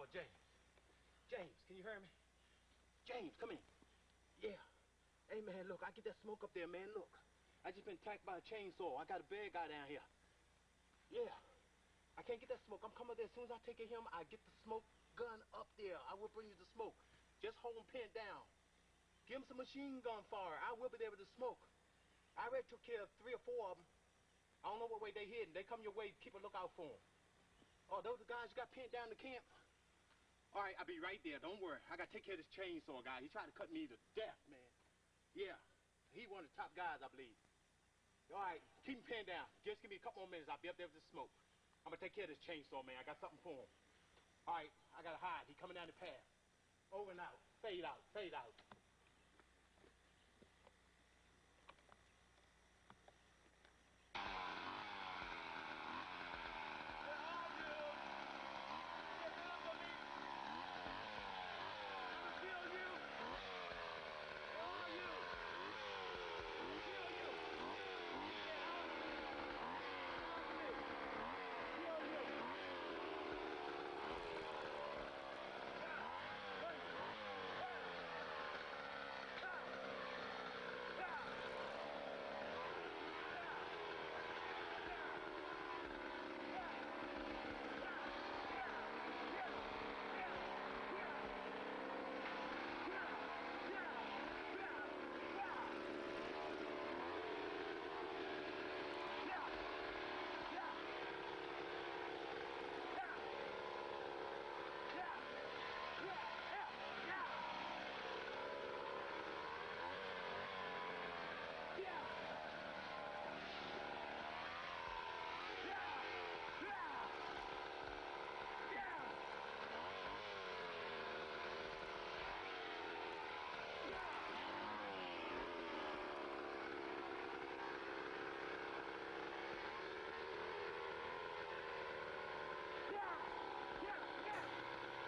boy, James. James, can you hear me? James, come in. Yeah. Hey, man, look, I get that smoke up there, man. Look, I just been attacked by a chainsaw. I got a bad guy down here. Yeah. I can't get that smoke. I'm coming there. As soon as I take him, I get the smoke gun up there. I will bring you the smoke. Just hold him pinned down. Give him some machine gun fire. I will be there with the smoke. I already took care of 3 or 4 of them. I don't know what way they hidden. They come your way. Keep a lookout for them. Oh, those are the guys you got pinned down in the camp? All right, I'll be right there. Don't worry. I got to take care of this chainsaw guy. He tried to cut me to death, man. Yeah. He one of the top guys, I believe. All right, keep him pinned down. Just give me a couple more minutes. I'll be up there with the smoke. I'm going to take care of this chainsaw, man. I got something for him. All right, I got to hide. He coming down the path. Over and out. Fade out. Fade out.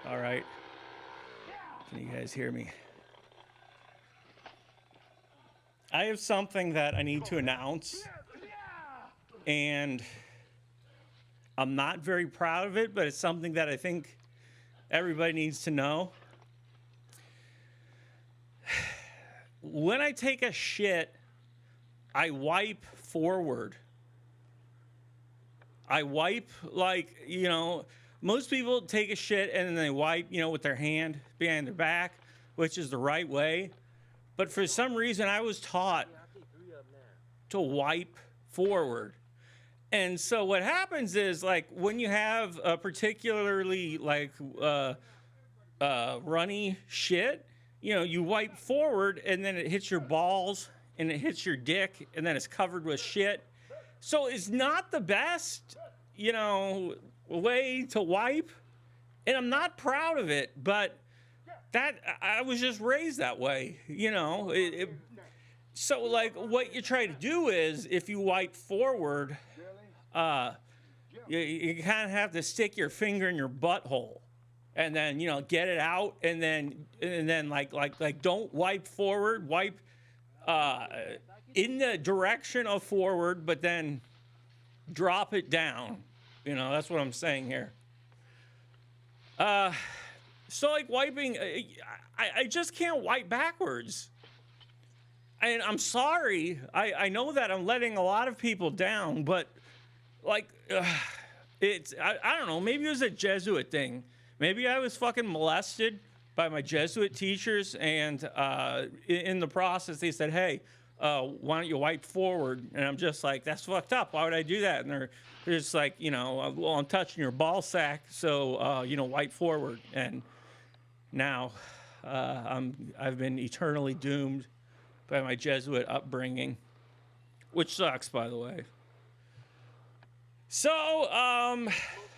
All right. Can you guys hear me? I have something that I need to announce, and I'm not very proud of it, but it's something that I think everybody needs to know. When I take a shit, I wipe forward. I wipe like, most people take a shit and then they wipe, with their hand behind their back, which is the right way. But for some reason, I was taught to wipe forward. And so what happens is, like, when you have a particularly, like, runny shit, you wipe forward and then it hits your balls and it hits your dick and then it's covered with shit. So it's not the best, way to wipe, and I'm not proud of it, but that I was just raised that way, so like what you try to do is, if you wipe forward, you kind of have to stick your finger in your butthole and then get it out, and then like don't wipe forward, wipe in the direction of forward, but then drop it down. That's what I'm saying here. So like wiping, I just can't wipe backwards. And I'm sorry. I know that I'm letting a lot of people down, but like, I don't know. Maybe it was a Jesuit thing. Maybe I was fucking molested by my Jesuit teachers, and in the process they said, hey, why don't you wipe forward? And I'm just like, that's fucked up. Why would I do that? And they're just like, well, I'm touching your ball sack, so wipe forward. And now I've been eternally doomed by my Jesuit upbringing, which sucks, by the way. So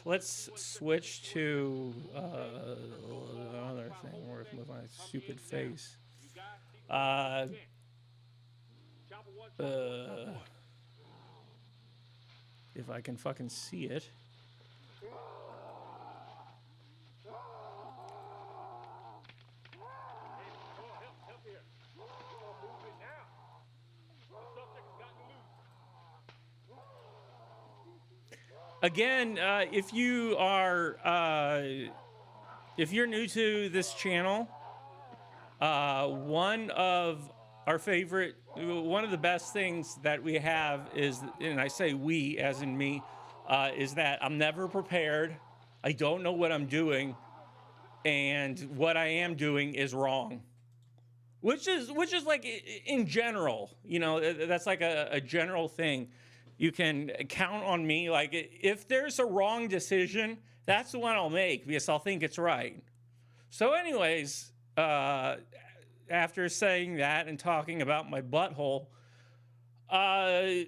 let's switch to another thing with my stupid face. If I can fucking see it. Again, if you are if you're new to this channel, one of one of the best things that we have is, and I say we as in me, is that I'm never prepared. I don't know what I'm doing, and what I am doing is wrong. Which is like in general, that's like a general thing. You can count on me. Like if there's a wrong decision, that's the one I'll make because I'll think it's right. So, anyways, after saying that and talking about my butthole, another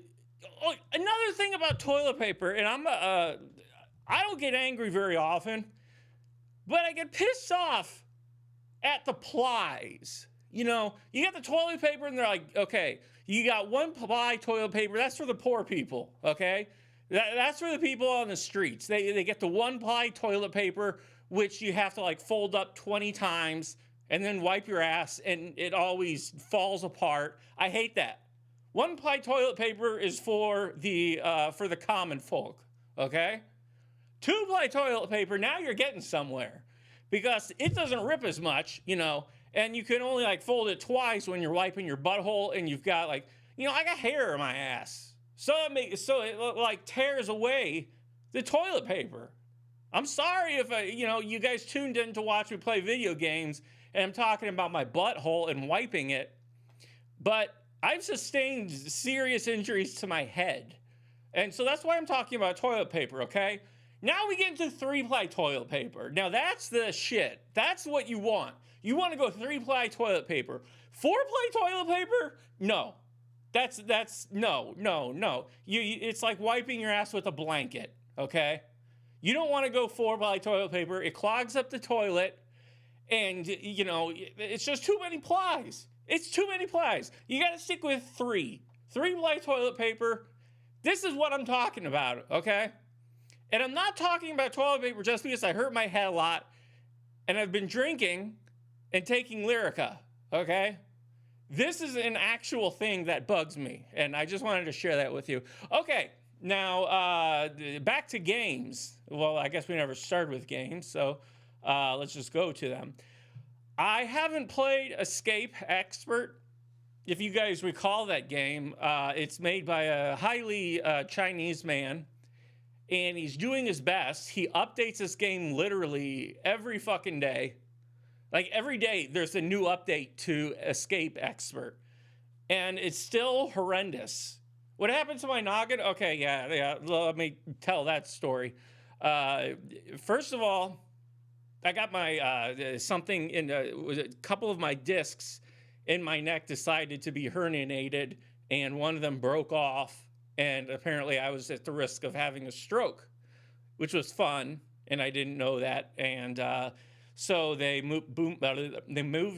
thing about toilet paper, and I don't get angry very often, but I get pissed off at the plies. You got the toilet paper and they're like, okay, you got one ply toilet paper. That's for the poor people, okay? That's for the people on the streets. They get the one ply toilet paper, which you have to like fold up 20 times and then wipe your ass, and it always falls apart. I hate that. One ply toilet paper is for the common folk, okay? Two ply toilet paper, now you're getting somewhere because it doesn't rip as much, and you can only like fold it twice when you're wiping your butthole, and you've got like, I got hair in my ass. So it like tears away the toilet paper. I'm sorry if you guys tuned in to watch me play video games and I'm talking about my butthole and wiping it, but I've sustained serious injuries to my head. And so that's why I'm talking about toilet paper, okay? Now we get into 3-ply toilet paper. Now that's the shit. That's what you want. You want to go 3-ply toilet paper. 4-ply toilet paper? No. That's no. It's like wiping your ass with a blanket, okay? You don't want to go 4-ply toilet paper. It clogs up the toilet, and, it's just too many plies. It's too many plies. You got to stick with 3. 3-ply toilet paper. This is what I'm talking about, okay? And I'm not talking about toilet paper just because I hurt my head a lot and I've been drinking and taking Lyrica, okay? This is an actual thing that bugs me, and I just wanted to share that with you. Okay, now back to games. Well, I guess we never started with games, so let's just go to them. I haven't played Escape Expert. If you guys recall that game, it's made by a highly Chinese man, and he's doing his best. He updates this game literally every fucking day. Like every day, there's a new update to Escape Expert, and it's still horrendous. What happened to my noggin? Okay, yeah. Let me tell that story. First of all, I got my something in a couple of my discs in my neck decided to be herniated, and one of them broke off, and apparently I was at the risk of having a stroke, which was fun, and I didn't know that, and so they moved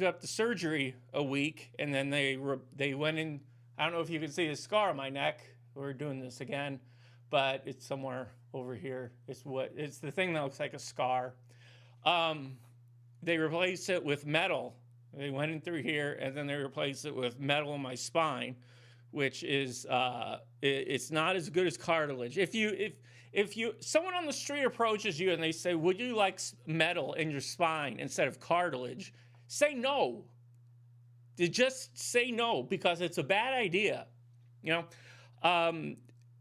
up the surgery a week, and then they went in. I don't know if you can see the scar on my neck. We're doing this again, but it's somewhere over here. It's the thing that looks like a scar. They replaced it with metal. They went in through here, and then they replaced it with metal in my spine, which is it's not as good as cartilage. If someone on the street approaches you and they say, "Would you like metal in your spine instead of cartilage?" Say no. Just say no, because it's a bad idea.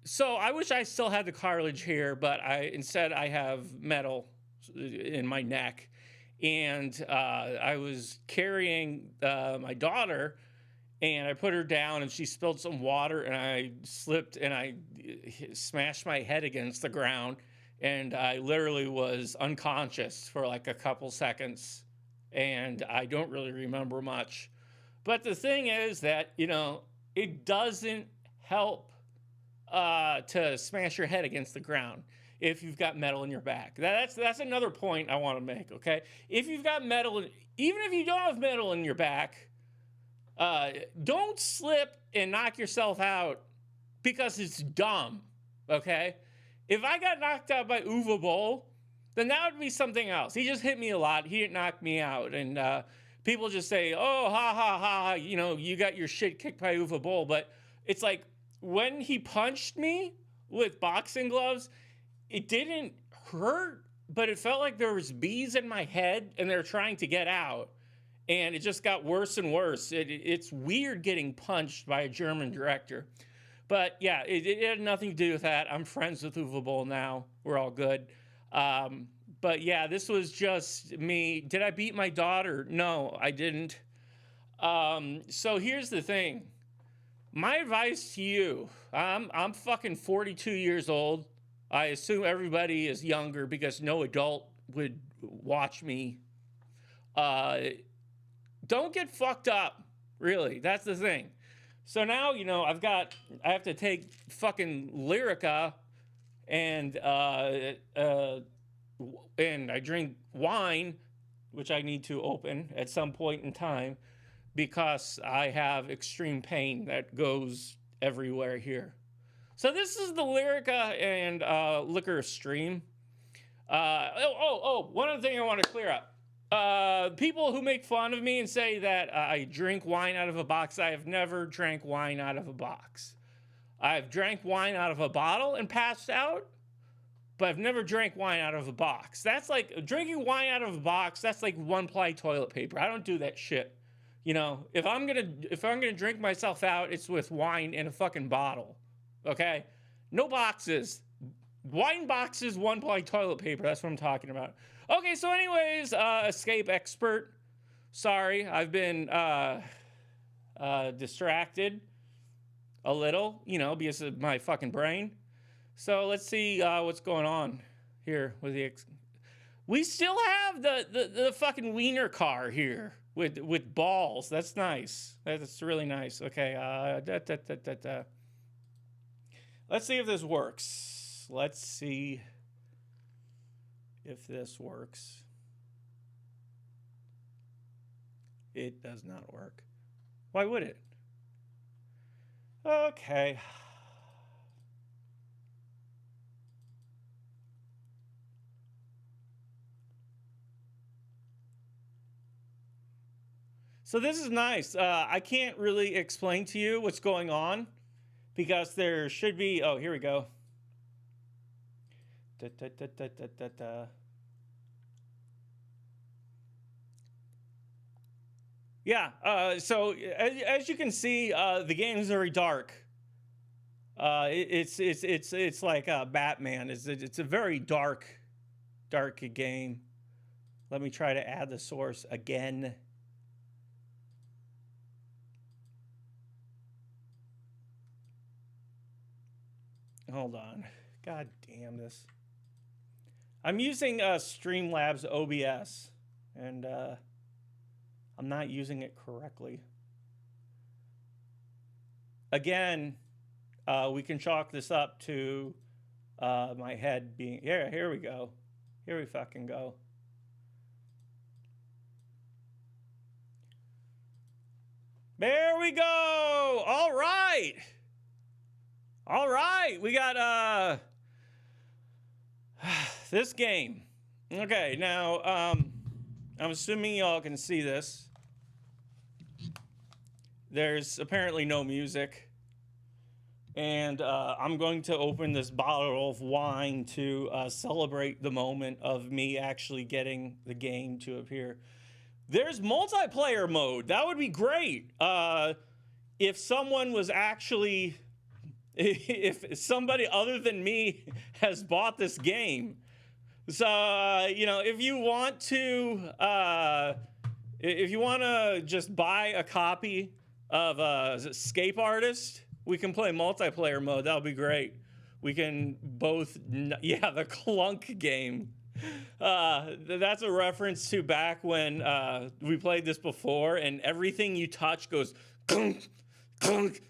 So I wish I still had the cartilage here, but instead I have metal in my neck. And I was carrying my daughter, and I put her down, and she spilled some water, and I slipped, and I smashed my head against the ground, and I literally was unconscious for like a couple seconds, and I don't really remember much. But the thing is that, it doesn't help to smash your head against the ground if you've got metal in your back. That's another point I want to make, okay? If you've got metal, even if you don't have metal in your back, don't slip and knock yourself out because it's dumb, okay? If I got knocked out by Uwe Boll, then that would be something else. He just hit me a lot. He didn't knock me out. And people just say, oh, ha, ha, ha, you got your shit kicked by Uwe Boll. But it's like when he punched me with boxing gloves, it didn't hurt but it felt like there was bees in my head and they're trying to get out. And it just got worse and worse. It's weird getting punched by a German director. But yeah, it had nothing to do with that. I'm friends with Uwe Boll now. We're all good. But yeah, this was just me. Did I beat my daughter? No, I didn't. So here's the thing. My advice to you, I'm fucking 42 years old. I assume everybody is younger because no adult would watch me. Don't get fucked up, really. That's the thing. So now, you know, I have to take fucking Lyrica and I drink wine, which I need to open at some point in time because I have extreme pain that goes everywhere here. So this is the Lyrica and liquor stream. One other thing I want to clear up. People who make fun of me and say that I drink wine out of a box, I have never drank wine out of a box. I've drank wine out of a bottle and passed out, but I've never drank wine out of a box. That's like drinking wine out of a box. That's like one-ply toilet paper. I don't do that shit. You know, if I'm gonna drink myself out, it's with wine in a fucking bottle. Okay, no boxes. Wine boxes, one-ply toilet paper. That's what I'm talking about. Okay, so anyways, escape expert. Sorry, I've been distracted a little, you know, because of my fucking brain. So let's see what's going on here with the. We still have the fucking wiener car here with balls. That's nice. That's really nice. Okay. Let's see if this works. Let's see if this works. It does not work. Why would it? Okay. So this is nice. I can't really explain to you what's going on because there should be. Oh, here we go. Yeah. So as you can see, the game is very dark. It's like Batman. It's a very dark game. Let me try to add the source again. Hold on. God damn this. I'm using Streamlabs OBS, and I'm not using it correctly. Again, we can chalk this up to my head being... Here we go. Here we fucking go. There we go! All right! All right! We got... this game. Okay, now, I'm assuming y'all can see this. There's apparently no music. And I'm going to open this bottle of wine to celebrate the moment of me actually getting the game to appear. There's multiplayer mode. That would be great. If someone was actually... If somebody other than me has bought this game. So, you know, if you want to just buy a copy of Escape Artist, we can play multiplayer mode. That'll be great. We can both, the Clunk game. That's a reference to back when we played this before and everything you touch goes clunk, clunk,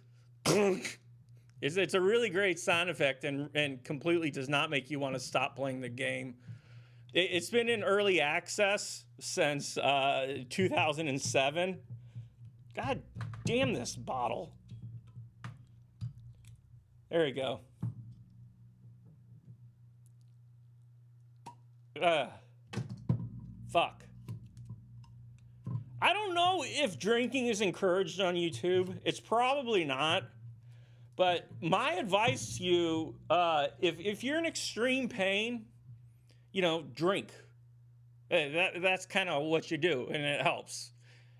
clunk. It's a really great sound effect and completely does not make you want to stop playing the game. It's been in early access since 2007. God damn this bottle. There we go. Fuck. I don't know if drinking is encouraged on YouTube. It's probably not. But my advice to you, if you're in extreme pain, drink. That's kind of what you do, and it helps.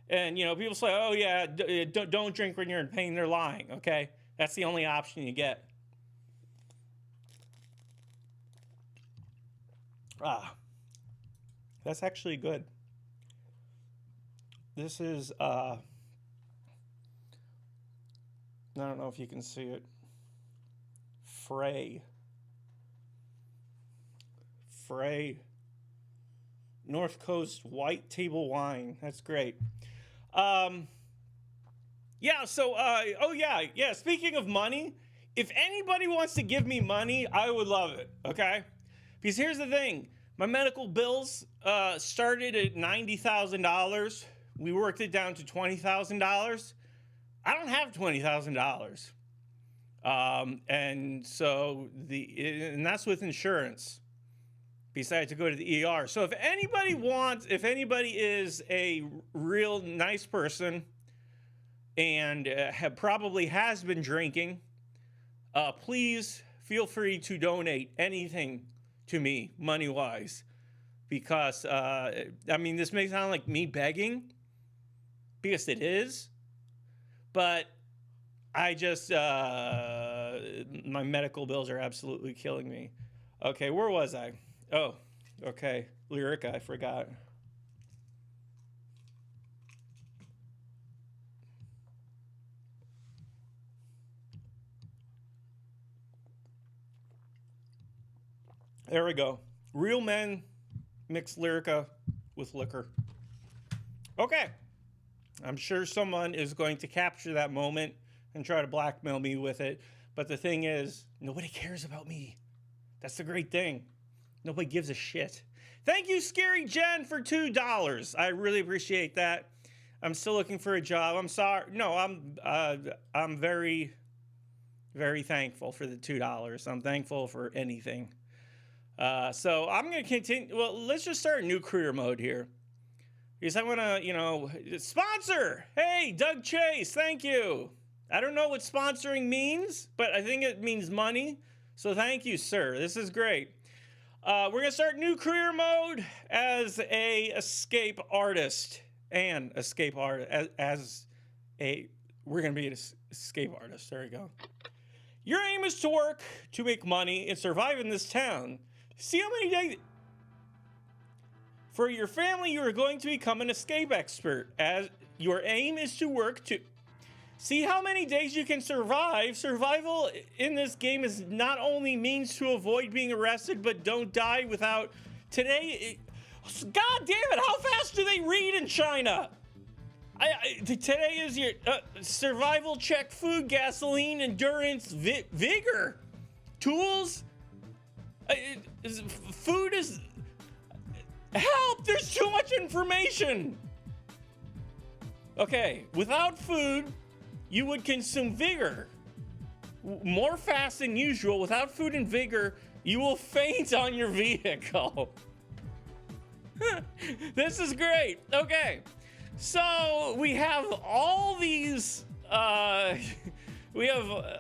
And, people say, oh, yeah, don't drink when you're in pain. They're lying, okay? That's the only option you get. That's actually good. This is, I don't know if you can see it. Frey North Coast White Table Wine. That's great. Speaking of money, if anybody wants to give me money, I would love it, okay? Because here's the thing. My medical bills started at $90,000. We worked it down to $20,000. I don't have $20,000. And that's with insurance. Besides to go to the ER. So if anybody is a real nice person and probably has been drinking, please feel free to donate anything to me, money-wise. Because, this may sound like me begging, because it is, but I just, my medical bills are absolutely killing me. Okay, where was I? Oh, okay. Lyrica, I forgot. There we go. Real men mix Lyrica with liquor. Okay. I'm sure someone is going to capture that moment and try to blackmail me with it. But the thing is, nobody cares about me. That's the great thing. Nobody gives a shit. Thank you, Scary Jen, for $2. I really appreciate that. I'm still looking for a job. I'm sorry. No, I'm very, very thankful for the $2. I'm thankful for anything. So I'm going to continue. Well, let's just start a new career mode here. Because I want to, sponsor. Hey, Doug Chase, thank you. I don't know what sponsoring means, but I think it means money. So thank you, sir. This is great. We're going to start new career mode as a escape artist. We're going to be an escape artist. There we go. Your aim is to work to make money and survive in this town. See how many days... For your family, you are going to become an escape expert. As your aim is to work to... See how many days you can survive. Survival in this game is not only means to avoid being arrested, but don't die without... God damn it, how fast do they read in China? Today is your survival check, food, gasoline, endurance, vigor, tools. Food is... Help, there's too much information. Okay, without food... You would consume vigor more fast than usual. Without food and vigor, you will faint on your vehicle. This is great. Okay, so we have all these. We have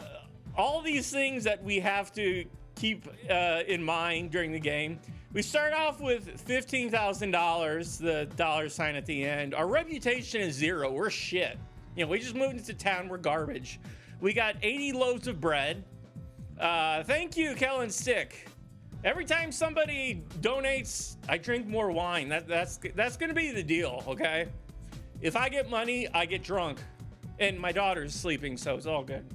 all these things that we have to keep in mind during the game. We start off with $15,000, the dollar sign at the end. Our reputation is 0. We're shit. We just moved into town. We're garbage. We got 80 loaves of bread. Thank you, Kellen Stick. Every time somebody donates, I drink more wine. That's going to be the deal, okay? If I get money, I get drunk. And my daughter's sleeping, so it's all good.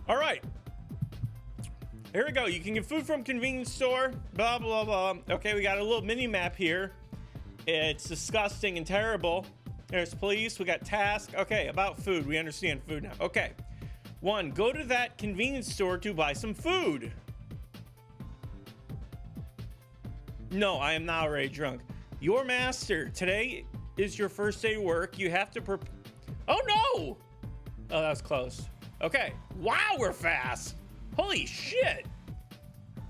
All right. Here we go. You can get food from convenience store. Blah, blah, blah. Okay, we got a little mini map here. It's disgusting and terrible. There's police. We got task. Okay, about food. We understand food now. Okay. 1, go to that convenience store to buy some food. No, I am not already drunk. Your master. Today is your first day of work. You have to Oh, no! Oh, that was close. Okay. Wow, we're fast. Holy shit.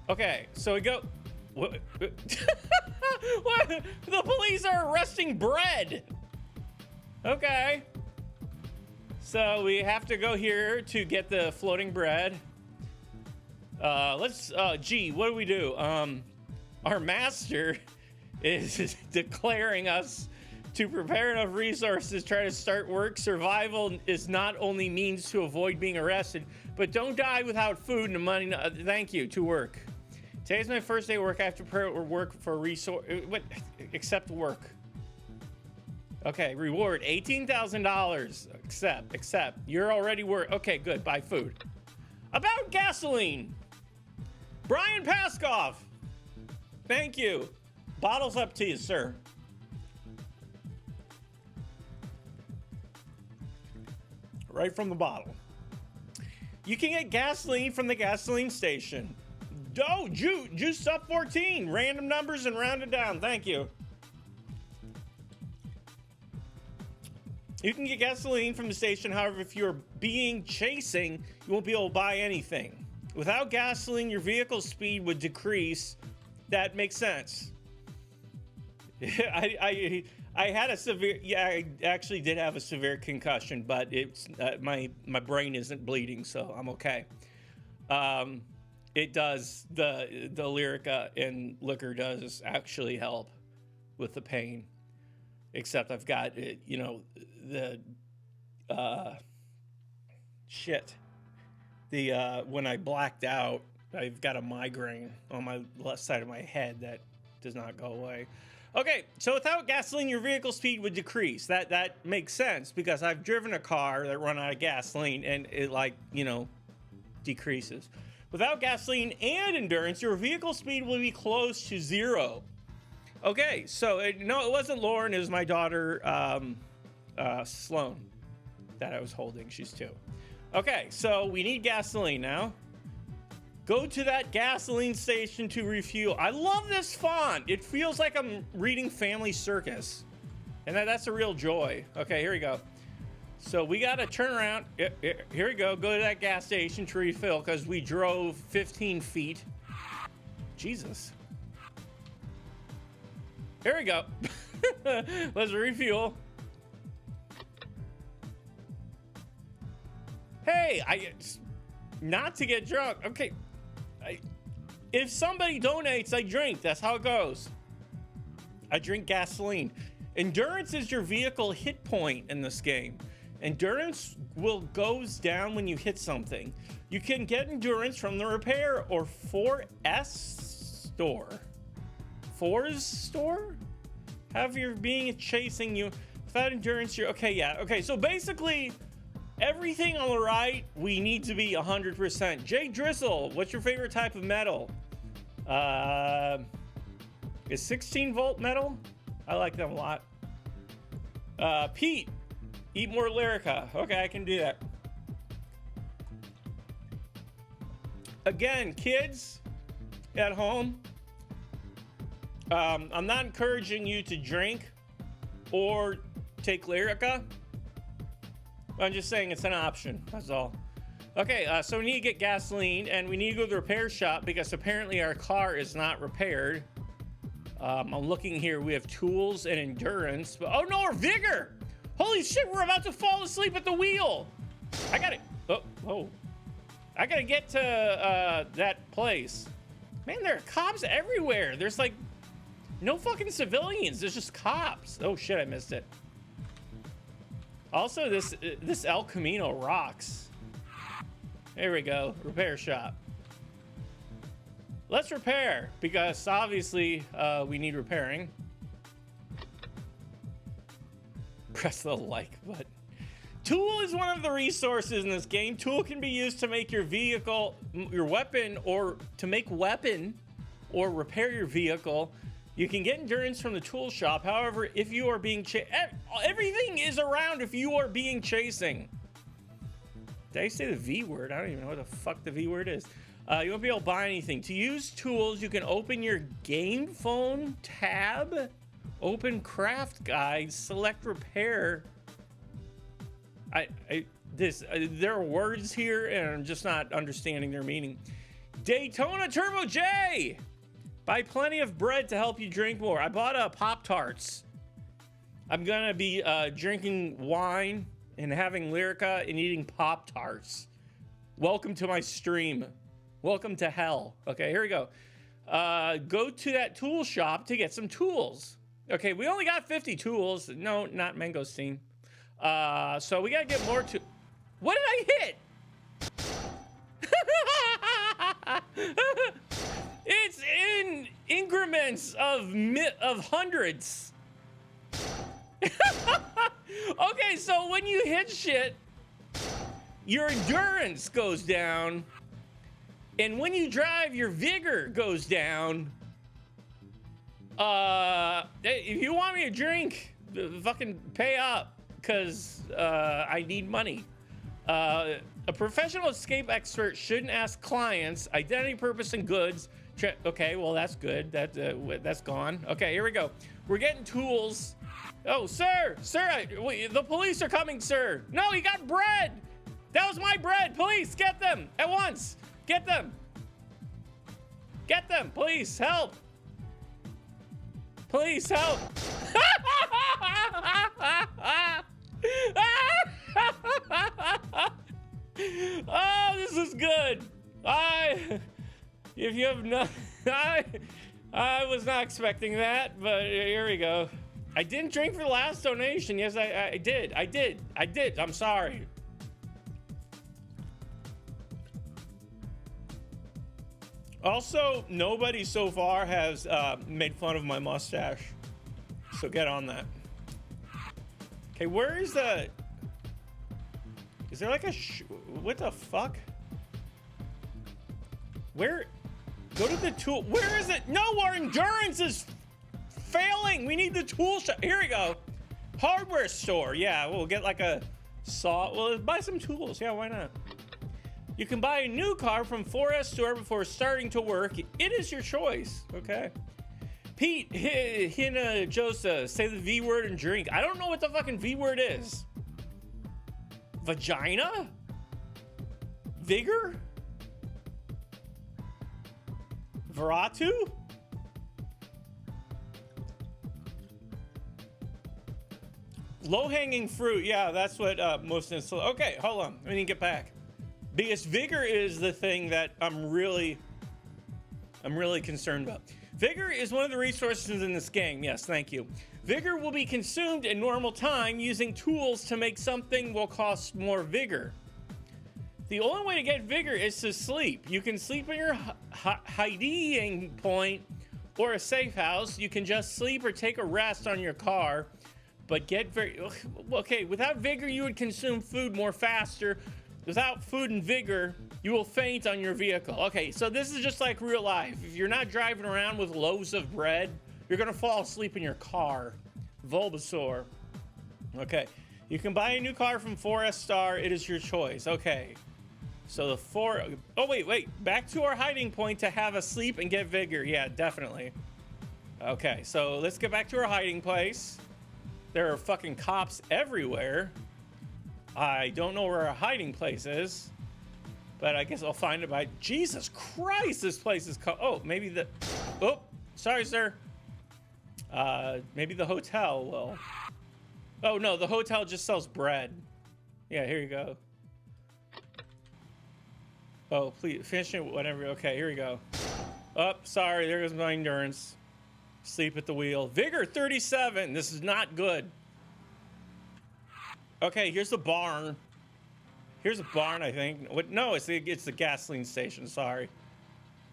Okay, so we go... What? What? The police are arresting bread. Okay. So we have to go here to get the floating bread. Let's, G, what do we do? Our master is declaring us to prepare enough resources to try to start work. Survival is not only means to avoid being arrested, but don't die without food and money. Thank you, to work. Today's my first day of work. I have to prepare work for resource. What? Accept work. Okay, reward $18,000. Accept. You're already work. Okay, good. Buy food. About gasoline. Brian Paskoff. Thank you. Bottles up to you, sir. Right from the bottle. You can get gasoline from the gasoline station. Oh, juice up 14. Random numbers and rounded down. Thank you. You can get gasoline from the station. However, if you're being chasing, you won't be able to buy anything. Without gasoline, your vehicle's speed would decrease. That makes sense. I had a severe, I actually did have a severe concussion, but it's my brain isn't bleeding, so I'm okay. It does, the Lyrica and liquor does actually help with the pain, except I've got, the when I blacked out, I've got a migraine on my left side of my head that does not go away. Okay, so without gasoline, your vehicle speed would decrease. That makes sense because I've driven a car that run out of gasoline and it decreases. Without gasoline and endurance, your vehicle speed will be close to 0. Okay, so no, it wasn't Lauren. It was my daughter, Sloan, that I was holding. She's 2. Okay, so we need gasoline now. Go to that gasoline station to refuel. I love this font. It feels like I'm reading Family Circus. And that's a real joy. Okay, here we go. So we got to turn around. Here we go. Go to that gas station to refill because we drove 15 feet. Jesus. Here we go. Let's refuel. Hey, not to get drunk. Okay. If somebody donates, I drink. That's how it goes. I drink gasoline. Endurance is your vehicle hit point in this game. Endurance goes down when you hit something. You can get endurance from the repair or 4S store. 4's store? Have your being chasing you. Without endurance, you're okay. Yeah. Okay. So basically, everything on the right, we need to be 100%. Jay Drizzle, what's your favorite type of metal? Is 16 volt metal? I like them a lot. Pete, eat more Lyrica. Okay, I can do that. Again, kids at home, I'm not encouraging you to drink or take Lyrica. I'm just saying it's an option. That's all. Okay, so we need to get gasoline, and we need to go to the repair shop because apparently our car is not repaired. I'm looking here. We have tools and endurance. But, oh, no, our vigor. Holy shit, we're about to fall asleep at the wheel. I got it. Oh. I got to get to that place. Man, there are cops everywhere. There's, no fucking civilians. There's just cops. Oh, shit, I missed it. Also, this El Camino rocks. There we go. Repair shop. Let's repair, because obviously we need repairing. Press the like button. Tool is one of the resources in this game. Tool can be used to make your vehicle, your weapon, or to make weapon or repair your vehicle. You can get endurance from the tool shop. However, if you are being everything is around if you are being chasing. Did I say the V word? I don't even know what the fuck the V word is. You won't be able to buy anything. To use tools, you can open your game phone tab, open craft guide, select repair. There are words here and I'm just not understanding their meaning. Daytona Turbo J! Buy plenty of bread to help you drink more. I bought Pop-Tarts. I'm gonna be drinking wine and having Lyrica and eating Pop-Tarts. Welcome to my stream. Welcome to hell. Okay, here we go. Go to that tool shop to get some tools. Okay, we only got 50 tools. No, not mangosteen. So we gotta get more to. What did I hit? It's in increments of hundreds. Okay, so when you hit shit, your endurance goes down, and when you drive, your vigor goes down. If you want me to drink, fucking pay up, because I need money. A professional escape expert shouldn't ask clients identity, purpose, and goods. Okay, well, that's good. That's gone. Okay, here we go. We're getting tools. Oh, sir, the police are coming, sir. No, he got bread. That was my bread. Police, get them at once. Get them. Get them, please, help. Please help. Oh, this is good. If you have no, I was not expecting that, but here we go. I didn't drink for the last donation. Yes, I did. I'm sorry. Also, nobody so far has made fun of my mustache, so get on that. Okay, where is the? Is there like a? What the fuck? Where? Go to the tool. Where is it? No, our endurance is failing. We need the tool shop. Here we go. Hardware store. Yeah, we'll get like a saw. Well, buy some tools. Yeah, why not? You can buy a new car from 4S store before starting to work. It is your choice. Okay. Pete, Hina, Josa, say the V word and drink. I don't know what the fucking V word is. Vagina? Vigor? Veratu? Low-hanging fruit. Yeah, that's what most install. Okay, hold on. Let me get back. Because vigor is the thing that I'm really concerned about. Vigor is one of the resources in this game. Yes, thank you. Vigor will be consumed in normal time. Using tools to make something will cost more vigor. The only way to get vigor is to sleep. You can sleep in your hiding point or a safe house. You can just sleep or take a rest on your car. But get very... Okay, without vigor, you would consume food more faster. Without food and vigor, you will faint on your vehicle. Okay, so this is just like real life. If you're not driving around with loaves of bread, you're gonna fall asleep in your car. Bulbasaur. Okay, you can buy a new car from 4S Star. It is your choice. Okay, so the four... Oh, wait. Back to our hiding point to have a sleep and get vigor. Yeah, definitely. Okay, so let's get back to our hiding place. There are fucking cops everywhere. I don't know where our hiding place is, but I guess I'll find it by... Jesus Christ, this place is... Oh, maybe the... Oh, sorry, sir. Maybe the hotel will... Oh, no, the hotel just sells bread. Yeah, here you go. Oh, please, finish it, whatever. Okay, here we go. Oh, sorry, there goes my endurance. Sleep at the wheel. Vigor 37. This is not good. Okay, here's the barn. Here's a barn, I think. What? No, it's the gasoline station. Sorry,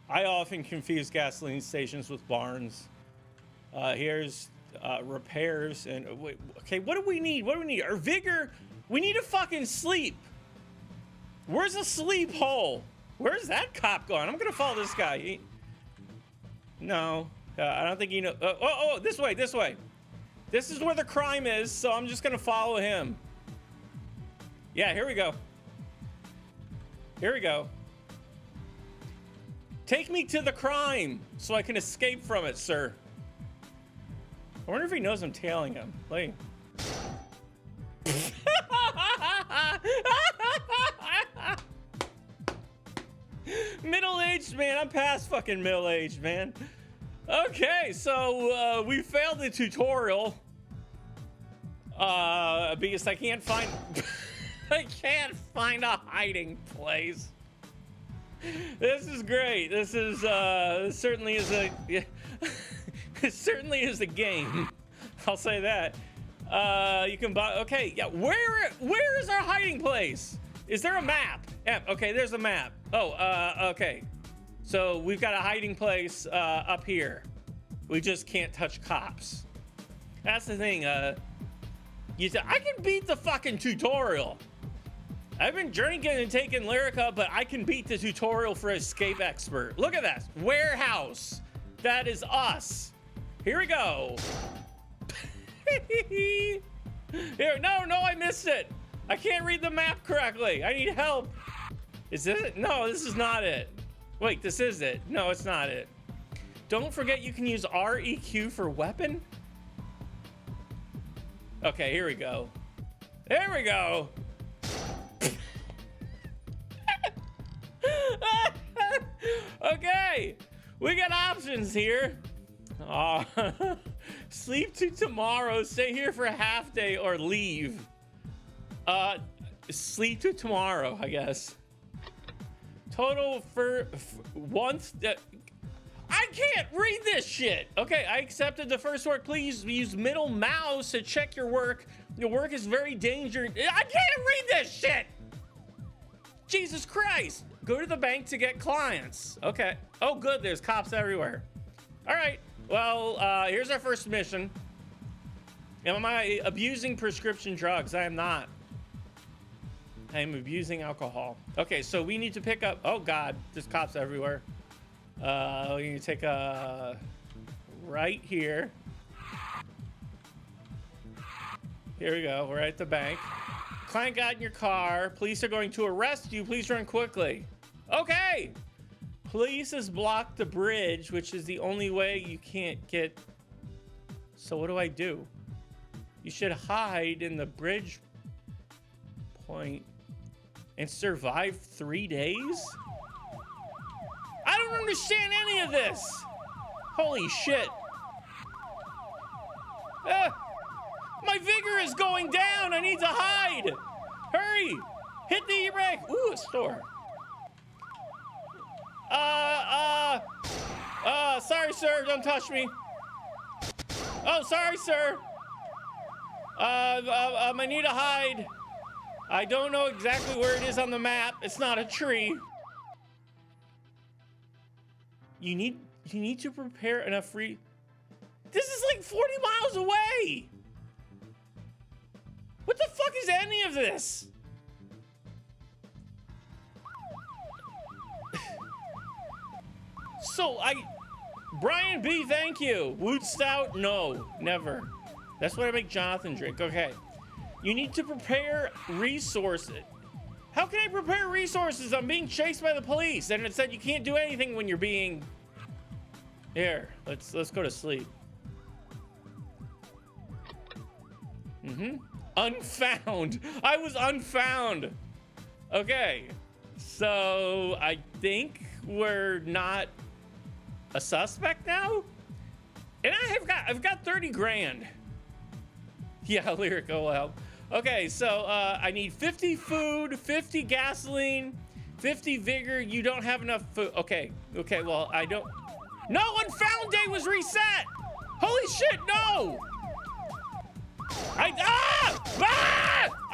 I often confuse gasoline stations with barns. Here's repairs and wait, okay. What do we need? What do we need? Our vigor. We need to fucking sleep. Where's the sleep hole? Where's that cop going? I'm gonna follow this guy. No, I don't think he knows. Oh, this way, this way. This is where the crime is, so I'm just gonna follow him. Yeah, here we go. Here we go. Take me to the crime so I can escape from it, sir. I wonder if he knows I'm tailing him. Like... Middle-aged, man. I'm past fucking middle-aged, man. Okay, so we failed the tutorial. Because I can't find... I can't find a hiding place. This is great. This is this certainly is a it certainly is a game. I'll say that. You can buy. Okay, yeah. Where is our hiding place? Is there a map? Yeah. Okay, there's a map. Oh, okay. So we've got a hiding place up here. We just can't touch cops. That's the thing. I can beat the fucking tutorial. I've been drinking and taking Lyrica, but I can beat the tutorial for Escape Expert. Look at that. Warehouse. That is us. Here we go. Here, no, I missed it. I can't read the map correctly. I need help. Is this it? No, this is not it. Wait, this is it. No, it's not it. Don't forget you can use REQ for weapon. Okay, here we go. There we go. Okay, we got options here. Sleep to tomorrow, stay here for a half day, or leave. Sleep to tomorrow, I guess. Total for once. I can't read this shit. Okay, I accepted the first work. Please use middle mouse to check your work. Your work is very dangerous. I can't read this shit. Jesus Christ. Go to the bank to get clients. Okay. Oh, good. There's cops everywhere. All right. Well, here's our first mission. Am I abusing prescription drugs? I am not. I am abusing alcohol. Okay, so we need to pick up... Oh, God. There's cops everywhere. We need to take a... right here. Here we go. We're at the bank. Client got in your car. Police are going to arrest you. Please run quickly. Okay. Police has blocked the bridge, which is the only way you can't get... So what do I do? You should hide in the bridge point and survive 3 days? I don't understand any of this. Holy shit. My vigor is going down. I need to hide. Hurry. Hit the e-brake. Ooh, a store. Sorry, sir. Don't touch me. Oh, sorry, sir. I need to hide. I don't know exactly where it is on the map. It's not a tree. You need to prepare enough free. This is like 40 miles away. What the fuck is any of this? So Brian B, thank you. Wood Stout, no, never. That's what I make Jonathan drink. Okay. You need to prepare resources. How can I prepare resources? I'm being chased by the police, and it said you can't do anything when you're being... Here, let's go to sleep. Unfound. I was unfound. Okay. So I think we're not a suspect now? And I've got 30 grand. Yeah, Lyrica will help. Okay, so I need 50 food, 50 gasoline, 50 vigor. You don't have enough food. Okay, well, I don't... No, Unfound Day was reset! Holy shit, no! I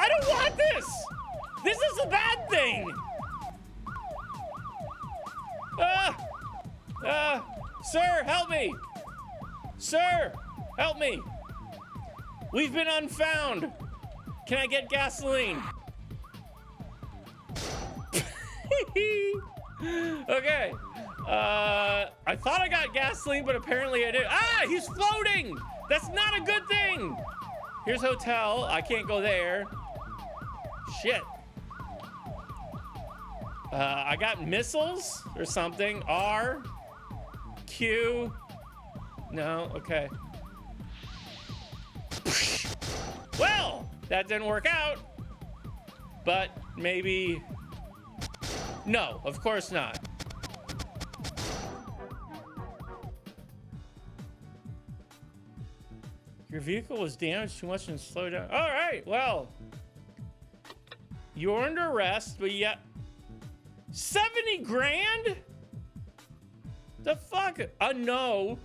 don't want this! This is a bad thing! Sir, help me! Sir, help me! We've been unfound! Can I get gasoline? Okay. I thought I got gasoline, but apparently I did. Ah, he's floating! That's not a good thing! Here's hotel. I can't go there. Shit. I got missiles or something. R. Q. No, okay. Well, that didn't work out. But maybe... No, of course not. Your vehicle was damaged too much and slowed down. All right, well. You're under arrest, but yet... 70 grand? The fuck? No.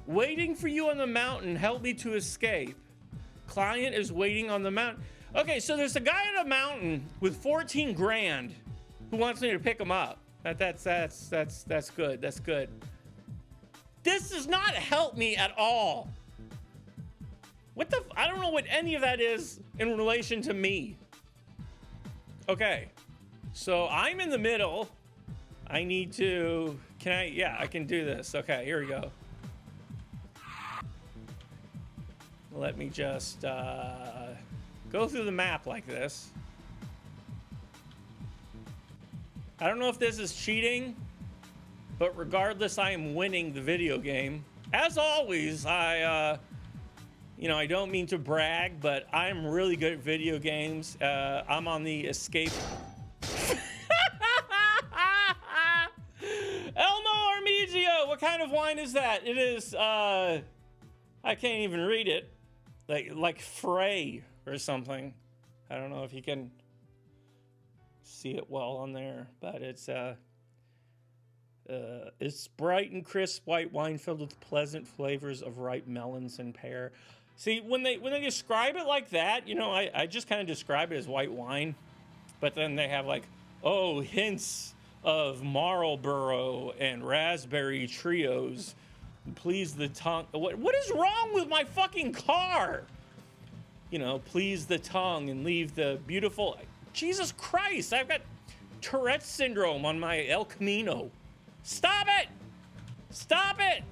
Waiting for you on the mountain. Help me to escape. Client is waiting on the mountain. Okay, so there's a guy on a mountain with 14 grand who wants me to pick him up. That's good. That's good. This does not help me at all. What the? I don't know what any of that is in relation to me. Okay, so I'm in the middle. I need to. Can I? Yeah, I can do this. Okay, here we go. Let me just go through the map like this. I don't know if this is cheating, but regardless, I am winning the video game. As always, I don't mean to brag, but I'm really good at video games. I'm on the escape. Elmo Armigio, what kind of wine is that? It is, I can't even read it. Like Frey or something. I don't know if you can see it well on there, but it's bright and crisp white wine filled with pleasant flavors of ripe melons and pear. See, when they describe it like that, you know, I just kind of describe it as white wine, but then they have like, oh, hints of Marlboro and raspberry trios. Please the tongue. What is wrong with my fucking car? You know, please the tongue and leave the beautiful. Jesus Christ, I've got Tourette's syndrome on my El Camino. Stop it! Stop it!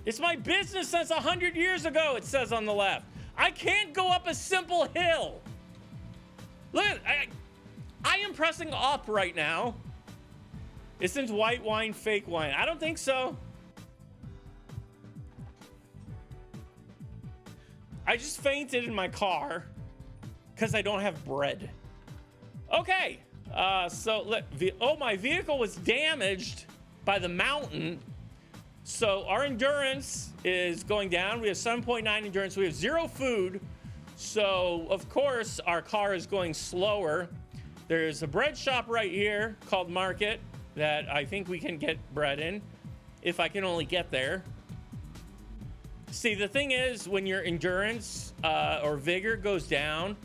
It's my business since 100 years ago, it says on the left. I can't go up a simple hill. Look, I am pressing up right now. Isn't white wine fake wine? I don't think so. I just fainted in my car because I don't have bread. Okay, so my vehicle was damaged by the mountain. So our endurance is going down. We have 7.9 endurance. We have 0 food. So of course our car is going slower. There's a bread shop right here called Market that I think we can get bread in if I can only get there. See, the thing is, when your endurance or vigor goes down,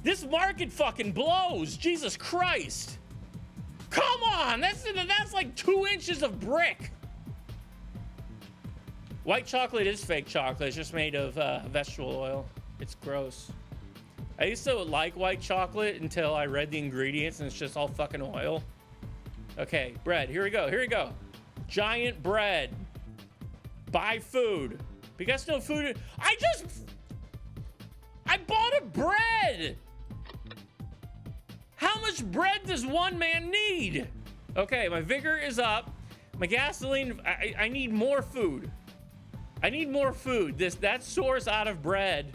this market fucking blows. Jesus Christ. Come on, that's like 2 inches of brick. White chocolate is fake chocolate. It's just made of vegetable oil. It's gross. I used to like white chocolate until I read the ingredients and it's just all fucking oil. Okay, bread. Here we go. Here we go. Giant bread. Buy food. Because no food. I bought a bread. How much bread does one man need? Okay, my vigor is up. My gasoline, I need more food. I need more food. That source out of bread,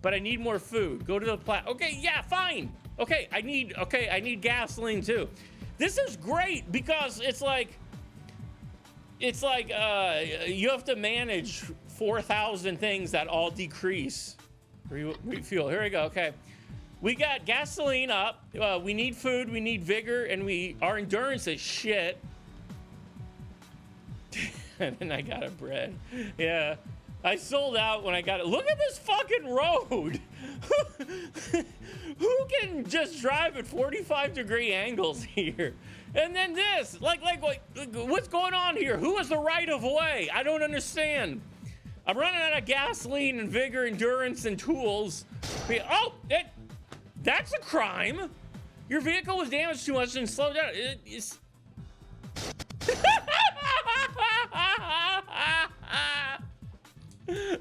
but I need more food. Go to the okay, yeah, fine. Okay, I need gasoline too. This is great because it's like you have to manage 4,000 things that all decrease. Refuel. Here we go. Okay. We got gasoline up. We need food. We need vigor, and our endurance is shit. And then I got a bread. Yeah, I sold out when I got it. Look at this fucking road. Who can just drive at 45-degree angles here? And then this, what's going on here? Who has the right of way? I don't understand. I'm running out of gasoline and vigor, endurance, and tools. Oh, that's a crime. Your vehicle was damaged too much and slowed down.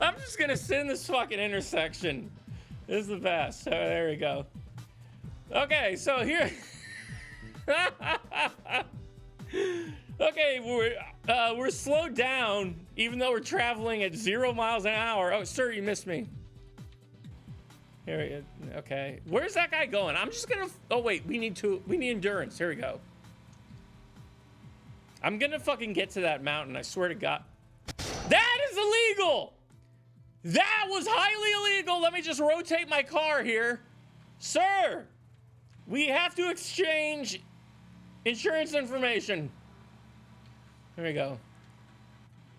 I'm just gonna sit in this fucking intersection. This is the best. Oh, there we go. Okay, so here. Okay, we're slowed down, even though we're traveling at 0 miles an hour. Oh, sir, you missed me. Here we go. Okay, where's that guy going? I'm just gonna. Oh wait, we need endurance. Here we go. I'm gonna fucking get to that mountain. I swear to God. That is illegal. That was highly illegal. Let me just rotate my car here, sir. We have to exchange Insurance information. There we go.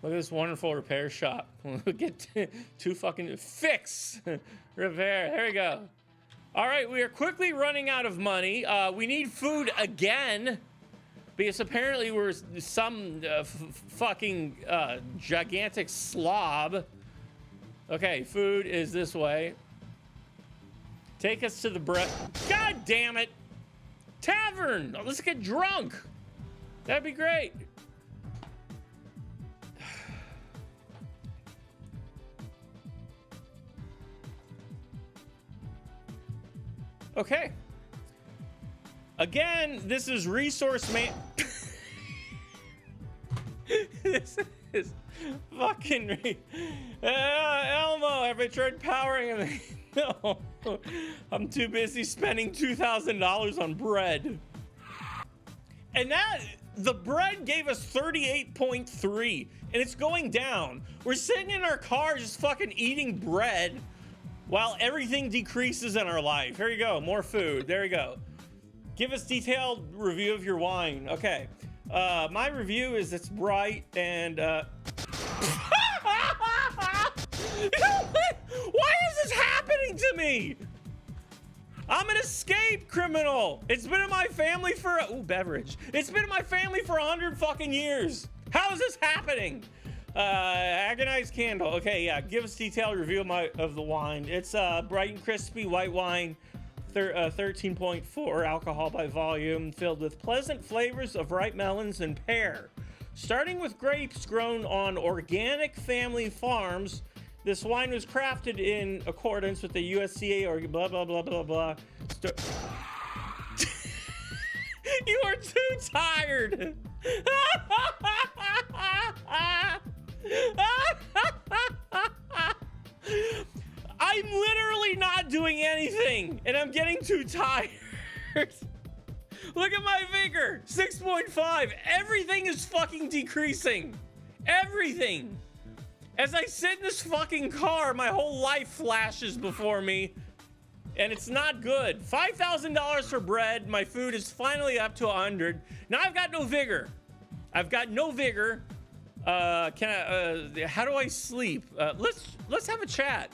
Look at this wonderful repair shop. We'll get two fucking fix repair. There we go. All right, we are quickly running out of money. We need food again because apparently we're some fucking gigantic slob. Okay, food is this way. Take us to the bread. God damn it! Tavern. Let's get drunk. That'd be great. Okay. Again, this is resource man. This is fucking Elmo. Have I tried powering him? No. I'm too busy spending $2,000 on bread. And that, the bread gave us 38.3, and it's going down. We're sitting in our car just fucking eating bread while everything decreases in our life. Here you go, more food. There you go. Give us detailed review of your wine. Okay. My review is it's bright and why is this happening to me? I'm an escape criminal. It's been in my family for beverage. It's been in my family for 100 fucking years. How is this happening? Agonized candle. Okay, yeah. Give us detailed review of the wine. It's bright and crispy white wine, 13.4 alcohol by volume, filled with pleasant flavors of ripe melons and pear. Starting with grapes grown on organic family farms, this wine was crafted in accordance with the USDA or blah blah blah blah blah. You are too tired. I'm literally not doing anything, and I'm getting too tired. Look at my vigor, 6.5. Everything is fucking decreasing. Everything. As I sit in this fucking car, my whole life flashes before me, and it's not good. $5,000 for bread. My food is finally up to 100. Now I've got no vigor. I've got no vigor. How do I sleep? Let's have a chat.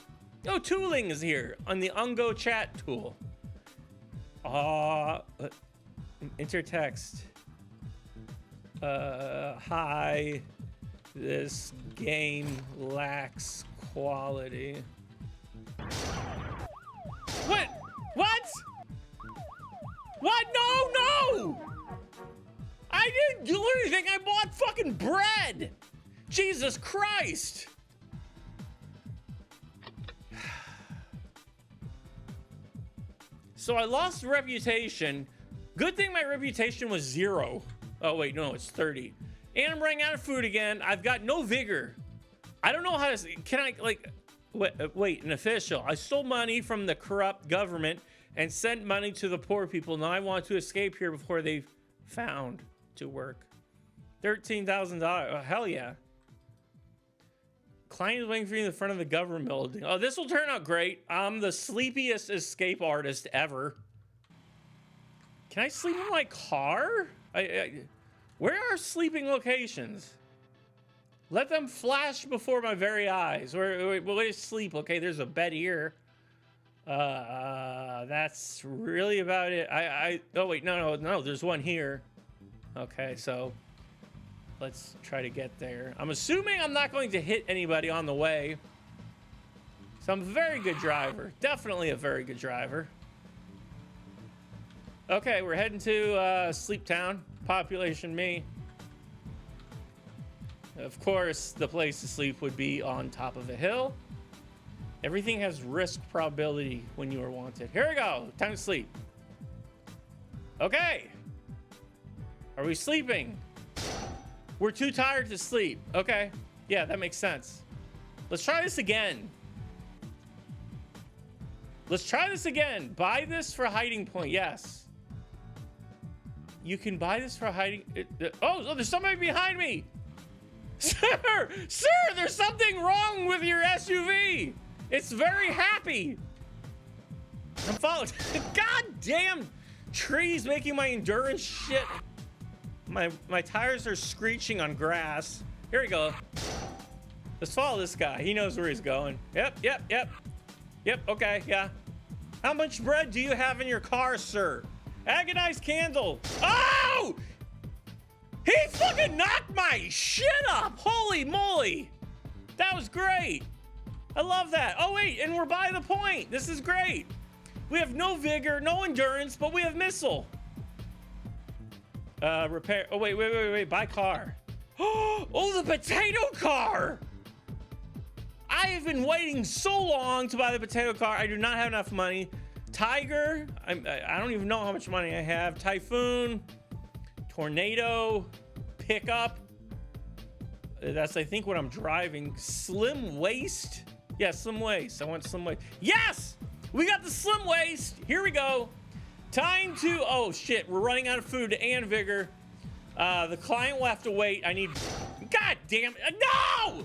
Oh, Tooling is here on the Ungo chat tool. Intertext. Hi. This game lacks quality. What? What? What? No! I didn't do anything. I bought fucking bread. Jesus Christ. So I lost reputation. Good thing my reputation was 0. Oh, wait, no, it's 30. And I'm running out of food again. I've got no vigor. I don't know how to... Can I, like... Wait, an official. I stole money from the corrupt government and sent money to the poor people. Now I want to escape here before they've found to work. $13,000. Oh, hell yeah. Client is waiting for you in the front of the government building. Oh, this will turn out great. I'm the sleepiest escape artist ever. Can I sleep in my car? Where are sleeping locations? Let them flash before my very eyes. Where's sleep? Okay, there's a bed here. That's really about it. Oh wait, no, there's one here. Okay, so let's try to get there. I'm assuming I'm not going to hit anybody on the way. So I'm a very good driver. Definitely a very good driver. Okay, we're heading to Sleep Town. Population me. Of course, the place to sleep would be on top of a hill. Everything has risk probability when you are wanted. Here we go. Time to sleep. Okay. Are we sleeping? We're too tired to sleep. Okay. Yeah, that makes sense. Let's try this again. Let's try this again. Buy this for hiding point. Yes. You can buy this for hiding. Oh, there's somebody behind me. Sir, there's something wrong with your SUV. It's very happy. I'm following. God damn trees making my endurance shit My tires are screeching on grass. Here we go. Let's follow this guy. He knows where he's going. Yep, okay, yeah. How much bread do you have in your car, sir? Agonized candle. Oh! He fucking knocked my shit up! Holy moly! That was great. I love that. Oh wait, and we're by the point. This is great. We have no vigor, no endurance, but we have missile. Repair. Oh wait. Buy car. Oh, the potato car! I have been waiting so long to buy the potato car. I do not have enough money. Tiger. I don't even know how much money I have. Typhoon. Tornado. Pickup. That's, I think, what I'm driving. Slim waist. Yeah, slim waist. I want slim waist. Yes! We got the slim waist. Here we go. Time to... Oh, shit. We're running out of food and vigor. The client will have to wait. I need... God damn it. No!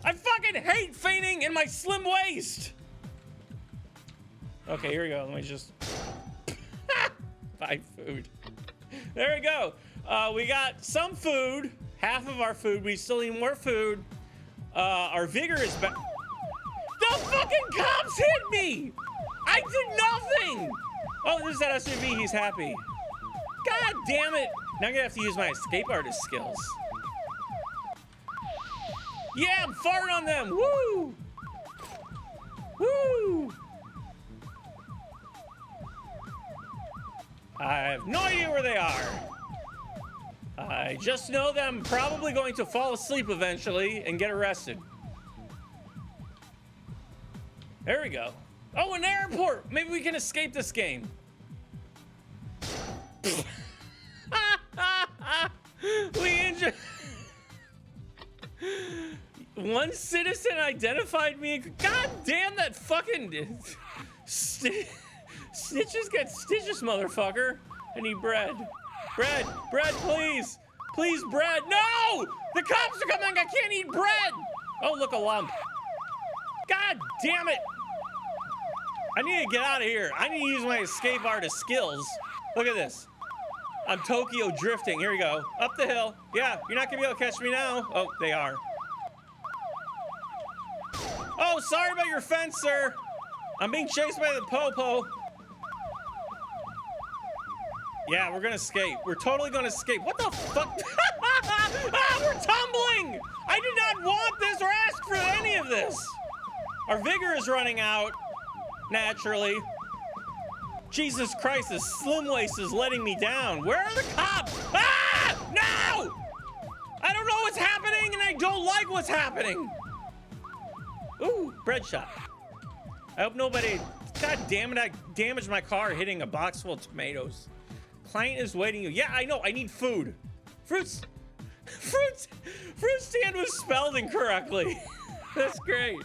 I fucking hate fainting in my slim waist. Okay, here we go. Let me just... buy food. There we go. We got some food. Half of our food. We still need more food. Our vigor is back. The fucking cops hit me! I did nothing! Oh, there's that SUV. He's happy. God damn it! Now I'm gonna have to use my escape artist skills. Yeah, I'm farting on them! Woo! Woo! I have no idea where they are. I just know that I'm probably going to fall asleep eventually and get arrested. There we go. Oh, an airport! Maybe we can escape this game. We injured... One citizen identified me. God damn that fucking... Snitches get stitches, motherfucker. I need bread. Bread, please. Please, bread. No! The cops are coming. I can't eat bread. Oh, look, a lump. God damn it. I need to get out of here. I need to use my escape artist skills. Look at this. I'm Tokyo drifting. Here we go. Up the hill. Yeah, you're not gonna be able to catch me now. Oh, they are. Oh, sorry about your fence, sir. I'm being chased by the popo. Yeah, we're gonna escape. We're totally gonna escape. What the fuck? Ah, we're tumbling! I did not want this or ask for any of this. Our vigor is running out, naturally. Jesus Christ, this slim waist is letting me down. Where are the cops? Ah! No! I don't know what's happening and I don't like what's happening. Ooh, bread shop. I hope nobody... God damn it, I damaged my car hitting a box full of tomatoes. Client is waiting. Yeah, I know. I need food. Fruit stand was spelled incorrectly. That's great.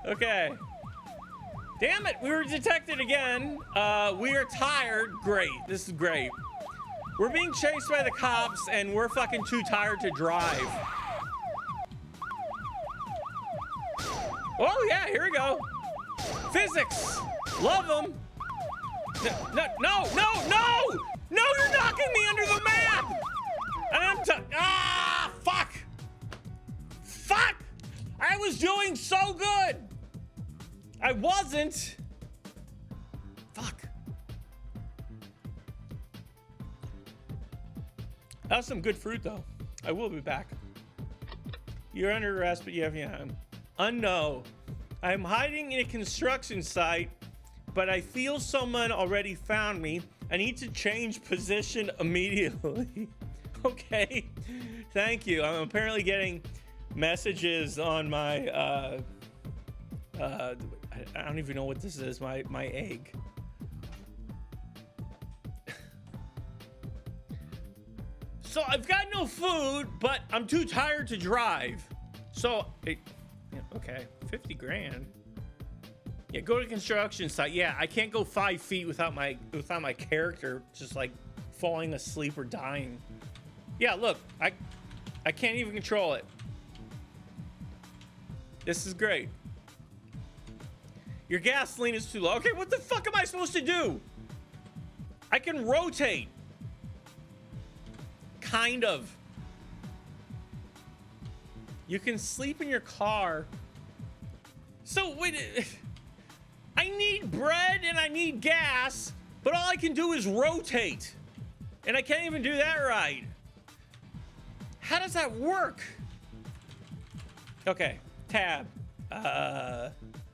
Okay. Damn it. We were detected again. We are tired. Great. This is great. We're being chased by the cops and we're fucking too tired to drive. Oh, yeah. Here we go. Physics. Love them. No. No, you're knocking me under the map! And I'm fuck! Fuck! I was doing so good! I wasn't! Fuck. That was some good fruit, though. I will be back. You're under arrest, but yeah. Unknown. I'm hiding in a construction site, but I feel someone already found me. I need to change position immediately. Okay, thank you. I'm apparently getting messages on my, I don't even know what this is, my egg. So I've got no food, but I'm too tired to drive. So, okay, 50 grand. Yeah, go to construction site. Yeah, I can't go 5 feet without my character just like falling asleep or dying. Yeah, look, I can't even control it. This is great. Your gasoline is too low. Okay, what the fuck am I supposed to do? I can rotate. kind of. You can sleep in your car. So wait, I need bread and I need gas, but all I can do is rotate. And I can't even do that right. How does that work? Okay, tab,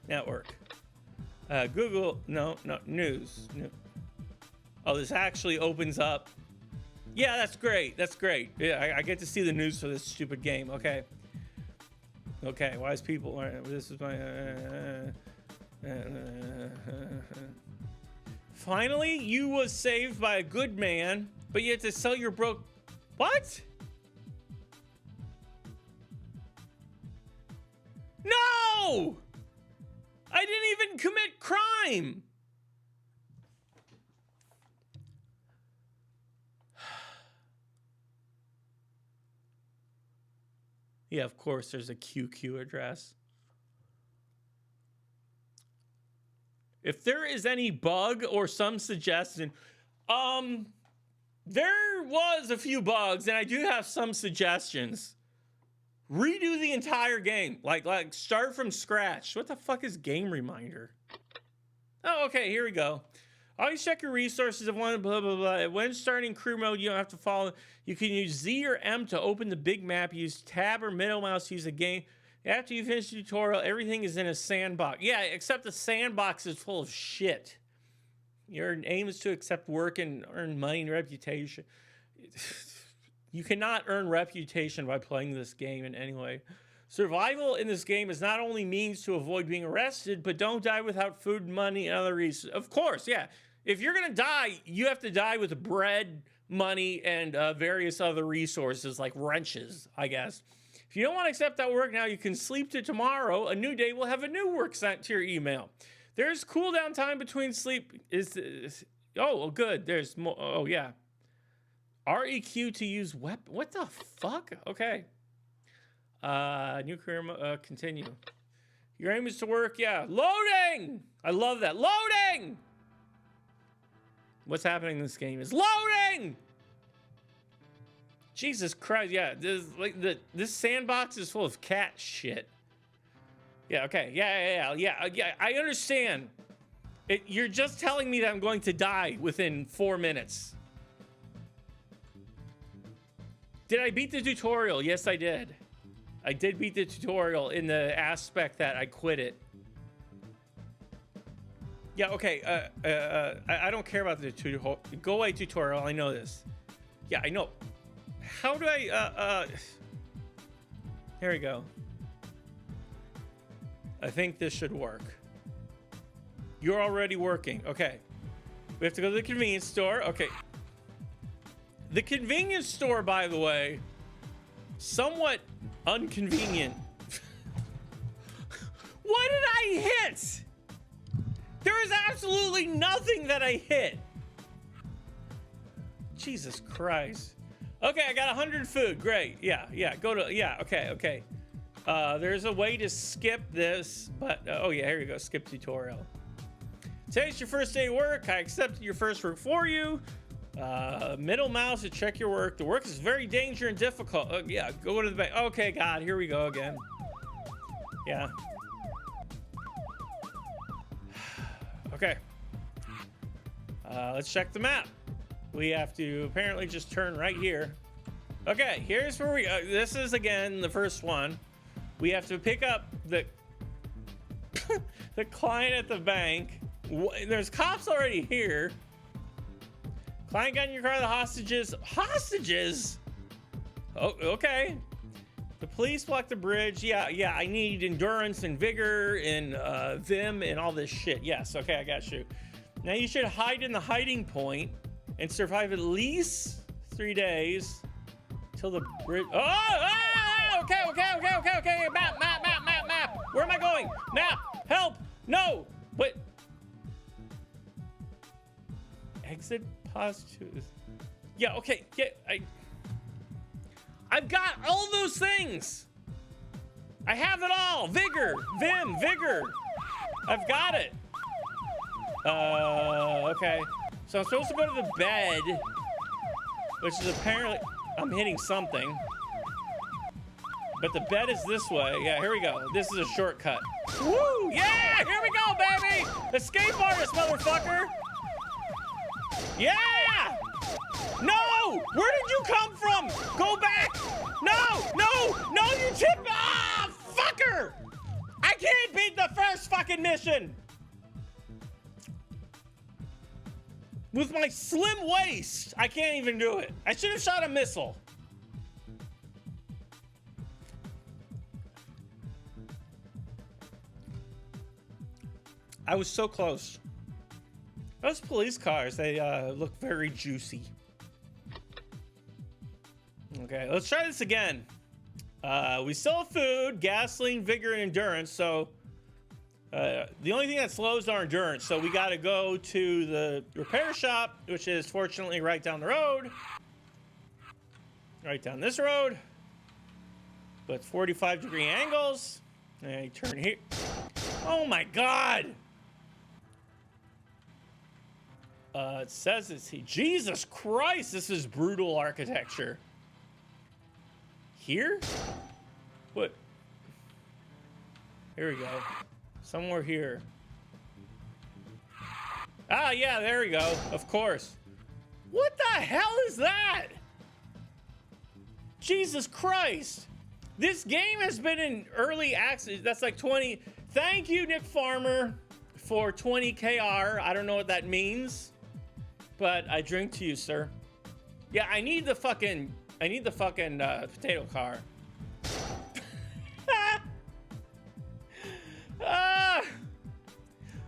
network, Google, no, news. Oh, this actually opens up. Yeah, that's great. That's great. Yeah, I get to see the news for this stupid game. Okay. Okay, wise people. This is my. Finally, you was saved by a good man, but you had to sell your broke. What? No! I didn't even commit crime. Yeah, of course, there's a QQ address. If there is any bug or some suggestion, there was a few bugs, and I do have some suggestions. Redo the entire game, like start from scratch. What the fuck is game reminder? Oh, okay, here we go. Always check your resources of one, blah, blah, blah. When starting crew mode, you don't have to follow. You can use Z or M to open the big map. Use tab or middle mouse to use the game. After you finish the tutorial, everything is in a sandbox. Yeah, except the sandbox is full of shit. Your aim is to accept work and earn money and reputation. You cannot earn reputation by playing this game in any way. Survival in this game is not only means to avoid being arrested, but don't die without food, money, and other reasons. Of course, yeah. If you're going to die, you have to die with bread, money, and various other resources like wrenches, I guess. If you don't want to accept that work now, you can sleep to tomorrow. A new day will have a new work sent to your email. There's cooldown time between sleep. Oh, good. There's more. Oh, yeah. REQ to use weapon. What the fuck? Okay. New career, continue. Your aim is to work, yeah. Loading! I love that. Loading! What's happening in this game is loading! Jesus Christ, yeah. This sandbox is full of cat shit. Yeah, okay. Yeah. I understand. You're just telling me that I'm going to die within 4 minutes. Did I beat the tutorial? Yes, I did. I did beat the tutorial in the aspect that I quit it. Yeah, okay. I don't care about the tutorial. Go away tutorial. I know this. Yeah, I know. How do I... Here we go. I think this should work. You're already working. Okay. We have to go to the convenience store. Okay. The convenience store, by the way, somewhat inconvenient. What did I hit? There is absolutely nothing that I hit. Jesus Christ. Okay, I got 100 food. Great. Yeah. Go to, yeah, okay. There's a way to skip this, but, oh yeah, here you go. Skip tutorial. Today's your first day of work. I accepted your first work for you. Middle mouse to check your work. The work is very dangerous and difficult. Yeah, go to the bank. Okay, God, here we go again. Yeah. Okay. Let's check the map. We have to apparently just turn right here. Okay, here's where we... this is, again, the first one. We have to pick up the... the client at the bank. There's cops already here. Client got in your car, the hostages. Hostages? Oh, okay. The police blocked the bridge. Yeah, I need endurance and vigor and vim and all this shit. Yes, okay, I got you. Now you should hide in the hiding point and survive at least 3 days till the bridge. Oh, okay. Map. Where am I going? Map, help. No, but. Exit. Pause to. Yeah, okay. Yeah, I've got all those things. I have it all. Vigor, vim, vigor. I've got it. Okay. So I'm supposed to go to the bed, which is apparently. I'm hitting something. But the bed is this way. Yeah, here we go. This is a shortcut. Woo! Yeah! Here we go, baby! Escape artist, motherfucker! Yeah! No! Where did you come from? Go back! No! No! No, you tipped! Ah! Fucker! I can't beat the first fucking mission! With my slim waist, I can't even do it. I should have shot a missile. I was so close. Those police cars, they look very juicy. Okay, let's try this again. We still have food, gasoline, vigor, and endurance. So the only thing that slows our endurance. So we got to go to the repair shop, which is fortunately right down the road. Right down this road. But 45-degree angles. And you turn here. Oh my God. It says it's he. Jesus Christ, this is brutal architecture. Here? What? Here we go. Somewhere here. Ah, yeah, there we go. Of course. What the hell is that? Jesus Christ. This game has been in early access. That's like 20. Thank you, Nick Farmer, for 20 KR. I don't know what that means, but I drink to you, sir. Yeah, I need the fucking potato car.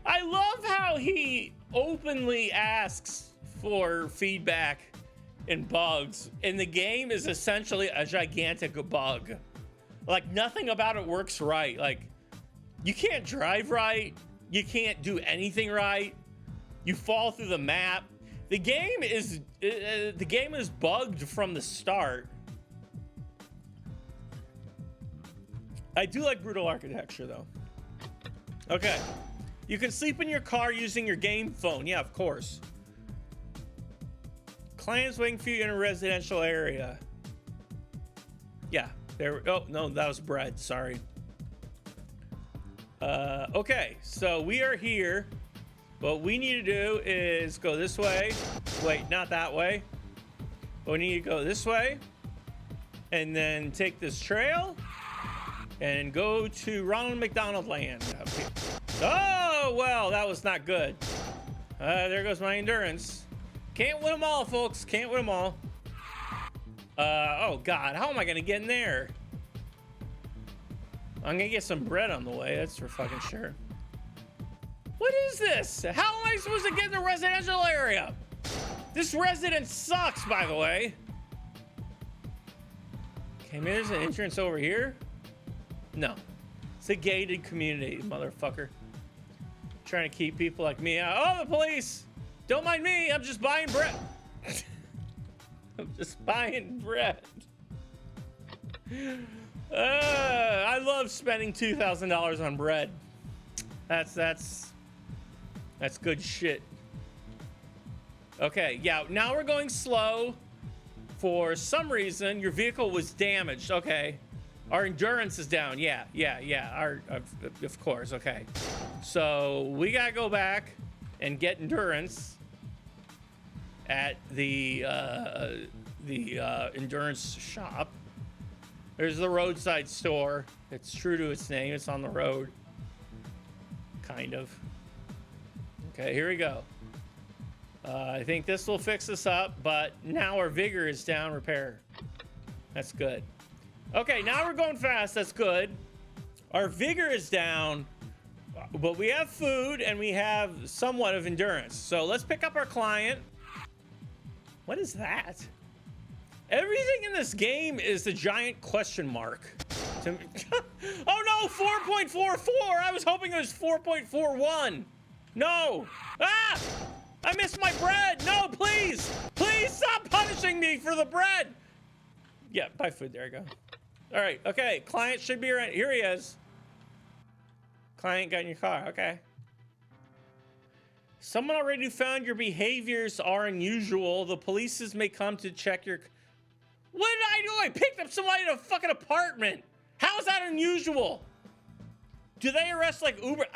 I love how he openly asks for feedback and bugs, and the game is essentially a gigantic bug. Like, nothing about it works right. Like, you can't drive right. You can't do anything right. You fall through the map. The game is bugged from the start. I do like brutal architecture, though. Okay. You can sleep in your car using your game phone. Yeah, of course. Clients waiting for you in a residential area. Yeah. There. Oh, no, that was bread. Sorry. Okay. So we are here. What we need to do is go this way. Wait, not that way. We need to go this way. And then take this trail. And go to Ronald McDonald Land. Up here. Oh, well, that was not good. There goes my endurance. Can't win them all, folks. Can't win them all. Oh, God. How am I going to get in there? I'm going to get some bread on the way. That's for fucking sure. What is this? How am I supposed to get in the residential area? This residence sucks, by the way. Okay, maybe there's an entrance over here. No. It's a gated community, motherfucker. Trying to keep people like me out. Oh, the police! Don't mind me, I'm just buying bread. I'm just buying bread. I love spending $2,000 on bread. That's good shit. Okay, yeah, now we're going slow. For some reason, your vehicle was damaged. Okay. Our endurance is down. Yeah. Of course. Okay. So we gotta go back and get endurance at the endurance shop. There's the roadside store. It's true to its name. It's on the road. Kind of. Okay, here we go. I think this will fix us up, but now our vigor is down. Repair. That's good. Okay, now we're going fast. That's good. Our vigor is down, but we have food and we have somewhat of endurance. So let's pick up our client. What is that? Everything in this game is a giant question mark. Oh no, 4.44. I was hoping it was 4.41. No. Ah! I missed my bread. No, please. Please stop punishing me for the bread. Yeah, buy food. There you go. All right, okay, client should be right. Here he is. Client got in your car, okay. Someone already found your behaviors are unusual. The police may come to check your... What did I do? I picked up somebody in a fucking apartment. How is that unusual? Do they arrest like Uber?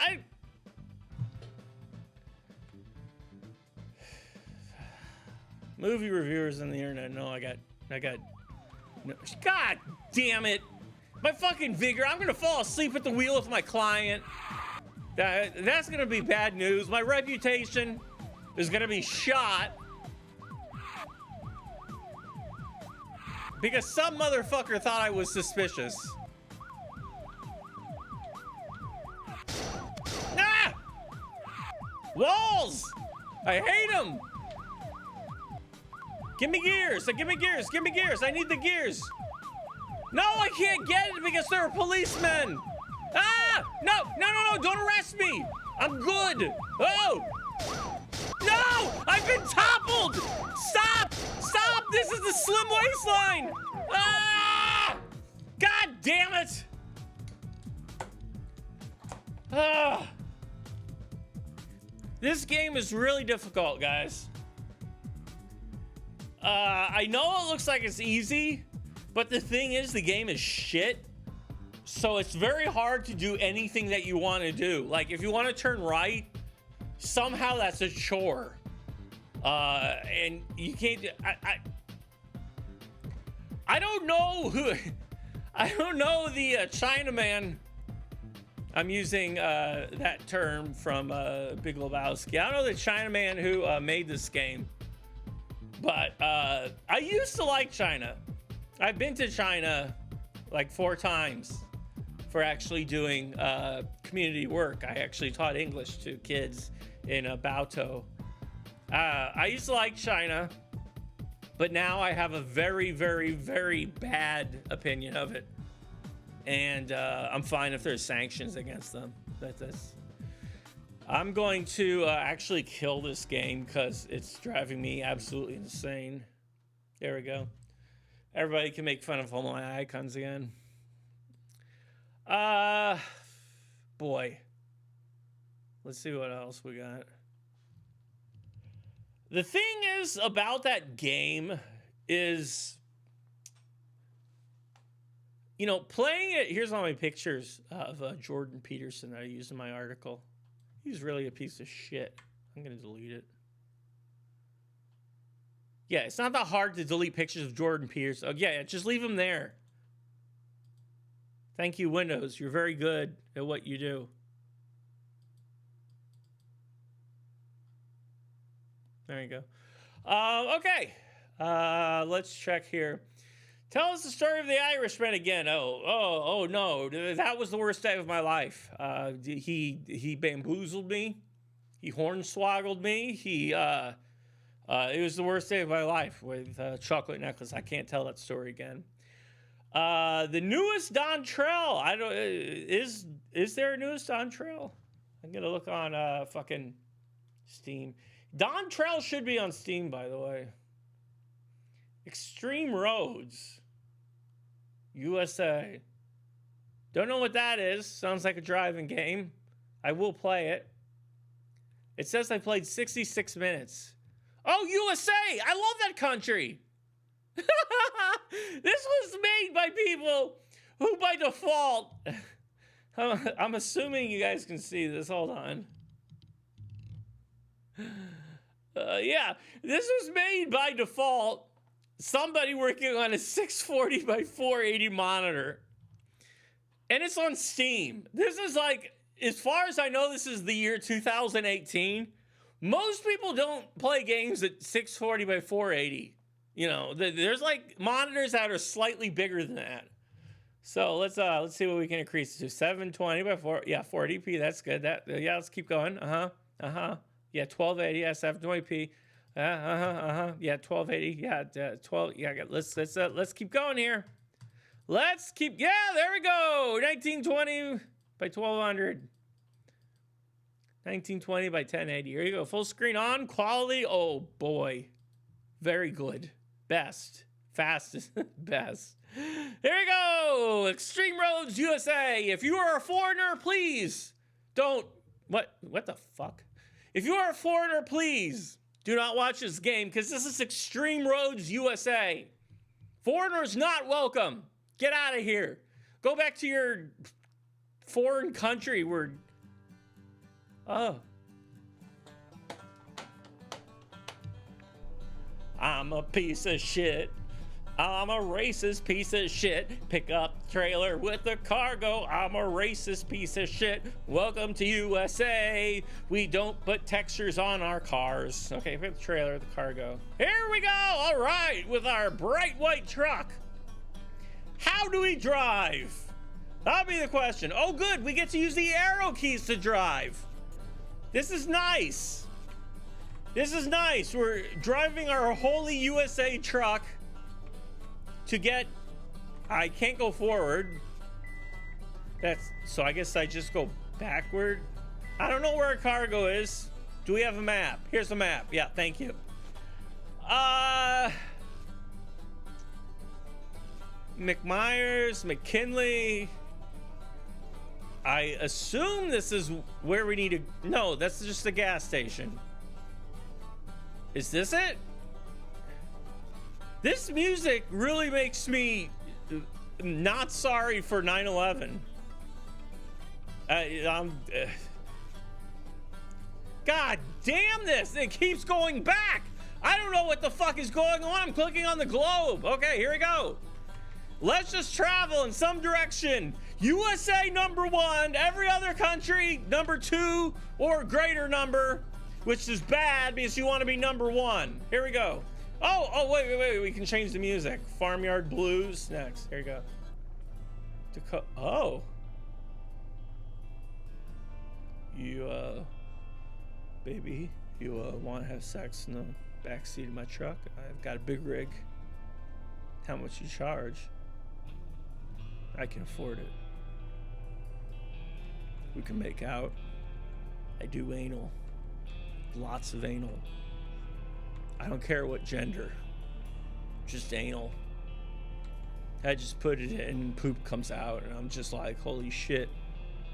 Movie reviewers on the internet. No, I got. No. God damn it! My fucking vigor. I'm gonna fall asleep at the wheel with my client. That's gonna be bad news. My reputation is gonna be shot because some motherfucker thought I was suspicious. Ah! Walls! I hate them! Give me gears! Give me gears! Give me gears! I need the gears! No, I can't get it because there are policemen! Ah! No! No, no, no! Don't arrest me! I'm good! Oh! No! I've been toppled! Stop! Stop! This is the slim waistline! Ah! God damn it! Ah! This game is really difficult, guys. I know it looks like it's easy, but the thing is, the game is shit. So it's very hard to do anything that you want to do. Like, if you want to turn right, somehow that's a chore. And you can't do... I don't know who... I don't know the Chinaman. I'm using that term from Big Lebowski. I don't know the Chinaman who made this game. But I used to like China. I've been to China like 4 times for actually doing community work. I actually taught English to kids in Baotou. I used to like China, but now I have a very, very, very bad opinion of it. And I'm fine if there's sanctions against them. That's I'm going to actually kill this game because it's driving me absolutely insane. There we go. Everybody can make fun of all my icons again. Boy. Let's see what else we got. The thing is about that game is, you know, playing it. Here's all my pictures of Jordan Peterson that I used in my article. He's really a piece of shit. I'm going to delete it. Yeah, it's not that hard to delete pictures of Jordan Peterson. Oh, yeah, just leave him there. Thank you, Windows. You're very good at what you do. There you go. Okay. Let's check here. Tell us the story of the Irishman again. Oh no. That was the worst day of my life. He bamboozled me. He hornswoggled me. It was the worst day of my life with Chocolate Necklace. I can't tell that story again. The newest Don Trell. I don't. Is there a newest Don Trell? I'm gonna look on fucking Steam. Don Trell should be on Steam, by the way. Extreme Roads, USA. Don't know what that is. Sounds like a driving game. I will play it. It says I played 66 minutes. Oh, USA! I love that country. This was made by people who, by default, I'm assuming you guys can see this. Hold on. Yeah, this was made by default. Somebody working on a 640 by 480 monitor. And it's on Steam. This is like, as far as I know, this is the year 2018. Most people don't play games at 640 by 480. You know, there's like monitors that are slightly bigger than that. So let's see what we can increase to. 720 by 480p. That's good. Yeah, let's keep going. Yeah, 1280. Yeah, 720p. Yeah, 1280. Yeah, 12. Yeah, let's keep going here. Let's keep. Yeah, there we go. 1920 by 1200. 1920 by 1080. Here you go. Full screen on. Quality. Oh boy, very good. Best. Fastest. Best. Here we go. Extreme Roads USA. If you are a foreigner, please don't. What the fuck? If you are a foreigner, please do not watch this game because this is Extreme Roads USA. Foreigners not welcome. Get out of here. Go back to your foreign country where... Oh. I'm a piece of shit. I'm a racist piece of shit. Pick up trailer with the cargo. I'm a racist piece of shit. Welcome to USA. We don't put textures on our cars. Okay, pick up the trailer with the cargo. Here we go. All right, with our bright white truck. How do we drive? That'll be the question. Oh, good. We get to use the arrow keys to drive. This is nice. This is nice. We're driving our holy USA truck to get... I can't go forward. So I guess I just go backward. I don't know where our cargo is. Do we have a map? Here's the map. Yeah, thank you. McMyers, McKinley. I assume this is where we need to... No, that's just a gas station. Is this it? This music really makes me not sorry for 9/11. God damn this! It keeps going back! I don't know what the fuck is going on. I'm clicking on the globe. Okay, here we go. Let's just travel in some direction. USA #1, every other country #2 or greater number, which is bad because you want to be #1. Here we go. Oh, wait, we can change the music. Farmyard Blues next. Here we go. Oh. You, baby, you, want to have sex in the backseat of my truck? I've got a big rig. How much you charge? I can afford it. We can make out. I do anal. Lots of anal. I don't care what gender. Just anal. I just put it in and poop comes out and I'm just like, holy shit.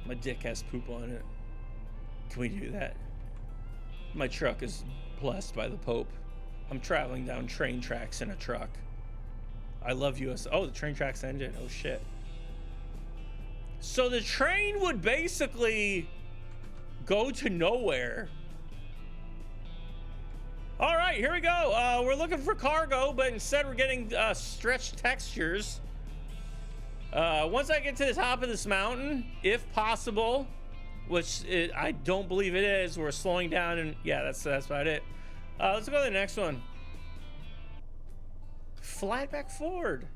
My dick has poop on it. Can we do that? My truck is blessed by the Pope. I'm traveling down train tracks in a truck. I love US. Oh, the train tracks ended. Oh shit. So the train would basically go to nowhere. All right, here we go. We're looking for cargo, but instead we're getting stretched textures. Once I get to the top of this mountain, if possible, which I don't believe it is, we're slowing down, and yeah, that's about it. Let's go to the next one. Flatback Ford.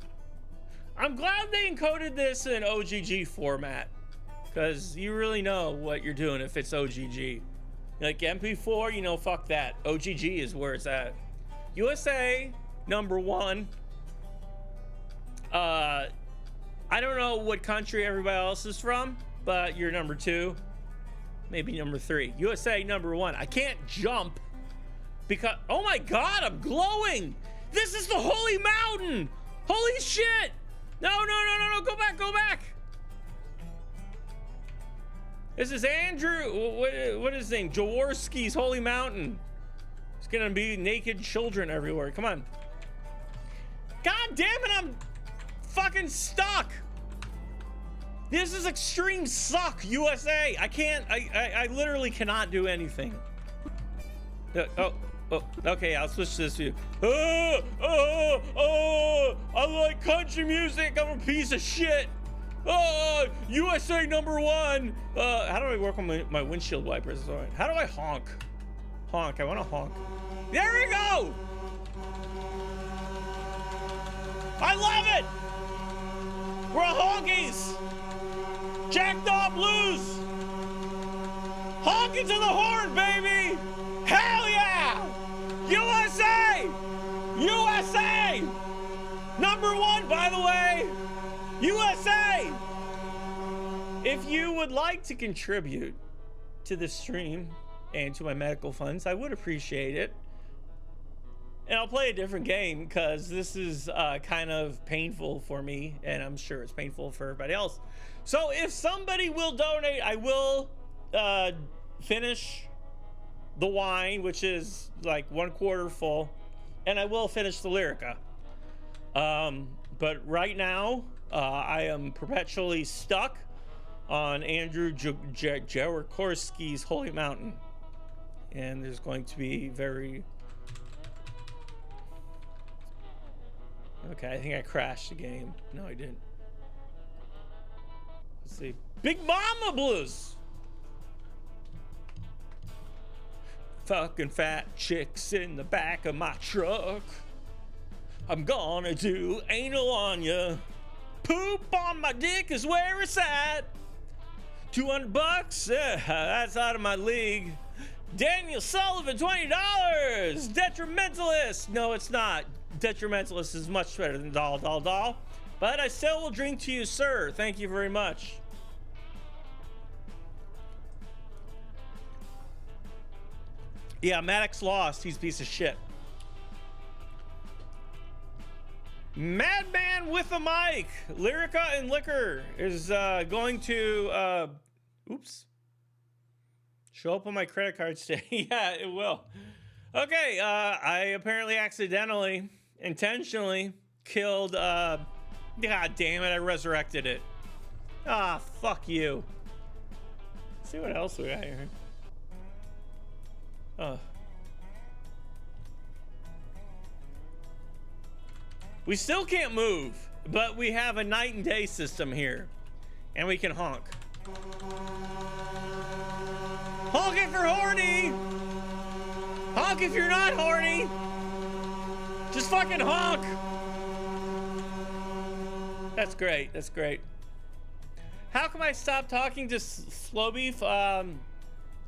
I'm glad they encoded this in OGG format, because you really know what you're doing if it's OGG. Like MP4, you know, fuck that. OGG is where it's at. USA #1. I don't know what country everybody else is from, but you're #2, maybe #3. USA #1. I can't jump because, oh my God, I'm glowing. This is the holy mountain. Holy shit. No, go back. This is Andrew, what is his name? Jaworski's Holy Mountain. It's gonna be naked children everywhere. Come on. God damn it, I'm fucking stuck. This is extreme suck, USA. I can't, I literally cannot do anything. Oh, okay, I'll switch to this view. I like country music, I'm a piece of shit. USA #1. How do I work on my windshield wipers? How do I honk? Honk, I want to honk. There we go! I love it! We're honkies! Jacked up blues! Honking to the horn, baby! Hell yeah! USA! USA! #1, by the way! USA! If you would like to contribute to the stream and to my medical funds, I would appreciate it. And I'll play a different game because this is kind of painful for me, and I'm sure it's painful for everybody else. So if somebody will donate, I will finish the wine, which is like 1/4 full, and I will finish the Lyrica. But right now, I am perpetually stuck on Andrew Jaworkorski's Holy Mountain. And there's going to be very... Okay, I think I crashed the game. No, I didn't. Let's see. Big Mama Blues! Fucking fat chicks in the back of my truck. I'm gonna do anal on ya. Poop on my dick is where it's at. $200? That's out of my league. Daniel Sullivan, $20. Detrimentalist. No, it's not. Detrimentalist is much better than doll. But I still will drink to you, sir. Thank you very much. Yeah, Maddox lost. He's a piece of shit. Madman with a mic. Lyrica and Liquor is going to oops. Show up on my credit card today. Yeah, it will. Okay, I apparently accidentally, intentionally killed God damn it, I resurrected it. Ah, fuck you. Let's see what else we got here. Oh. We still can't move, but we have a night and day system here. And we can honk. Honk if you're horny! Honk if you're not horny! Just fucking honk! That's great, that's great. How come I stopped talking to Slow Beef? I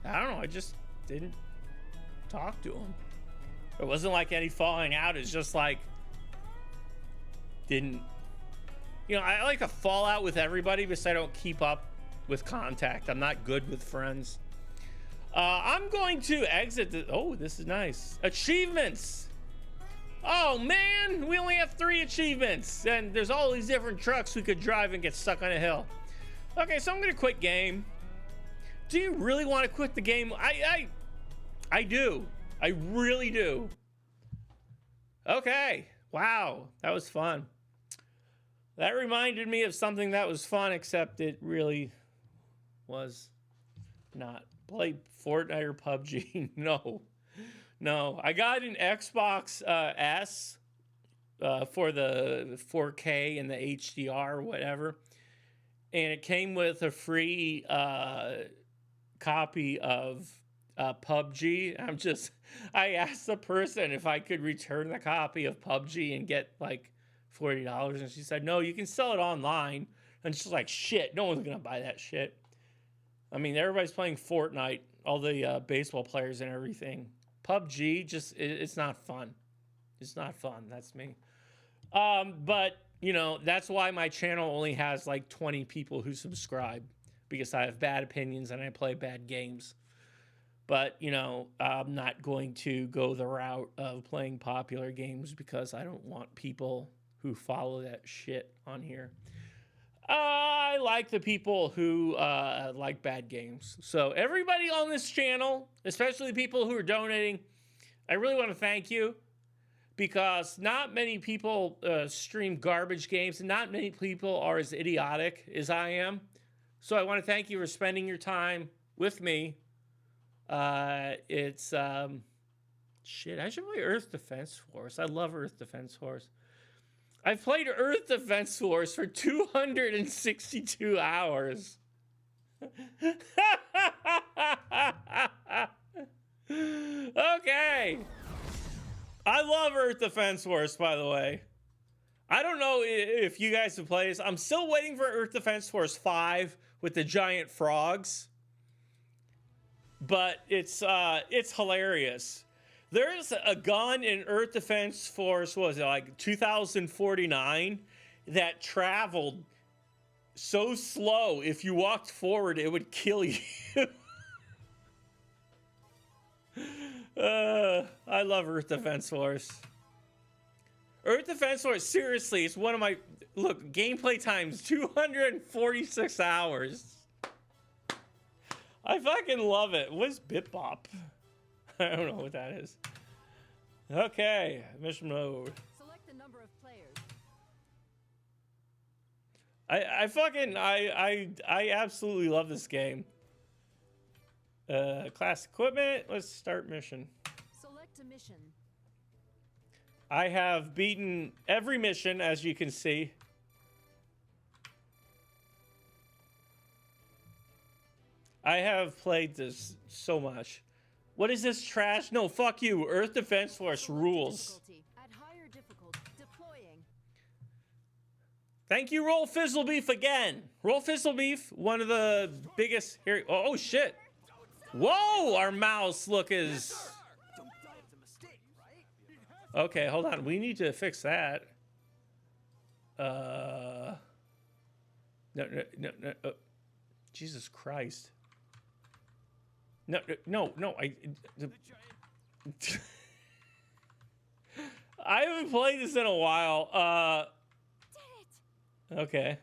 don't know, I just didn't talk to him. It wasn't like any falling out, it's just like, didn't, you know, I like to fall out with everybody because I don't keep up with contact. I'm not good with friends. I'm going to exit the, oh, this is nice. Achievements. Oh man, we only have 3 achievements and there's all these different trucks we could drive and get stuck on a hill. Okay, so I'm gonna quit game. Do you really want to quit the game? I do. I really do. Okay. Wow, that was fun. That reminded me of something that was fun, except it really was not. Play Fortnite or PUBG. No. I got an Xbox S for the 4K and the HDR or whatever. And it came with a free copy of PUBG. I asked the person if I could return the copy of PUBG and get like $40. And she said, no, you can sell it online. And she's like, shit, no one's going to buy that shit. I mean, everybody's playing Fortnite, all the baseball players and everything. PUBG, it's not fun. It's not fun. That's me. But, you know, that's why my channel only has like 20 people who subscribe. Because I have bad opinions and I play bad games. But, you know, I'm not going to go the route of playing popular games because I don't want people who follow that shit on here. I like the people who like bad games. So everybody on this channel, especially people who are donating, I really want to thank you because not many people stream garbage games and not many people are as idiotic as I am. So I want to thank you for spending your time with me. It's shit, I should play Earth Defense Force. I love Earth Defense Force. I've played Earth Defense Force for 262 hours. Okay. I love Earth Defense Force, by the way. I don't know if you guys have played this. I'm still waiting for Earth Defense Force 5 with the giant frogs. But it's hilarious. There's a gun in Earth Defense Force, what was it, like 2049, that traveled so slow, if you walked forward, it would kill you. I love Earth Defense Force. Earth Defense Force, seriously, it's one of my, look, gameplay time's 246 hours. I fucking love it. What's Bitbop? I don't know what that is. Okay, mission mode. Select the number of players. I absolutely love this game. Class equipment. Let's start mission. Select a mission. I have beaten every mission, as you can see. I have played this so much. What is this trash? No, fuck you. Earth Defense Force rules. At higher difficulty. Deploying. Thank you, Roll Fizzle Beef again. Roll Fizzle Beef, one of the biggest here. Oh shit. Whoa, our mouse look is. Okay, hold on. We need to fix that. No. Oh. Jesus Christ. No. I haven't played this in a while. Okay.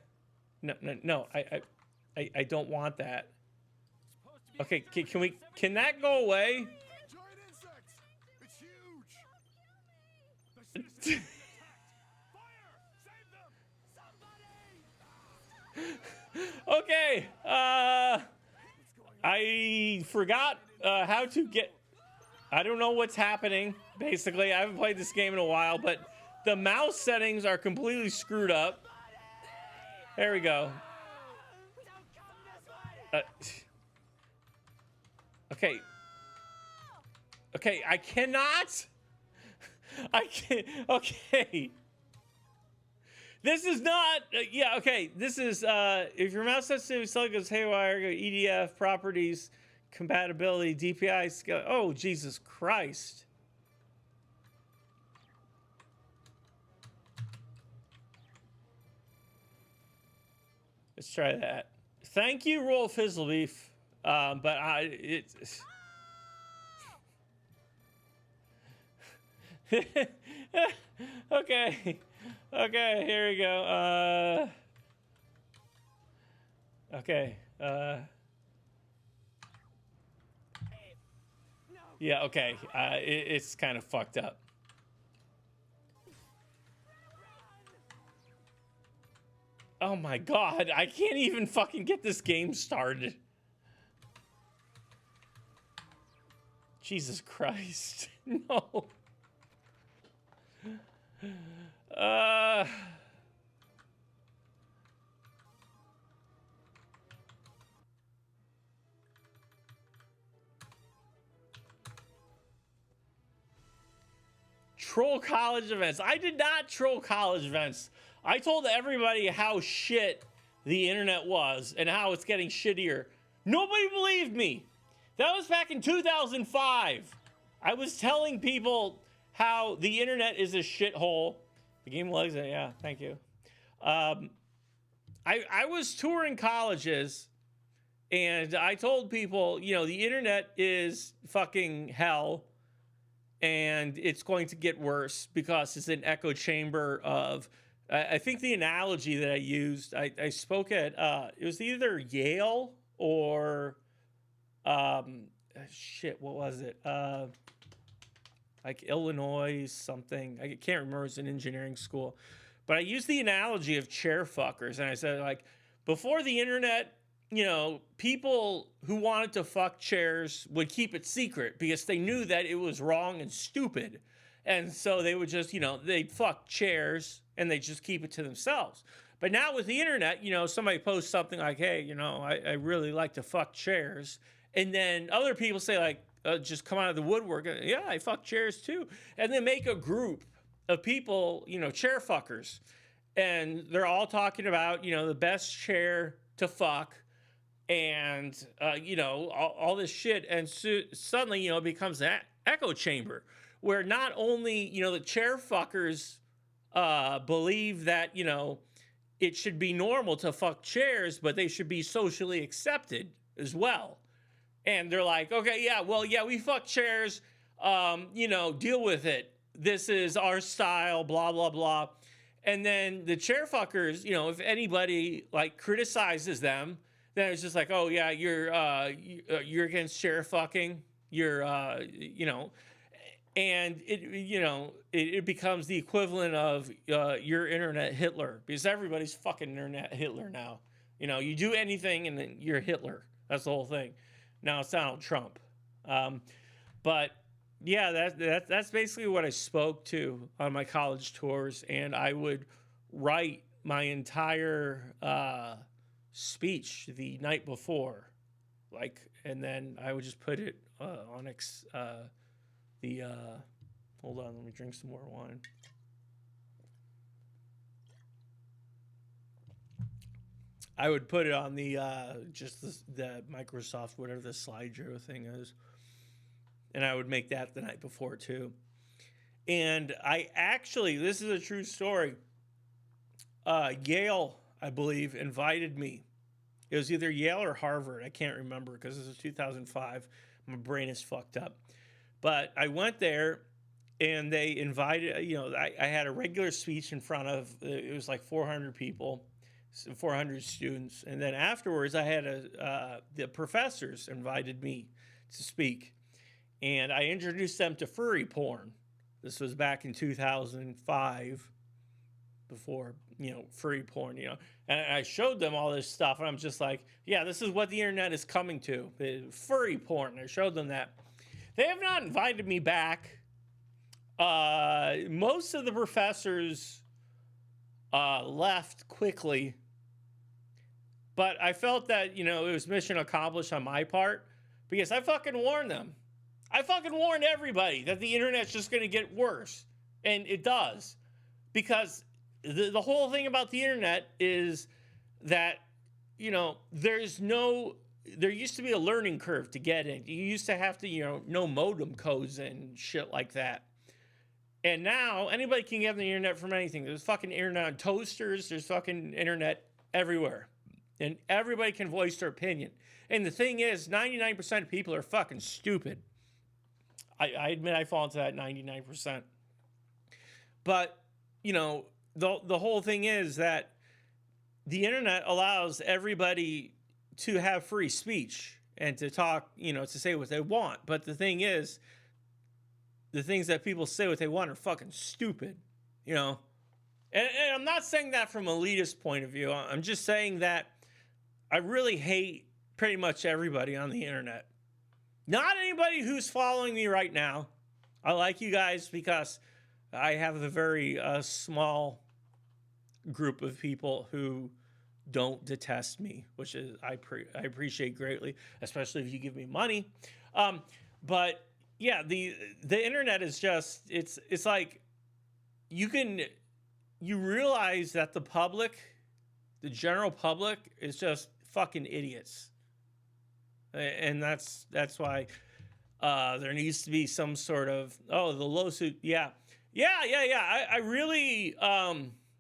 No. I don't want that. Okay, can that go away? Okay. I forgot how to get. I don't know what's happening. Basically, I haven't played this game in a while, but the mouse settings are completely screwed up. There we go. Okay. Okay, I cannot. I can't. Okay. This is not. Yeah, okay. This is. If your mouse sensitivity select goes haywire, go EDF, properties, compatibility, DPI, scale. Oh, Jesus Christ. Let's try that. Thank you, Roll Fizzlebeef. But it's. Okay. Okay, here we go. Okay. Yeah, okay. It's kind of fucked up. Oh my god, I can't even fucking get this game started. Jesus Christ. No. Troll college events. I did not troll college events. I told everybody how shit the internet was and how it's getting shittier. Nobody believed me. That was back in 2005. I was telling people how the internet is a shithole. The game loves it. Yeah, thank you. I was touring colleges, and I told people, you know, the internet is fucking hell, and it's going to get worse because it's an echo chamber of. I think the analogy that I used, I spoke at, it was either Yale or, shit, what was it? Like Illinois something. I can't remember. It's an engineering school. But I used the analogy of chair fuckers. And I said, like, before the internet, you know, people who wanted to fuck chairs would keep it secret because they knew that it was wrong and stupid. And so they would just, you know, they'd fuck chairs and they just keep it to themselves. But now with the internet, you know, somebody posts something like, hey, you know, I really like to fuck chairs. And then other people say, like, just come out of the woodwork. Yeah, I fuck chairs too. And then make a group of people, you know, chair fuckers. And they're all talking about, you know, the best chair to fuck and, you know, all this shit. And so suddenly, you know, it becomes an echo chamber where not only, you know, the chair fuckers believe that, you know, it should be normal to fuck chairs, but they should be socially accepted as well. And they're like, okay, yeah, well, yeah, we fuck chairs, you know, deal with it. This is our style, blah, blah, blah. And then the chair fuckers, you know, if anybody, like, criticizes them, then it's just like, oh, yeah, you're against chair fucking. You're, you know. And it becomes the equivalent of your internet Hitler, because everybody's fucking internet Hitler now. You do anything and then you're Hitler. That's the whole thing. Now it's Donald Trump. But yeah, that's basically what I spoke to on my college tours, and I would write my entire speech the night before, and then I would just put it on hold on, let me drink some more wine. I would put it on the Microsoft, whatever the slideshow thing is, and I would make that the night before too. And I actually, this is a true story. Yale, I believe, invited me. It was either Yale or Harvard. I can't remember because this was 2005. My brain is fucked up. But I went there, and they invited, I had a regular speech in front of, it was like 400 people, 400 students. And then afterwards, I had the professors invited me to speak. And I introduced them to furry porn. This was back in 2005, before, furry porn, And I showed them all this stuff, and I'm just like, yeah, this is what the internet is coming to. Furry porn. I showed them that. They have not invited me back. Most of the professors left quickly. But I felt that, it was mission accomplished on my part, because I fucking warned them. I fucking warned everybody that the internet's just going to get worse. And it does. Because the whole thing about the internet is that, there used to be a learning curve to get in. You used to have to, know modem codes and shit like that. And now anybody can get on the internet from anything. There's fucking internet on toasters. There's fucking internet everywhere. And everybody can voice their opinion. And the thing is, 99% of people are fucking stupid. I admit I fall into that 99%. But, the whole thing is that the internet allows everybody to have free speech and to talk, to say what they want. But the thing is, the things that people say what they want are fucking stupid, And I'm not saying that from an elitist point of view. I'm just saying that I really hate pretty much everybody on the internet. Not anybody who's following me right now. I like you guys because I have a very small group of people who don't detest me, which is I appreciate greatly, especially if you give me money. But yeah, the internet is just it's like you realize that the general public is just fucking idiots. And that's why there needs to be some sort of the lawsuit. Yeah. I really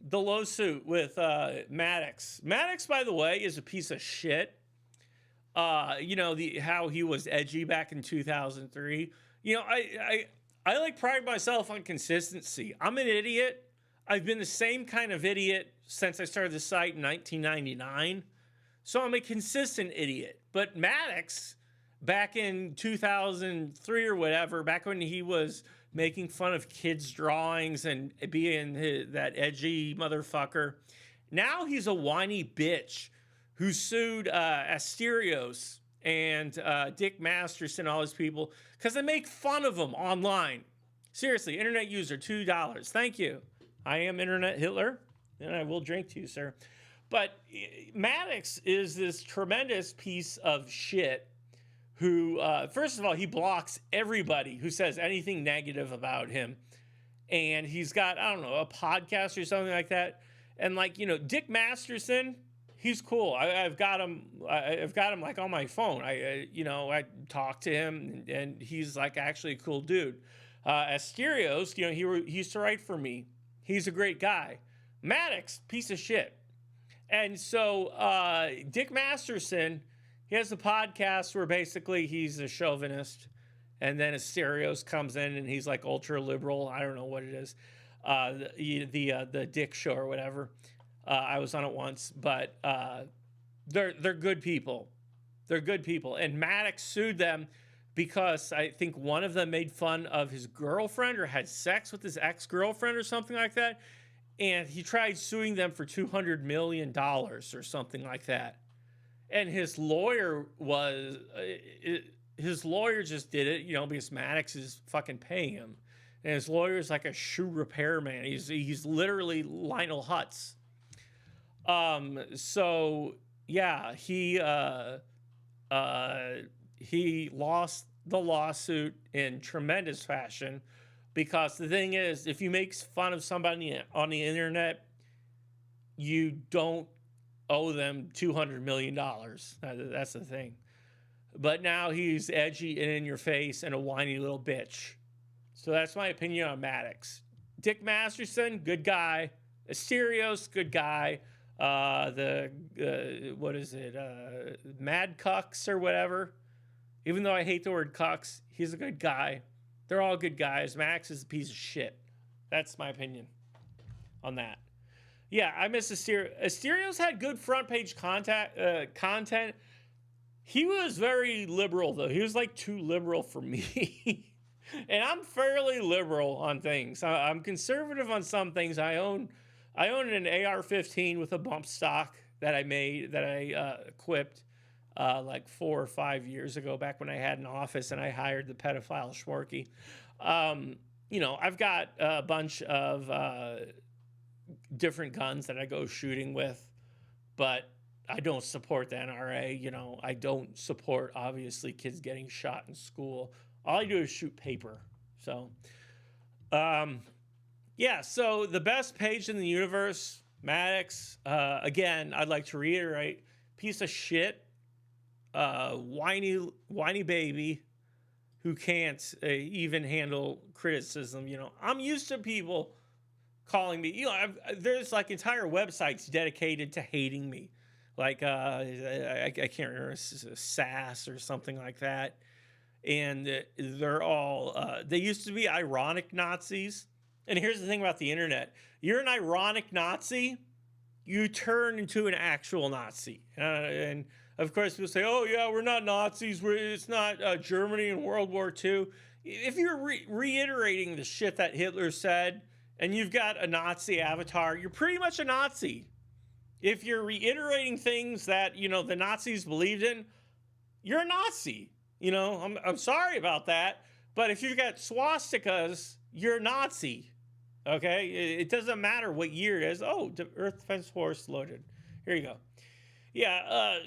the lawsuit with Maddox. Maddox, by the way, is a piece of shit. How he was edgy back in 2003. I like pride myself on consistency. I'm an idiot. I've been the same kind of idiot since I started the site in 1999. So I'm a consistent idiot. But Maddox, back in 2003 or whatever, back when he was making fun of kids' drawings and being that edgy motherfucker, now he's a whiny bitch who sued Asterios and Dick Masterson, all these people, because they make fun of him online. Seriously, internet user, $2. Thank you. I am Internet Hitler, and I will drink to you, sir. But Maddox is this tremendous piece of shit who, first of all, he blocks everybody who says anything negative about him. And he's got, I don't know, a podcast or something like that. And Dick Masterson, he's cool. I've got him like on my phone. I talk to him and he's like actually a cool dude. Asterios, he used to write for me. He's a great guy. Maddox, piece of shit. And so Dick Masterson, he has a podcast where basically he's a chauvinist, and then Asterios comes in and he's like ultra liberal. I don't know what it is, the Dick Show or whatever. I was on it once, but they're good people. They're good people. And Maddox sued them because I think one of them made fun of his girlfriend or had sex with his ex-girlfriend or something like that. And he tried suing them for $200 million or something like that. And his lawyer just did it, because Maddox is fucking paying him. And his lawyer is like a shoe repairman. He's literally Lionel Hutz. So yeah, he lost the lawsuit in tremendous fashion, because the thing is, if you make fun of somebody on the internet, you don't owe them $200 million. That's the thing. But now he's edgy and in your face and a whiny little bitch. So that's my opinion on Maddox. Dick Masterson, good guy. Asterios, good guy. What is it? Mad Cucks or whatever. Even though I hate the word cucks, he's a good guy. They're all good guys. Max is a piece of shit. That's my opinion on that. Yeah, I miss Asterios. Asterios had good front page content. He was very liberal, though. He was like too liberal for me. And I'm fairly liberal on things. I'm conservative on some things. I own an AR-15 with a bump stock that I equipped like 4 or 5 years ago, back when I had an office and I hired the pedophile Smorky. I've got a bunch of different guns that I go shooting with, but I don't support the NRA. I don't support, obviously, kids getting shot in school. All I do is shoot paper. So, yeah, so the best page in the universe, Maddox, again, I'd like to reiterate, piece of shit, whiny baby who can't even handle criticism. I'm used to people calling me, there's like entire websites dedicated to hating me. Like, I can't remember, SAS or something like that. And they're all, they used to be ironic Nazis. And here's the thing about the internet. You're an ironic Nazi, you turn into an actual Nazi. And of course, people say, oh yeah, we're not Nazis. It's not Germany in World War II. If you're reiterating the shit that Hitler said, and you've got a Nazi avatar, you're pretty much a Nazi. If you're reiterating things that, the Nazis believed in, you're a Nazi. I'm sorry about that. But if you've got swastikas, you're a Nazi. Okay? It doesn't matter what year it is. Oh, Earth Defense Force loaded. Here you go. Yeah,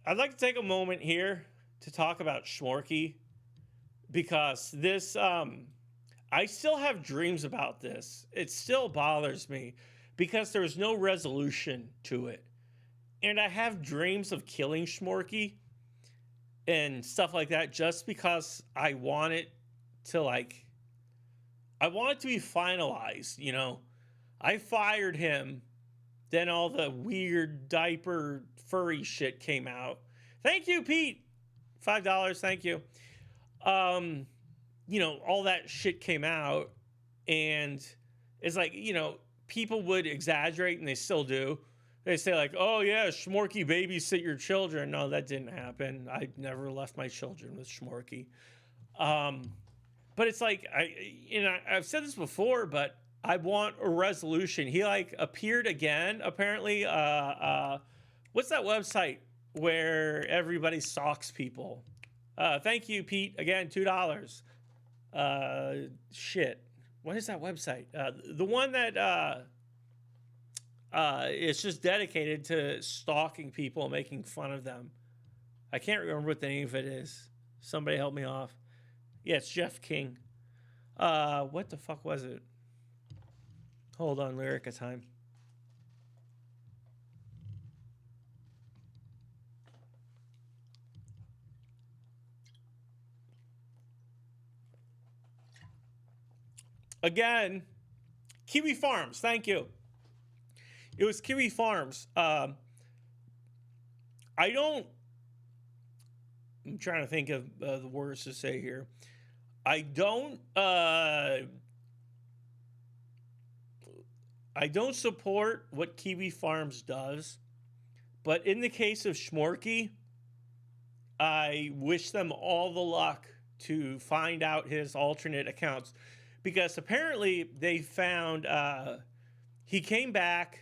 I'd like to take a moment here to talk about Smorky, because this, I still have dreams about this. It still bothers me because there's no resolution to it. And I have dreams of killing Smorky and stuff like that just because I want it to be finalized, I fired him, then all the weird diaper furry shit came out. Thank you, Pete. $5, thank you. All that shit came out, and it's like, people would exaggerate, and they still do. They say like, oh yeah, Smorky babysit your children. No, that didn't happen. I never left my children with Smorky. But it's like, I've said this before, but I want a resolution. He appeared again, apparently. What's that website where everybody stalks people? Thank you, Pete. Again, $2. Shit. What is that website? The one that is just dedicated to stalking people and making fun of them. I can't remember what the name of it is. Somebody help me off. Yeah, it's Jeff King. What the fuck was it? Hold on, Lyrica time. Again, Kiwi Farms, thank you. It was Kiwi Farms. I'm trying to think of the words to say here. I don't support what Kiwi Farms does, but in the case of Smorky, I wish them all the luck to find out his alternate accounts, because apparently they found he came back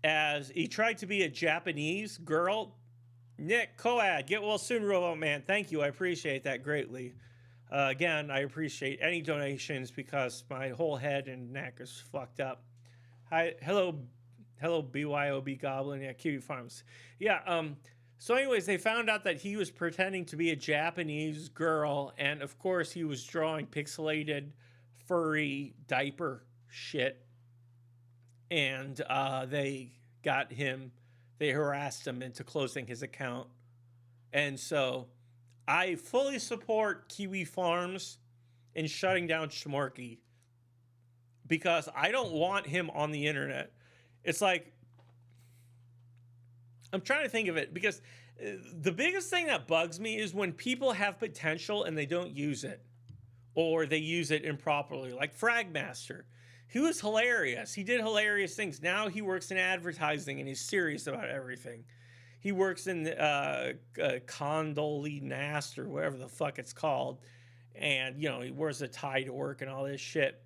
as he tried to be a Japanese girl. Nick Coad, get well soon, Robo Man. Thank you, I appreciate that greatly. Again, I appreciate any donations because my whole head and neck is fucked up. Hi, hello, BYOB Goblin at Kiwi Farms. Yeah. So, anyways, they found out that he was pretending to be a Japanese girl, and of course, he was drawing pixelated, furry diaper shit. And they harassed him into closing his account. And so I fully support Kiwi Farms in shutting down Smorky, because I don't want him on the internet. It's like, I'm trying to think of it, because the biggest thing that bugs me is when people have potential and they don't use it, or they use it improperly, like Fragmaster. He was hilarious. He did hilarious things. Now he works in advertising and he's serious about everything. He works in Condole Nast or whatever the fuck it's called. And, you know, he wears a tie to work and all this shit.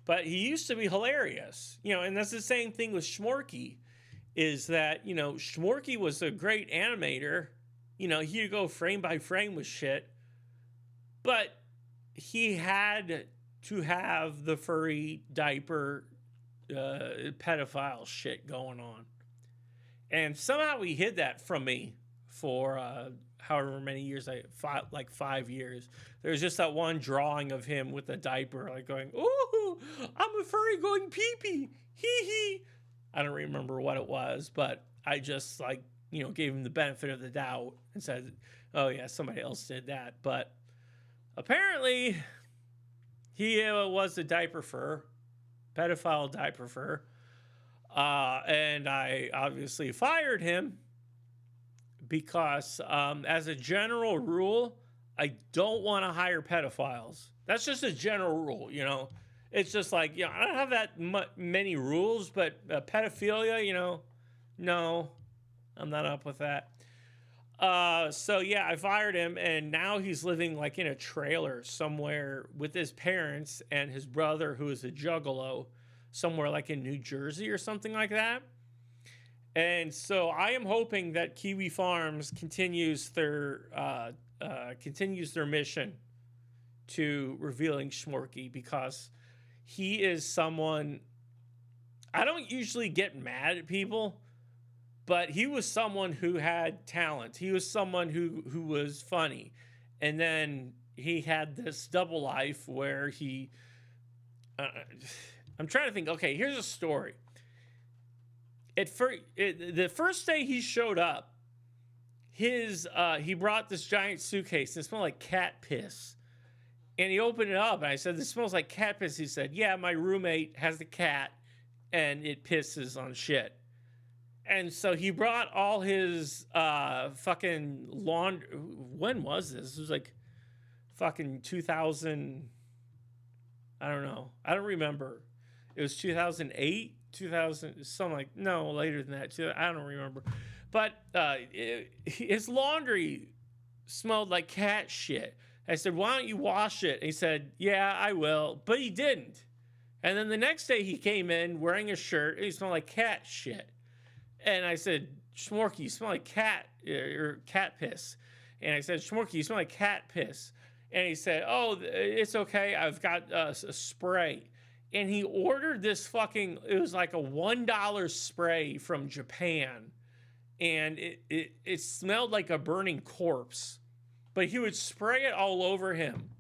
But he used to be hilarious. You know, and that's the same thing with Smorky, is that, you know, Smorky was a great animator. You know, he'd go frame by frame with shit. But he had to have the furry diaper pedophile shit going on. And somehow he hid that from me for however many years, like 5 years. There's just that one drawing of him with a diaper, like going, "Ooh, I'm a furry going pee-pee, hee-hee." I don't remember what it was, but I just, like, you know, gave him the benefit of the doubt and said, oh yeah, somebody else did that. But apparently he was a diaper fur, pedophile diaper fur. And I obviously fired him because, as a general rule, I don't want to hire pedophiles. That's just a general rule, you know. It's just like, you know, I don't have that many rules, but pedophilia, you know, no, I'm not up with that. So yeah, I fired him, and now he's living like in a trailer somewhere with his parents and his brother, who is a juggalo, somewhere like in New Jersey or something like that. And so I am hoping that Kiwi Farms continues their mission to revealing Smorky, because he is someone, I don't usually get mad at people, but he was someone who had talent. He was someone who was funny. And then he had this double life where he, I'm trying to think, okay, here's a story. The first day he showed up, he brought this giant suitcase and it smelled like cat piss. And he opened it up and I said, "This smells like cat piss." He said, "Yeah, my roommate has a cat and it pisses on shit." And so he brought all his fucking laundry. When was this? It was like fucking 2000. I don't know. I don't remember. It was 2008, 2000, something like, no, later than that. I don't remember. But his laundry smelled like cat shit. I said, "Why don't you wash it?" And he said, "Yeah, I will." But he didn't. And then the next day he came in wearing a shirt and he smelled like cat shit. And I said, "Smorky, you smell like cat piss." And I said, "Smorky, you smell like cat piss." And he said, "Oh, it's okay. I've got a spray." And he ordered this fucking, it was like a $1 spray from Japan. And it smelled like a burning corpse. But he would spray it all over him.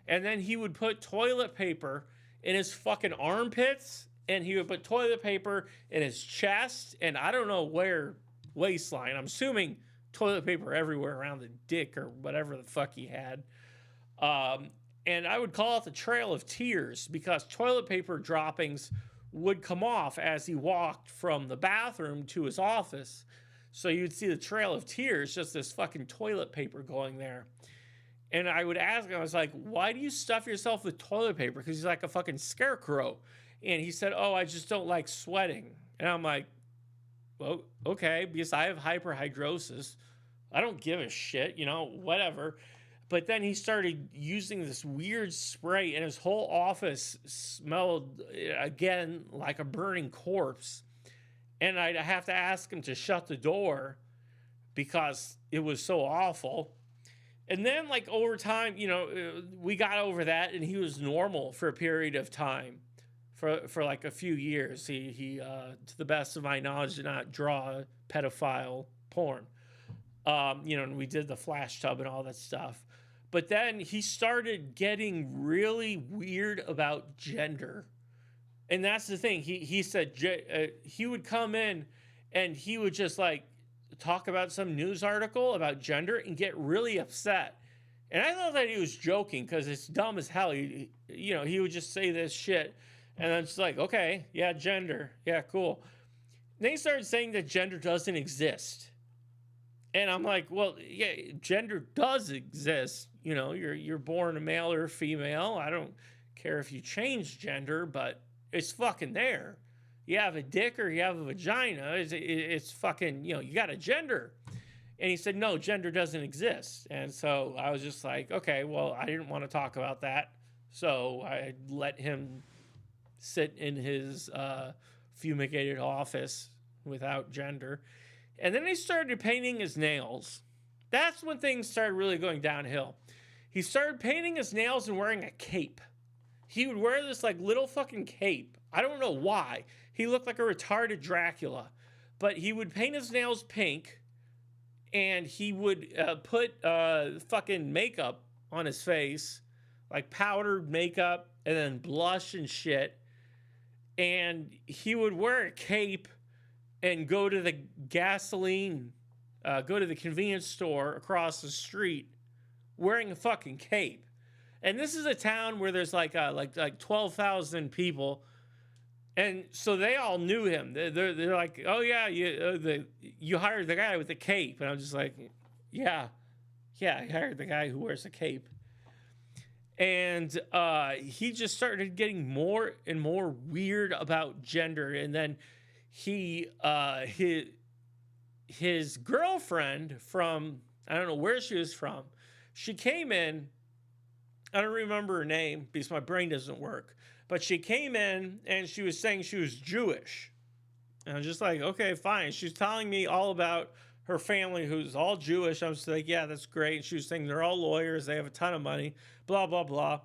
And then he would put toilet paper in his fucking armpits. And he would put toilet paper in his chest. And I don't know where, waistline. I'm assuming toilet paper everywhere around the dick or whatever the fuck he had. And I would call it the Trail of Tears, because toilet paper droppings would come off as he walked from the bathroom to his office. So you'd see the Trail of Tears, just this fucking toilet paper going there. And I would ask him, I was like, "Why do you stuff yourself with toilet paper?" Because he's like a fucking scarecrow. And he said, "Oh, I just don't like sweating." And I'm like, "Well, okay, because I have hyperhidrosis. I don't give a shit, whatever. But then he started using this weird spray, and his whole office smelled, again, like a burning corpse. And I'd have to ask him to shut the door because it was so awful. And then, like, over time, we got over that, and he was normal for a period of time. For like a few years. He to the best of my knowledge, did not draw pedophile porn. And we did the flash tub and all that stuff. But then he started getting really weird about gender. And that's the thing. He said he would come in and he would just like talk about some news article about gender and get really upset. And I thought that he was joking because it's dumb as hell. He would just say this shit. And I'm just like, okay, yeah, gender. Yeah, cool. And then he started saying that gender doesn't exist. And I'm like, well, yeah, gender does exist. You're born a male or a female. I don't care if you change gender, but it's fucking there. You have a dick or you have a vagina. It's fucking, you got a gender. And he said, no, gender doesn't exist. And so I was just like, okay, well, I didn't want to talk about that. So I let him sit in his fumigated office without gender. And then he started painting his nails. That's when things started really going downhill. He started painting his nails and wearing a cape. He would wear this like little fucking cape. I don't know why. He looked like a retarded Dracula. But he would paint his nails pink, and he would put fucking makeup on his face, like powdered makeup, and then blush and shit. And he would wear a cape and go to the convenience store across the street wearing a fucking cape. And this is a town where there's like 12,000 people. And so they all knew him. They're like, oh yeah, you hired the guy with the cape. And I'm just like, yeah, I hired the guy who wears a cape. And he just started getting more and more weird about gender. And then his girlfriend from, I don't know where she was from, she came in. I don't remember her name because my brain doesn't work. But she came in and she was saying she was Jewish. And I was just like, okay, fine. She's telling me all about her family who's all Jewish. I was like, yeah, that's great. And she was saying they're all lawyers. They have a ton of money, blah, blah, blah.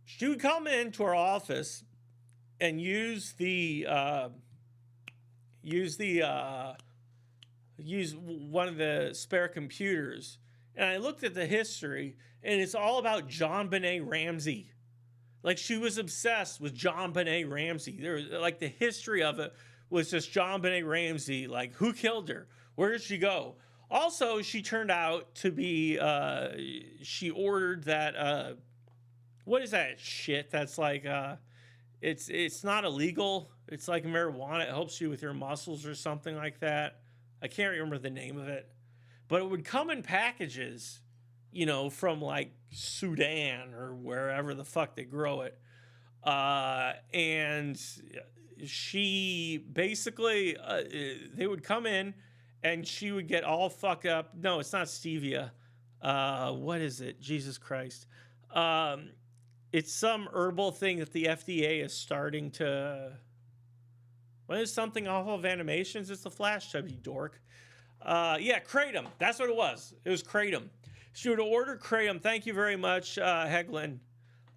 She would come into our office and use one of the spare computers. And I looked at the history, and it's all about John Benet Ramsey. Like, she was obsessed with John Benet Ramsey. There was, like, the history of it was just John Benet Ramsey. Like, who killed her? Where did she go? Also, she turned out to be, she ordered that, what is that shit that's like, it's not illegal. It's like marijuana. It helps you with your muscles or something like that. I can't remember the name of it. But it would come in packages, from like Sudan or wherever the fuck they grow it. And she basically, they would come in and she would get all fucked up. No, it's not stevia. What is it? Jesus Christ. It's some herbal thing that the FDA is starting to... What is something off of Animations? It's the Flash Tub, you dork. Kratom. That's what it was. It was Kratom. She would order Kratom. Thank you very much, Heglin.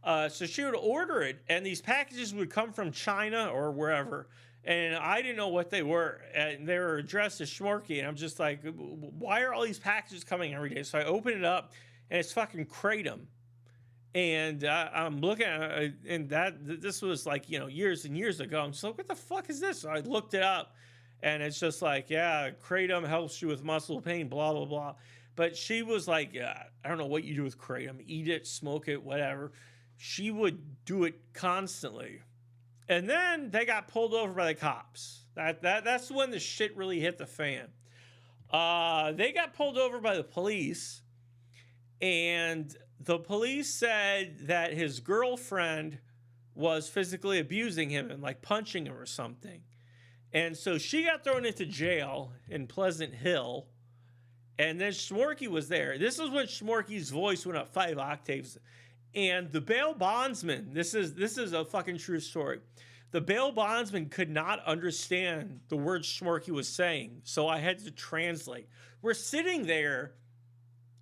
So she would order it, and these packages would come from China or wherever, and I didn't know what they were, and they were addressed as Smorky, and I'm just like, why are all these packages coming every day? So I open it up, and it's fucking Kratom. And I'm looking at it, and this was like, years and years ago. I'm just like, what the fuck is this? So I looked it up, and it's just like, yeah, Kratom helps you with muscle pain, blah, blah, blah. But she was like, I don't know what you do with Kratom. Eat it, smoke it, whatever. She would do it constantly. And then they got pulled over by the cops. That's when the shit really hit the fan. They got pulled over by the police, and the police said that his girlfriend was physically abusing him and like punching him or something. And so she got thrown into jail in Pleasant Hill. And then Smorky was there. This is when Smorky's voice went up 5 octaves. And the bail bondsman, this is a fucking true story. The bail bondsman could not understand the words Smorky was saying, so I had to translate. We're sitting there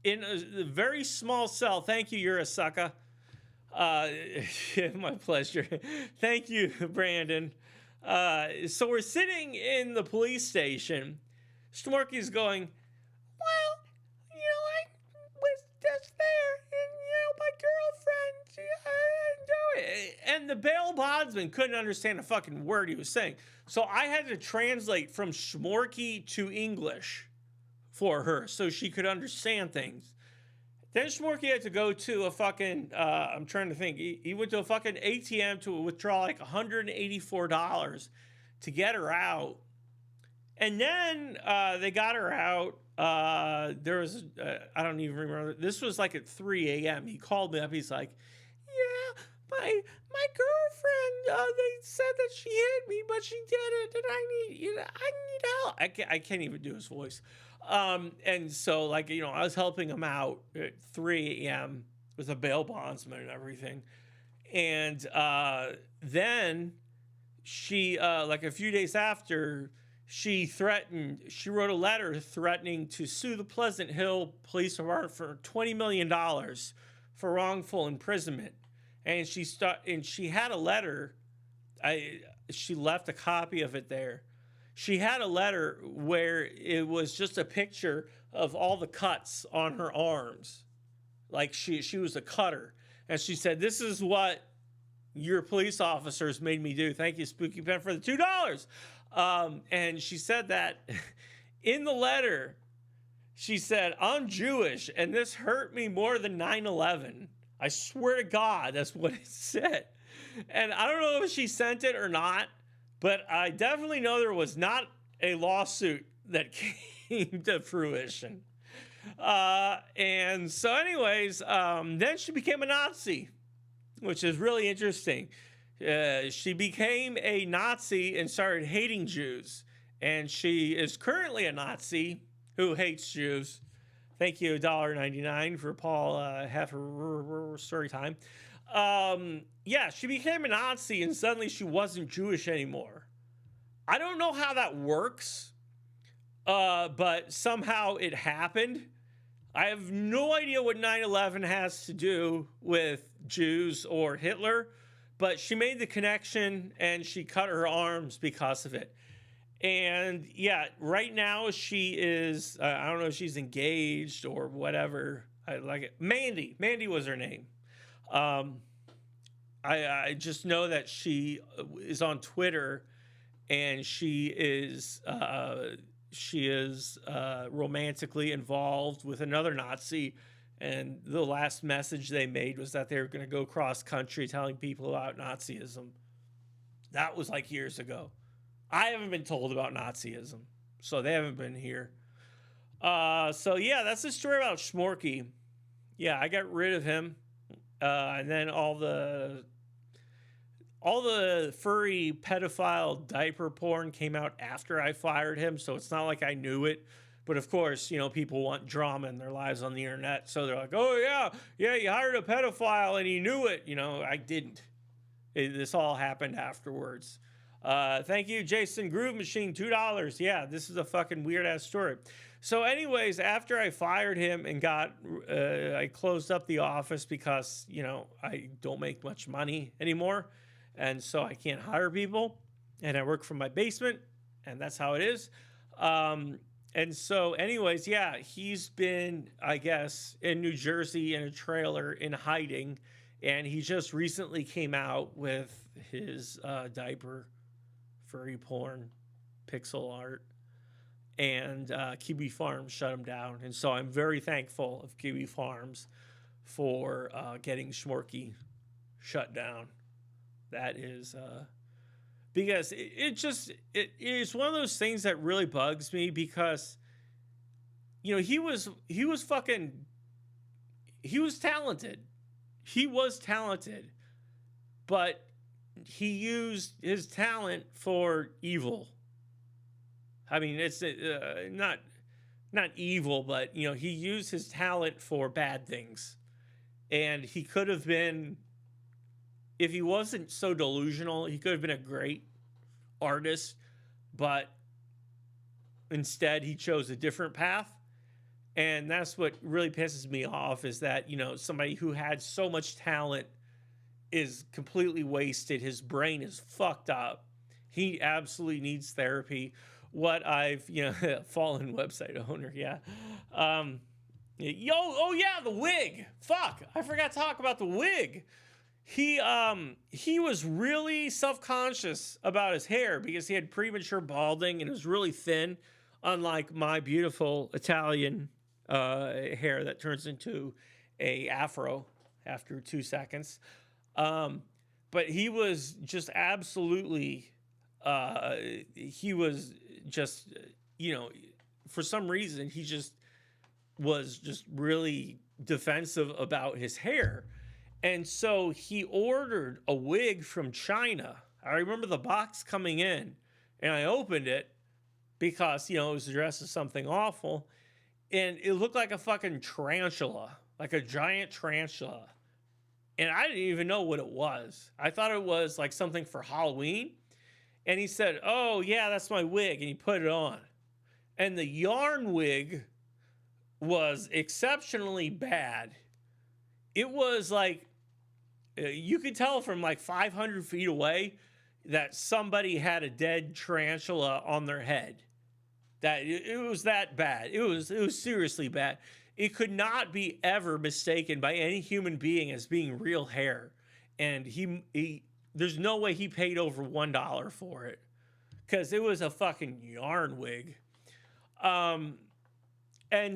in a very small cell. Thank you, you're a sucker. My pleasure. Thank you, Brandon. So we're sitting in the police station. Smorky's going, well, I was just there, and my girlfriend, she didn't do it. And the bail bondsman couldn't understand a fucking word he was saying. So I had to translate from Smorky to English for her so she could understand things. Then Smorky had to go to a fucking, I'm trying to think, he went to a fucking ATM to withdraw like $184 to get her out. And then they got her out. There was, I don't even remember, this was like at 3 a.m. He called me up, he's like, yeah, my girlfriend, they said that she hit me, but she didn't, and I need help. I can't even do his voice. And so I was helping him out at 3 a.m. with a bail bondsman and everything. And then she, a few days after, she wrote a letter threatening to sue the Pleasant Hill Police Department for $20 million for wrongful imprisonment. And she had a letter. She left a copy of it there. She had a letter where it was just a picture of all the cuts on her arms. Like she was a cutter. And she said, this is what your police officers made me do. Thank you, Spooky Pen, for the $2. And she said that in the letter, she said, I'm Jewish, and this hurt me more than 9/11. I swear to God, that's what it said. And I don't know if she sent it or not, but I definitely know there was not a lawsuit that came to fruition. And so anyways, then she became a Nazi, which is really interesting. She became a Nazi and started hating Jews. And she is currently a Nazi who hates Jews. Thank you, $1.99 for Paul half her story time. Yeah, she became a Nazi and suddenly she wasn't Jewish anymore. I don't know how that works, but somehow it happened. I have no idea what 9/11 has to do with Jews or Hitler, but she made the connection and she cut her arms because of it. And yeah, right now she is, I don't know if she's engaged or whatever. I like it. Mandy was her name. I just know that she is on Twitter and she is romantically involved with another Nazi. And the last message they made was that they were going to go cross country telling people about Nazism. That was like years ago. I haven't been told about Nazism, so they haven't been here. So yeah, that's the story about Smorky. Yeah, I got rid of him, and then all the furry pedophile diaper porn came out after I fired him, so it's not like I knew it. But of course, people want drama in their lives on the internet, so they're like, "Oh yeah, you hired a pedophile and you knew it." I didn't. This all happened afterwards. Thank you, Jason Groove Machine, $2. Yeah, this is a fucking weird ass story. So anyways, after I fired him and I closed up the office because, I don't make much money anymore. And so I can't hire people and I work from my basement and that's how it is. And so anyways, yeah, he's been, I guess, in New Jersey in a trailer in hiding. And he just recently came out with his diaper furry porn pixel art, and Kiwi Farms shut him down. And so I'm very thankful of Kiwi Farms for getting Smorky shut down. That is because it is one of those things that really bugs me because he was talented, but he used his talent for evil. I mean, it's not not evil, but, you know, he used his talent for bad things. And he could have been, if he wasn't so delusional, he could have been a great artist, but instead he chose a different path. And that's what really pisses me off, is that, you know, somebody who had so much talent is completely wasted. His brain is fucked up. He absolutely needs therapy. What I've, you know, fallen website owner, yeah. Oh yeah, the wig. Fuck, I forgot to talk about the wig. He was really self-conscious about his hair because he had premature balding and it was really thin, unlike my beautiful Italian hair that turns into a afro after 2 seconds. But he was just absolutely, he was just, you know, for some reason, he just was just really defensive about his hair. And so he ordered a wig from China. I remember the box coming in and I opened it because, you know, it was dressed as something awful. And it looked like a fucking tarantula, like a giant tarantula. And I didn't even know what it was. I thought it was like something for Halloween. And he said, "Oh, yeah, that's my wig." And he put it on. And the yarn wig was exceptionally bad. It was like, you could tell from like 500 feet away that somebody had a dead tarantula on their head. That it was that bad. It was seriously bad. It could not be ever mistaken by any human being as being real hair. And he there's no way he paid over $1 for it, because it was a fucking yarn wig. And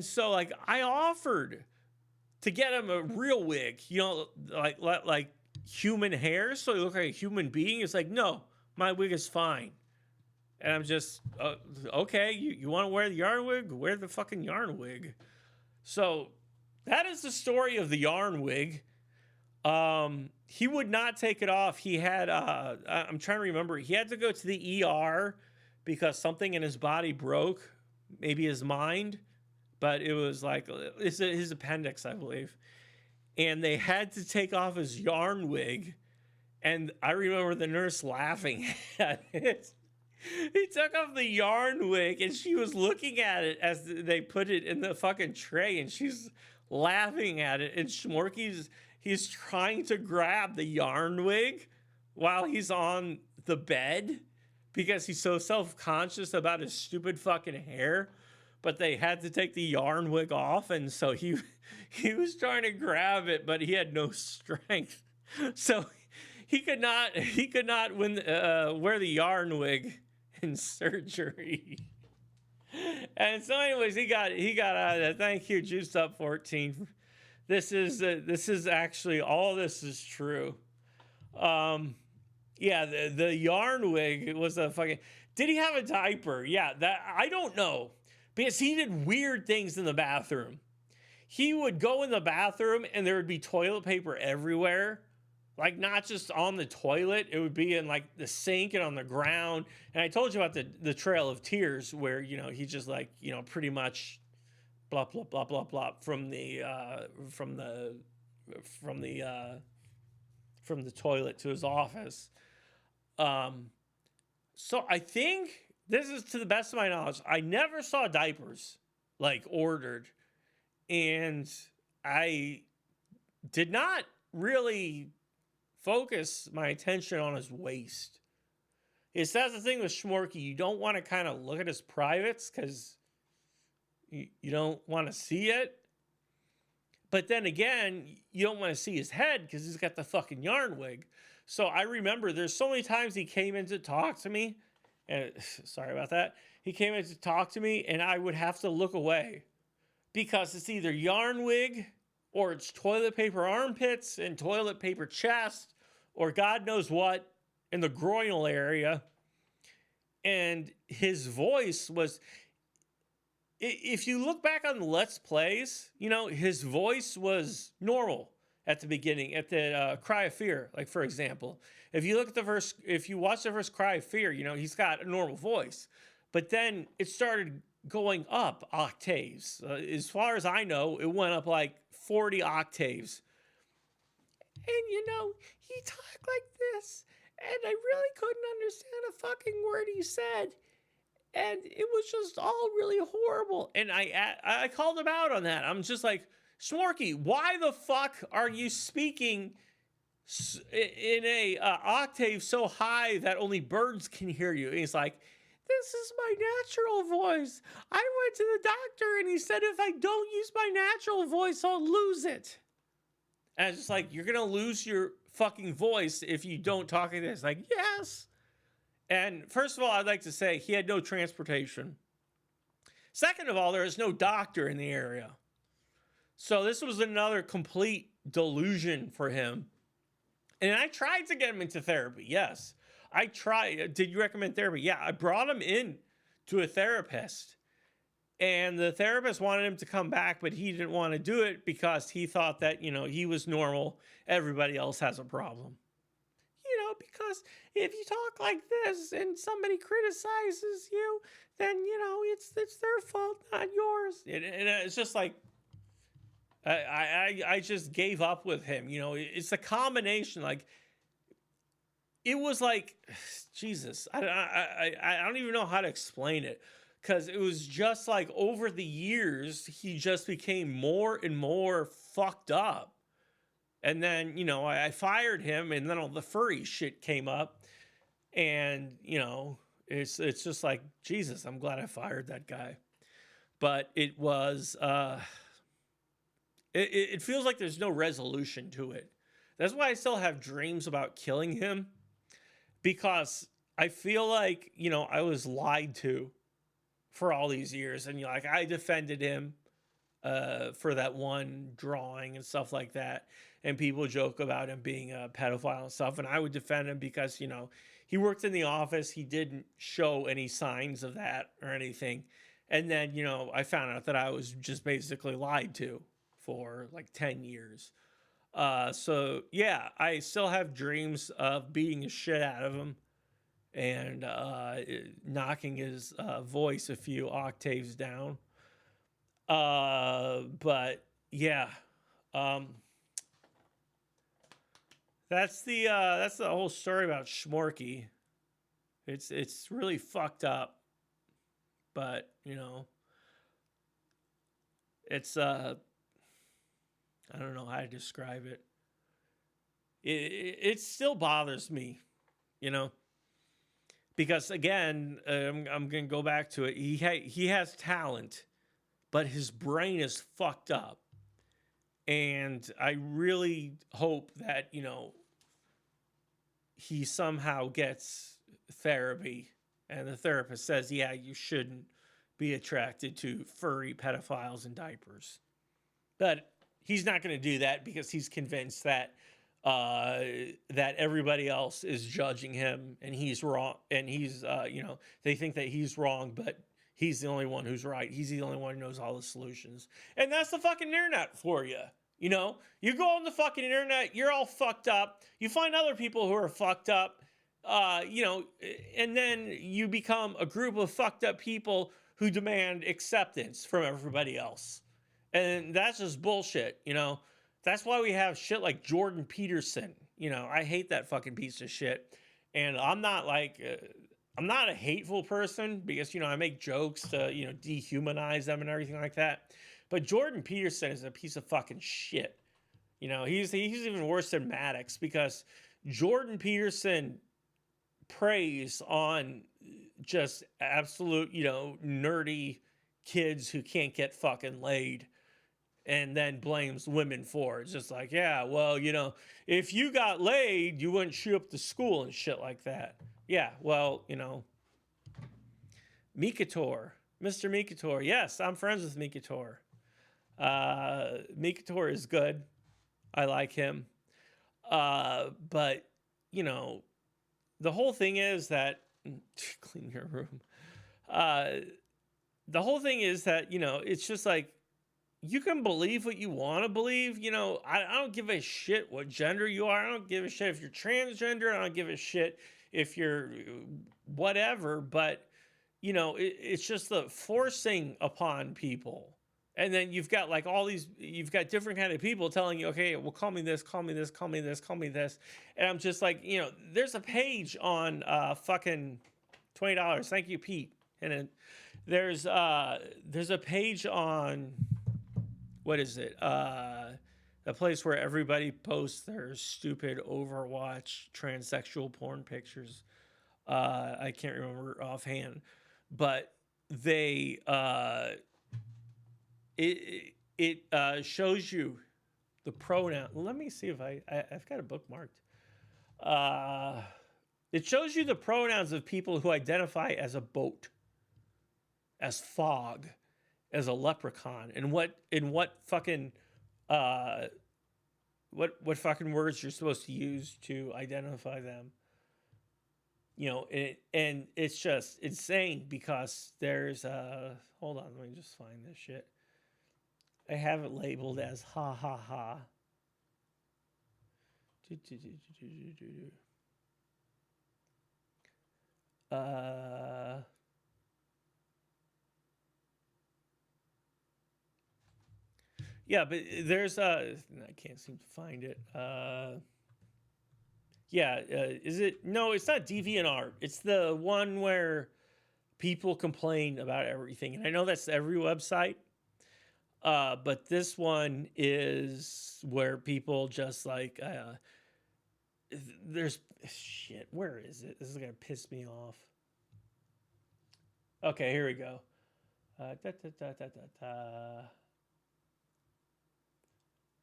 so like I offered to get him a real wig, you know, like human hair, so he looked like a human being. It's like, no, my wig is fine. And I'm just, okay, you want to wear the yarn wig? Wear the fucking yarn wig. So that is the story of the yarn wig. He would not take it off. He had, I'm trying to remember, he had to go to the ER because something in his body broke, maybe his mind, but it was like, it's his appendix, I believe. And they had to take off his yarn wig. And I remember the nurse laughing at it. He took off the yarn wig and she was looking at it as they put it in the fucking tray, and she's laughing at it. And Smorky's, he's trying to grab the yarn wig while he's on the bed because he's so self-conscious about his stupid fucking hair. But they had to take the yarn wig off, and so he was trying to grab it, but he had no strength. So he could not wear the yarn wig in surgery. And so anyways, he got out of that. Thank you, Juiced Up 14. This is actually, all this is true. Yeah, the yarn wig was a fucking, did he have a diaper? Yeah, that I don't know, because he did weird things in the bathroom. He would go in the bathroom and there would be toilet paper everywhere. Like, not just on the toilet, it would be in like the sink and on the ground. And I told you about the Trail of Tears, where, you know, he just like, you know, pretty much blah blah blah blah blah from the toilet to his office. So I think, this is to the best of my knowledge, I never saw diapers like ordered, and I did not really focus my attention on his waist. It's, that's the thing with Smorky. You don't want to kind of look at his privates because you don't want to see it. But then again, you don't want to see his head because he's got the fucking yarn wig. So I remember there's so many times he came in to talk to me. And sorry about that. He came in to talk to me and I would have to look away because it's either yarn wig or it's toilet paper armpits and toilet paper chest or God knows what in the groinal area. And his voice was, if you look back on the Let's Plays, you know, his voice was normal at the beginning, at the Cry of Fear, like, for example. If you look at the first, if you watch the first Cry of Fear, you know, he's got a normal voice. But then it started going up octaves. As far as I know, it went up like 40 octaves. And he talked like this, and I really couldn't understand a fucking word he said. And it was just all really horrible. And I called him out on that. I'm just like, Smorky, why the fuck are you speaking in a octave so high that only birds can hear you? And he's like, this is my natural voice. I went to the doctor and he said if I don't use my natural voice, I'll lose it. And it's just like, you're going to lose your fucking voice if you don't talk like this. Like, yes. And first of all, I'd like to say he had no transportation. Second of all, there is no doctor in the area. So this was another complete delusion for him. And I tried to get him into therapy. Yes. I tried. Did you recommend therapy? Yeah, I brought him in to a therapist. And the therapist wanted him to come back, but he didn't want to do it because he thought that, he was normal. Everybody else has a problem. Because if you talk like this and somebody criticizes you, then, it's their fault, not yours. And it's just like, I just gave up with him. It's a combination. Like, it was like, Jesus, I don't even know how to explain it. Because it was just like over the years, he just became more and more fucked up. And then, I fired him, and then all the furry shit came up. And, it's just like, Jesus, I'm glad I fired that guy. But it was, it feels like there's no resolution to it. That's why I still have dreams about killing him. Because I feel like, I was lied to for all these years. And, I defended him for that one drawing and stuff like that. And people joke about him being a pedophile and stuff. And I would defend him because, he worked in the office. He didn't show any signs of that or anything. And then, I found out that I was just basically lied to for like 10 years. So, yeah, I still have dreams of beating the shit out of him and knocking his voice a few octaves down. But, yeah. That's the whole story about Smorky. It's really fucked up, but it's I don't know how to describe it. It still bothers me, because again, I'm gonna go back to it. He has talent, but his brain is fucked up. And I really hope that, he somehow gets therapy. And the therapist says, yeah, you shouldn't be attracted to furry pedophiles in diapers. But he's not going to do that because he's convinced that that everybody else is judging him and he's wrong. And he's, they think that he's wrong, but he's the only one who's right. He's the only one who knows all the solutions. And that's the fucking internet for you. You go on the fucking internet, you're all fucked up. You find other people who are fucked up, and then you become a group of fucked up people who demand acceptance from everybody else. And that's just bullshit, That's why we have shit like Jordan Peterson. I hate that fucking piece of shit. And I'm not like... I'm not a hateful person because, I make jokes to, dehumanize them and everything like that. But Jordan Peterson is a piece of fucking shit. He's even worse than Maddox because Jordan Peterson preys on just absolute, nerdy kids who can't get fucking laid and then blames women for it. It's just like, yeah, well, if you got laid, you wouldn't shoot up the school and shit like that. Yeah, well, Mikator, Mr. Mikator. Yes, I'm friends with Mikator. Mikator is good. I like him. But, the whole thing is that... Clean your room. The whole thing is that, it's just like, you can believe what you want to believe. I don't give a shit what gender you are. I don't give a shit if you're transgender. I don't give a shit if you're whatever, but it's just the forcing upon people. And then you've got like you've got different kind of people telling you, okay, well, call me this, call me this, call me this, call me this. And I'm just like, there's a page on fucking $20. Thank you, Pete. And then there's a page on, what is it? A place where everybody posts their stupid Overwatch transsexual porn pictures. I can't remember offhand, but they it shows you the pronoun. Let me see if I've got it bookmarked. It shows you the pronouns of people who identify as a boat, as fog, as a leprechaun, and what fucking what fucking words you're supposed to use to identify them. And it's just insane because there's hold on, let me just find this shit. I have it labeled as ha ha ha. Yeah, but there's I can't seem to find it. Is it? No, it's not DeviantArt. It's the one where people complain about everything, and I know that's every website. But this one is where people just like there's shit. Where is it? This is gonna piss me off. Okay, here we go.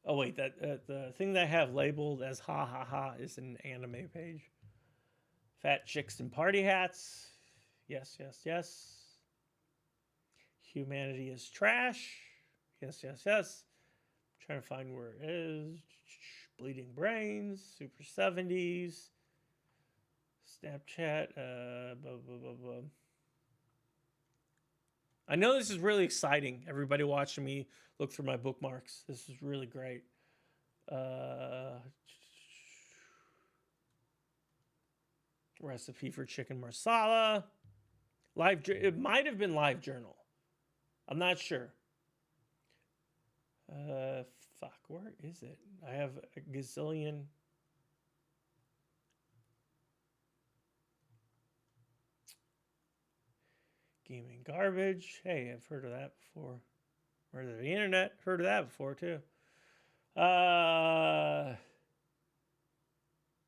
Oh wait, that the thing that I have labeled as ha ha ha is an anime page. Fat chicks in party hats. Yes, yes, yes. Humanity is trash. Yes, yes, yes. I'm trying to find where it is. Bleeding Brains, Super 70s, Snapchat, blah, blah, blah, blah. I know this is really exciting. Everybody watching me look through my bookmarks. This is really great. Recipe for chicken marsala. It might have been LiveJournal. I'm not sure. Fuck, where is it? I have a gazillion. Gaming garbage. Hey, I've heard of that before. Or the internet, heard of that before too.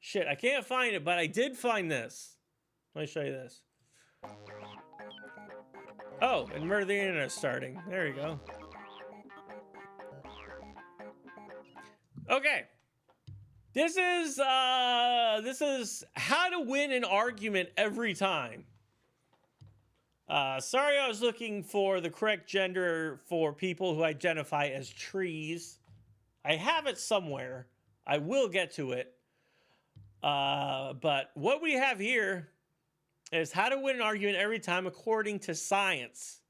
Shit, I can't find it, but I did find this. Let me show you this. Oh, and Murder the Internet starting. There you go. Okay. This is how to win an argument every time. Sorry, I was looking for the correct gender for people who identify as trees. I have it somewhere. I will get to it. But what we have here is how to win an argument every time according to science.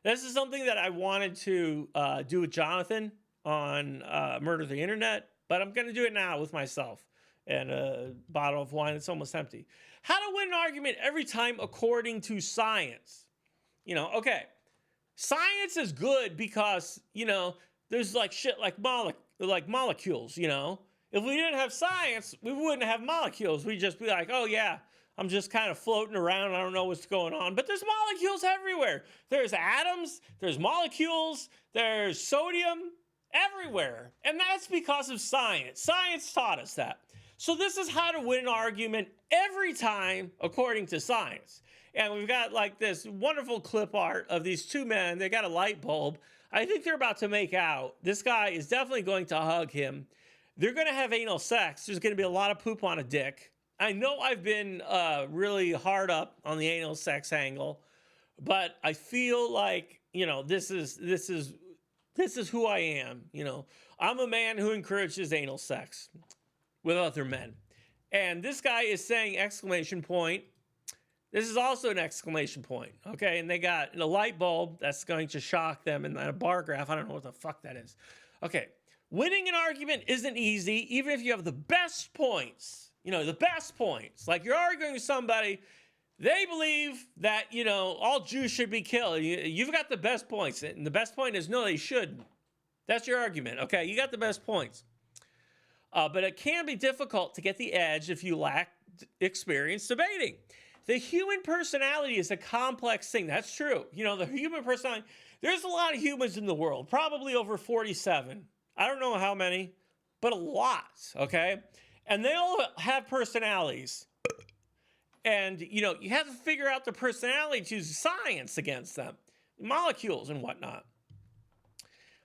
This is something that I wanted to do with Jonathan on Murder the Internet, but I'm going to do it now with myself and a bottle of wine that's almost empty. How to win an argument every time according to science. Okay. Science is good because, there's like shit like molecules, If we didn't have science, we wouldn't have molecules. We'd just be like, oh yeah, I'm just kind of floating around. I don't know what's going on. But there's molecules everywhere. There's atoms, there's molecules, there's sodium everywhere. And that's because of science. Science taught us that. So this is how to win an argument every time according to science. And we've got like this wonderful clip art of these two men. They got a light bulb. I think they're about to make out. This guy is definitely going to hug him. They're going to have anal sex. There's going to be a lot of poop on a dick. I know I've been really hard up on the anal sex angle, but I feel like, this is who I am. I'm a man who encourages anal sex with other men. And this guy is saying exclamation point. This is also an exclamation point. Okay. And they got a light bulb that's going to shock them and then a bar graph. I don't know what the fuck that is. Okay. Winning an argument isn't easy, even if you have the best points. The best points. Like you're arguing with somebody They believe that, all Jews should be killed. You've got the best points. And the best point is, no, they shouldn't. That's your argument. Okay, you got the best points. But it can be difficult to get the edge if you lack experience debating. The human personality is a complex thing. That's true. The human personality, there's a lot of humans in the world, probably over 47. I don't know how many, but a lot, okay? And they all have personalities. And, you have to figure out the personality to use science against them, molecules and whatnot.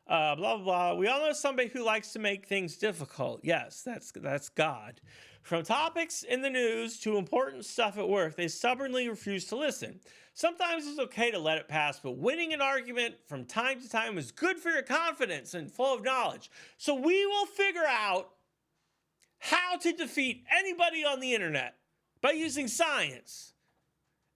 Blah, blah, blah. We all know somebody who likes to make things difficult. Yes, that's God. From topics in the news to important stuff at work, they stubbornly refuse to listen. Sometimes it's okay to let it pass, but winning an argument from time to time is good for your confidence and full of knowledge. So we will figure out how to defeat anybody on the internet by using science.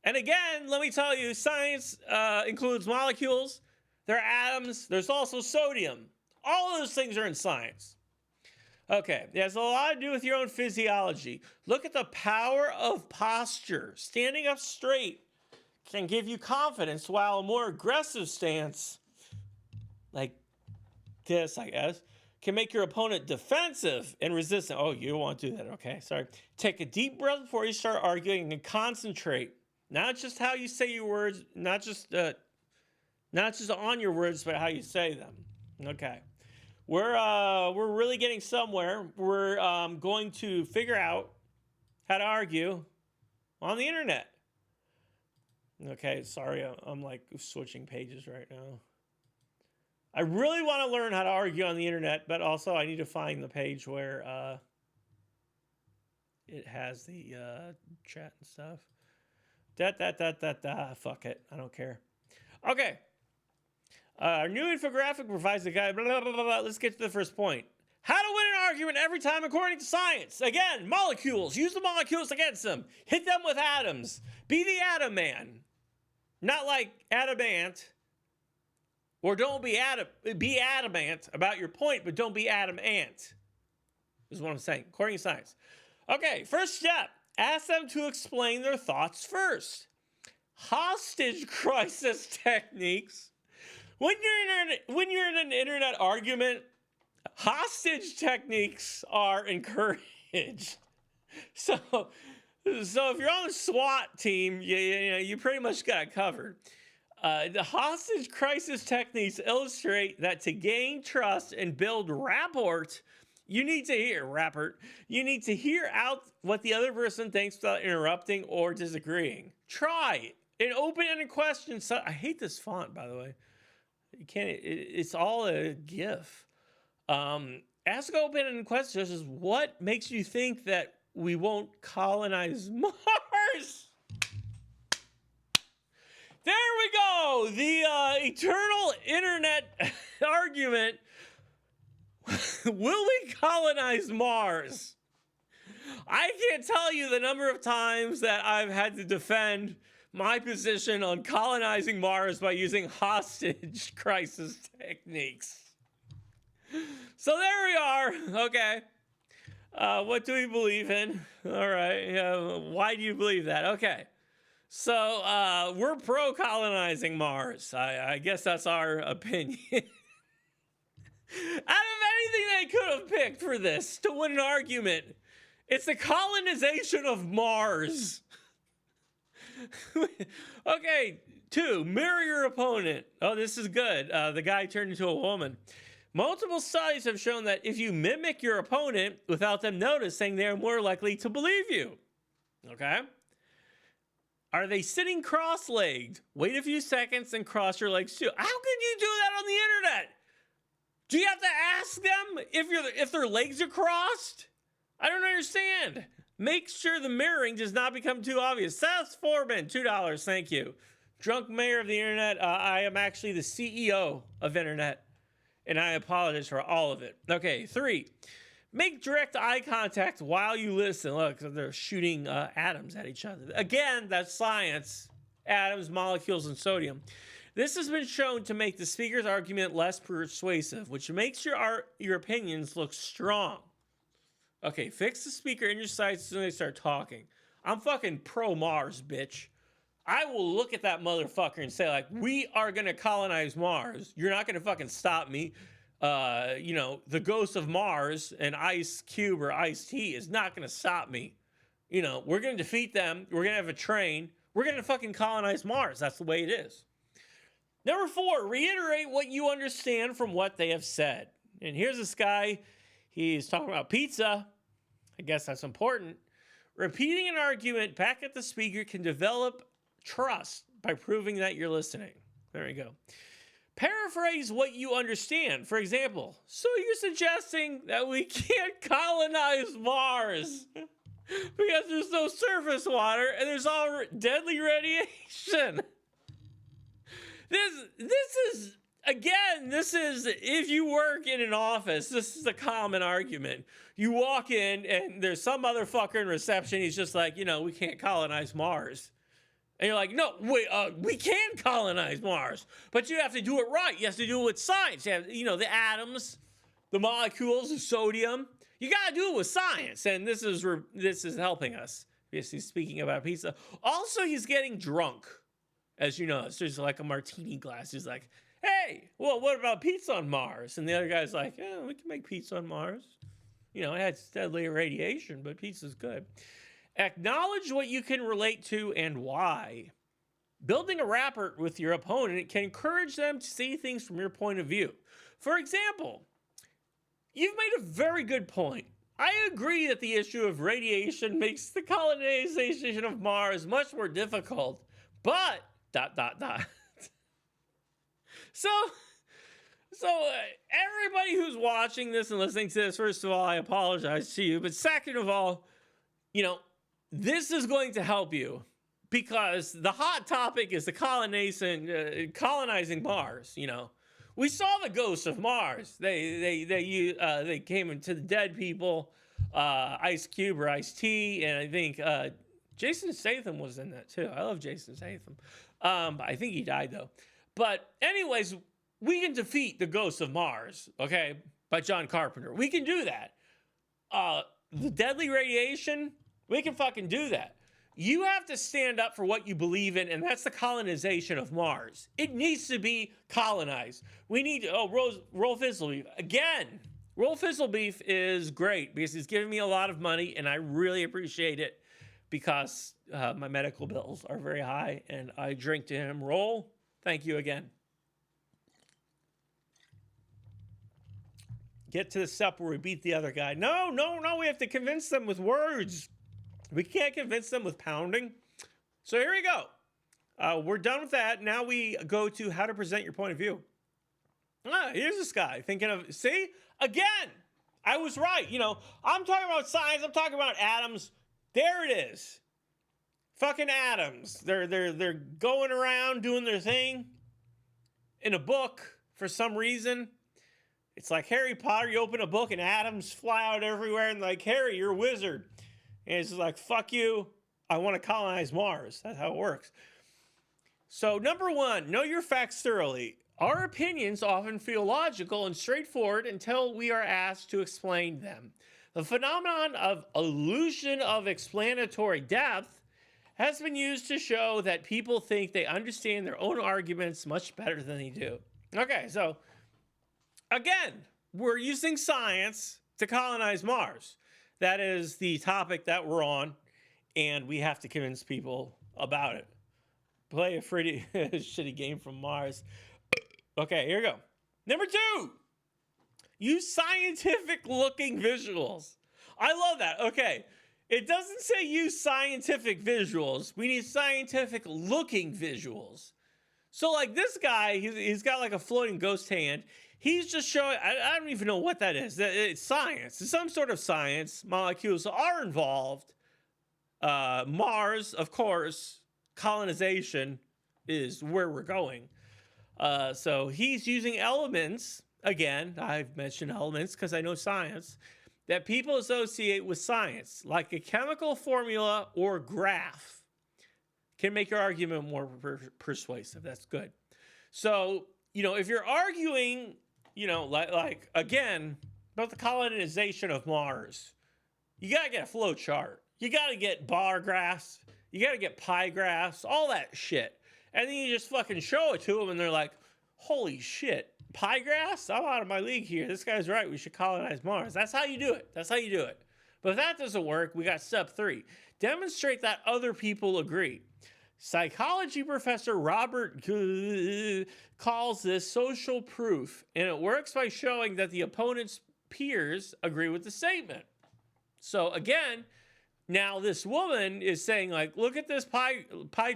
And again, let me tell you, science includes molecules. There are atoms. There's also sodium. All of those things are in science. Okay, it has a lot to do with your own physiology. Look at the power of posture. Standing up straight can give you confidence, while a more aggressive stance, like this, I guess, can make your opponent defensive and resistant. Oh, you don't want to do that. Okay, sorry. Take a deep breath before you start arguing and concentrate. Not just how you say your words, not just on your words, but how you say them. Okay. We're really getting somewhere. We're going to figure out how to argue on the internet. Okay, sorry, I'm like switching pages right now. I really want to learn how to argue on the internet, but also I need to find the page where it has the chat and stuff. Fuck it, I don't care. Okay. Our new infographic provides a guide. Blah, blah, blah, blah. Let's get to the first point. How to win an argument every time according to science. Again, molecules. Use the molecules against them. Hit them with atoms. Be the atom man. Not like adamant. Or don't be adamant about your point, but don't be adamant. Is what I'm saying, according to science. Okay, first step. Ask them to explain their thoughts first. Hostage crisis techniques. When you're in an internet argument, hostage techniques are encouraged. So if you're on the SWAT team, you pretty much got it covered. The hostage crisis techniques illustrate that to gain trust and build rapport, you need to hear out what the other person thinks without interrupting or disagreeing. Try an open-ended question. So, I hate this font, by the way. You can't. It's all a GIF. Ask open-ended questions such as, what makes you think that we won't colonize Mars? There we go. The eternal internet argument. Will we colonize Mars? I can't tell you the number of times that I've had to defend my position on colonizing Mars by using hostage crisis techniques. So there we are. Okay. What do we believe in? All right. Why do you believe that? Okay. So we're pro-colonizing Mars. I guess that's our opinion. Out of anything they could have picked for this to win an argument, it's the colonization of Mars. Okay, 2, mirror your opponent. Oh, this is good. The guy turned into a woman. Multiple studies have shown that if you mimic your opponent without them noticing, they're more likely to believe you. Okay? Are they sitting cross-legged? Wait a few seconds and cross your legs too. How can you do that on the internet? Do you have to ask them if their legs are crossed? I don't understand. Make sure the mirroring does not become too obvious. Seth Foreman, $2, thank you. Drunk mayor of the internet. I am actually the CEO of internet, and I apologize for all of it. Okay, 3, make direct eye contact while you listen. Look, they're shooting atoms at each other. Again, that's science. Atoms, molecules, and sodium. This has been shown to make the speaker's argument less persuasive, which makes your opinions look strong. Okay, fix the speaker in your sight as soon as they start talking. I'm fucking pro Mars, bitch. I will look at that motherfucker and say, like, we are going to colonize Mars. You're not going to fucking stop me. The ghost of Mars and Ice Cube or Ice T is not going to stop me. We're going to defeat them. We're going to have a train. We're going to fucking colonize Mars. That's the way it is. Number 4, reiterate what you understand from what they have said. And here's this guy. He's talking about pizza. I guess that's important. Repeating an argument back at the speaker can develop trust by proving that you're listening. There you go. Paraphrase what you understand. For example, so you're suggesting that we can't colonize Mars because there's no surface water and there's all deadly radiation. This is if you work in an office, this is a common argument. You walk in and there's some other fucker in reception. He's just like, we can't colonize Mars. And you're like, no, wait, we can colonize Mars, but you have to do it right. You have to do it with science. You have, the atoms, the molecules, the sodium. You got to do it with science. And this is helping us. Yes, he's speaking about pizza. Also, he's getting drunk. As you know, there's like a martini glass. He's like, hey, well, what about pizza on Mars? And the other guy's like, yeah, we can make pizza on Mars. It has deadly radiation, but pizza's good. Acknowledge what you can relate to and why. Building a rapport with your opponent can encourage them to see things from your point of view. For example, you've made a very good point. I agree that the issue of radiation makes the colonization of Mars much more difficult, but ... So everybody who's watching this and listening to this, first of all, I apologize to you. But second of all, this is going to help you because the hot topic is the colonizing Mars. We saw the ghosts of Mars. They came into the dead people, Ice Cube or Ice T, and I think Jason Statham was in that too. I love Jason Statham. I think he died though. But anyways, we can defeat the ghosts of Mars, okay, by John Carpenter. We can do that. The deadly radiation, we can fucking do that. You have to stand up for what you believe in, and that's the colonization of Mars. It needs to be colonized. We need roll Fizzle Beef. Again, roll Fizzle Beef is great because he's giving me a lot of money, and I really appreciate it because my medical bills are very high, and I drink to him. Roll, thank you again. Get to the step where we beat the other guy. No, we have to convince them with words. We can't convince them with pounding. So here we go. We're done with that. Now we go to how to present your point of view. Here's this guy thinking of, see, again, I was right. I'm talking about science. I'm talking about atoms. There it is. Fucking atoms. They're going around doing their thing in a book for some reason. It's like Harry Potter. You open a book and atoms fly out everywhere and like, Harry, you're a wizard. And it's like, fuck you. I want to colonize Mars. That's how it works. So number 1, know your facts thoroughly. Our opinions often feel logical and straightforward until we are asked to explain them. The phenomenon of illusion of explanatory depth has been used to show that people think they understand their own arguments much better than they do. Okay, so again, we're using science to colonize Mars. That is the topic that we're on, and we have to convince people about it. Play a pretty shitty game from Mars. Okay, here we go. Number 2, use scientific-looking visuals. I love that. Okay, it doesn't say use scientific visuals. We need scientific-looking visuals. So, like this guy, he's got like a floating ghost hand. He's just showing, I don't even know what that is. It's science. It's some sort of science. Molecules are involved. Mars, of course, colonization is where we're going. So he's using elements. Again, I've mentioned elements because I know science. That people associate with science, like a chemical formula or graph, can make your argument more persuasive. That's good. So, if you're arguing, again, about the colonization of Mars, you got to get a flow chart. You got to get bar graphs. You got to get pie graphs, all that shit. And then you just fucking show it to them and they're like, holy shit, pie graphs? I'm out of my league here. This guy's right. We should colonize Mars. That's how you do it. That's how you do it. But if that doesn't work, we got step 3. Demonstrate that other people agree. Psychology professor Robert calls this social proof, and it works by showing that the opponent's peers agree with the statement. So again, now this woman is saying, like, look at this pie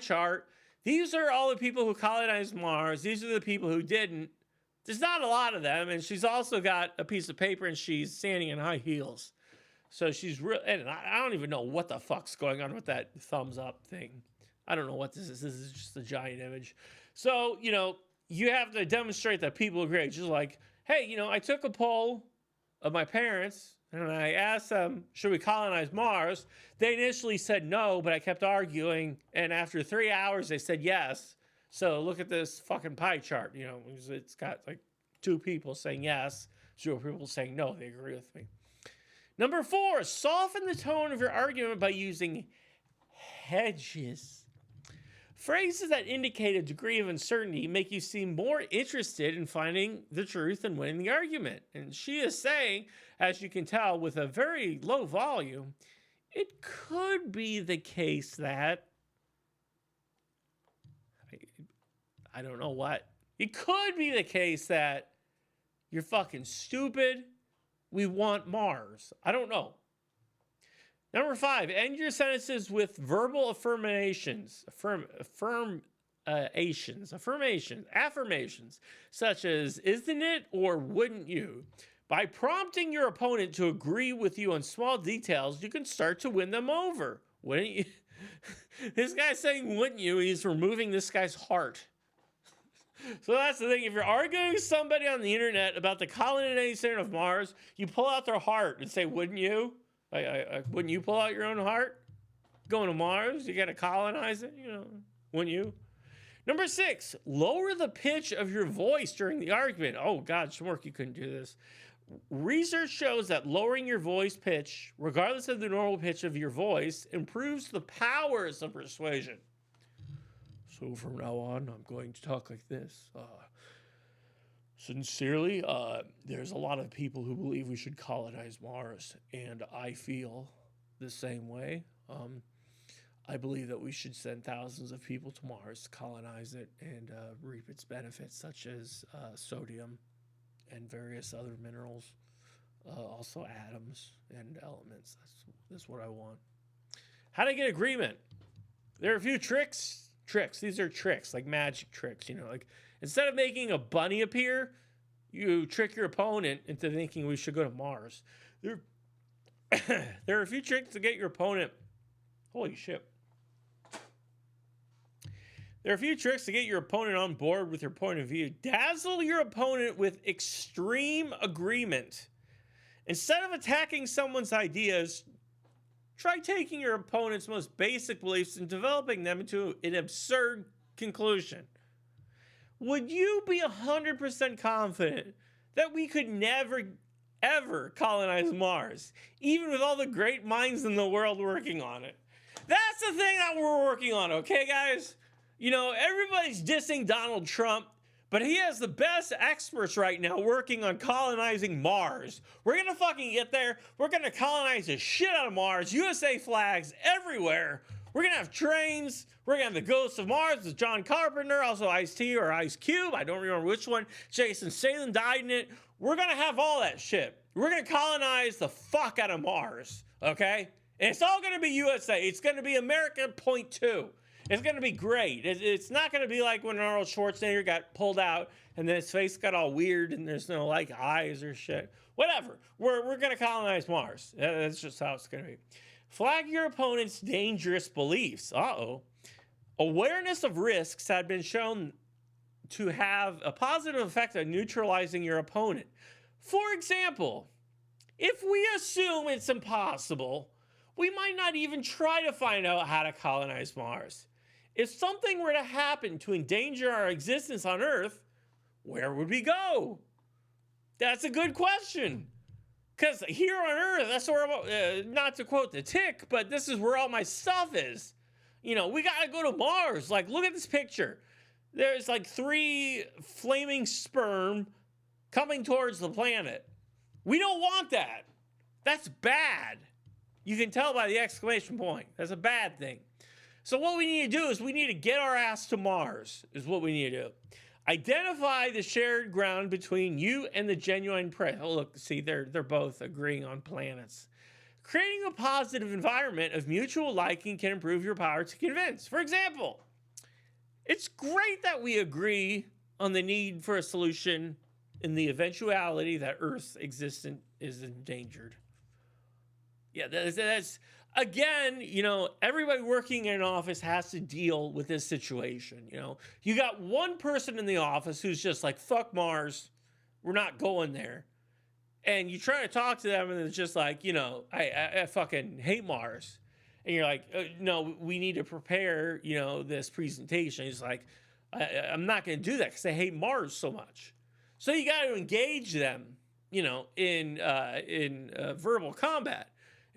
chart. These are all the people who colonized Mars. These are the people who didn't. There's not a lot of them, and she's also got a piece of paper, and she's standing in high heels. So she's real, and I don't even know what the fuck's going on with that thumbs up thing. I don't know what this is. This is just a giant image. So, you know, you have to demonstrate that people agree. Just like, hey, you know, I took a poll of my parents and I asked them, should we colonize Mars? They initially said no, but I kept arguing. And after 3 hours, they said yes. So look at this fucking pie chart. You know, it's got like 2 people saying yes, 0 people saying no. They agree with me. Number 4, soften the tone of your argument by using hedges. Phrases that indicate a degree of uncertainty make you seem more interested in finding the truth and winning the argument. And she is saying, as you can tell with a very low volume, it could be the case that, I don't know what, it could be the case that you're fucking stupid. We want Mars. I don't know. Number 5, end your sentences with verbal affirmations, affirmations, such as, isn't it or wouldn't you? By prompting your opponent to agree with you on small details, you can start to win them over. Wouldn't you? This guy's saying, wouldn't you? He's removing this guy's heart. So that's the thing. If you're arguing with somebody on the internet about the colonization of Mars, you pull out their heart and say, wouldn't you? Wouldn't you pull out your own heart? Going to Mars, you got to colonize it, you know, wouldn't you? Number 6, lower the pitch of your voice during the argument. Oh, God, Smorky couldn't do this. Research shows that lowering your voice pitch, regardless of the normal pitch of your voice, improves the powers of persuasion. So from now on, I'm going to talk like this. Sincerely, there's a lot of people who believe we should colonize Mars, and I feel the same way. I believe that we should send thousands of people to Mars to colonize it and reap its benefits, such as sodium and various other minerals, also atoms and elements. That's what I want. How to get agreement? There are a few tricks. These are tricks, like magic tricks, you know, like instead of making a bunny appear, you trick your opponent into thinking we should go to Mars. There are a few tricks to get your opponent. Holy shit. There are a few tricks to get your opponent on board with your point of view. Dazzle your opponent with extreme agreement. Instead of attacking someone's ideas, try taking your opponent's most basic beliefs and developing them into an absurd conclusion. Would you be 100% confident that we could never, ever colonize Mars, even with all the great minds in the world working on it? That's the thing that we're working on, okay, guys? You know, everybody's dissing Donald Trump, but he has the best experts right now working on colonizing Mars. We're going to fucking get there. We're going to colonize the shit out of Mars. USA flags everywhere. We're going to have trains. We're going to have the Ghost of Mars with John Carpenter, also Ice-T or Ice Cube. I don't remember which one. Jason Statham died in it. We're going to have all that shit. We're going to colonize the fuck out of Mars, okay? And it's all going to be USA. It's going to be America .2. It's going to be great. It's not going to be like when Arnold Schwarzenegger got pulled out and then his face got all weird and there's no like eyes or shit. Whatever. We're going to colonize Mars. That's just how it's going to be. Flag your opponent's dangerous beliefs. Awareness of risks had been shown to have a positive effect on neutralizing your opponent. For example, if we assume it's impossible, we might not even try to find out how to colonize Mars. If something were to happen to endanger our existence on Earth, where would we go? That's a good question. Because here on Earth, that's where, not to quote the Tick, but this is where all my stuff is. We got to go to Mars. Like, look at this picture. There's like 3 flaming sperm coming towards the planet. We don't want that. That's bad. You can tell by the exclamation point. That's a bad thing. So what we need to do is we need to get our ass to Mars, is what we need to do. Identify the shared ground between you and the genuine prey. Oh, look, see, they're both agreeing on planets. Creating a positive environment of mutual liking can improve your power to convince. For example, it's great that we agree on the need for a solution in the eventuality that Earth's existence is endangered. Yeah, that's again, everybody working in an office has to deal with this situation. You got one person in the office who's just like, fuck Mars, we're not going there. And you try to talk to them and it's just like, I fucking hate Mars. And you're like, no, we need to prepare, this presentation. He's like, I'm not going to do that because I hate Mars so much. So you got to engage them, in verbal combat.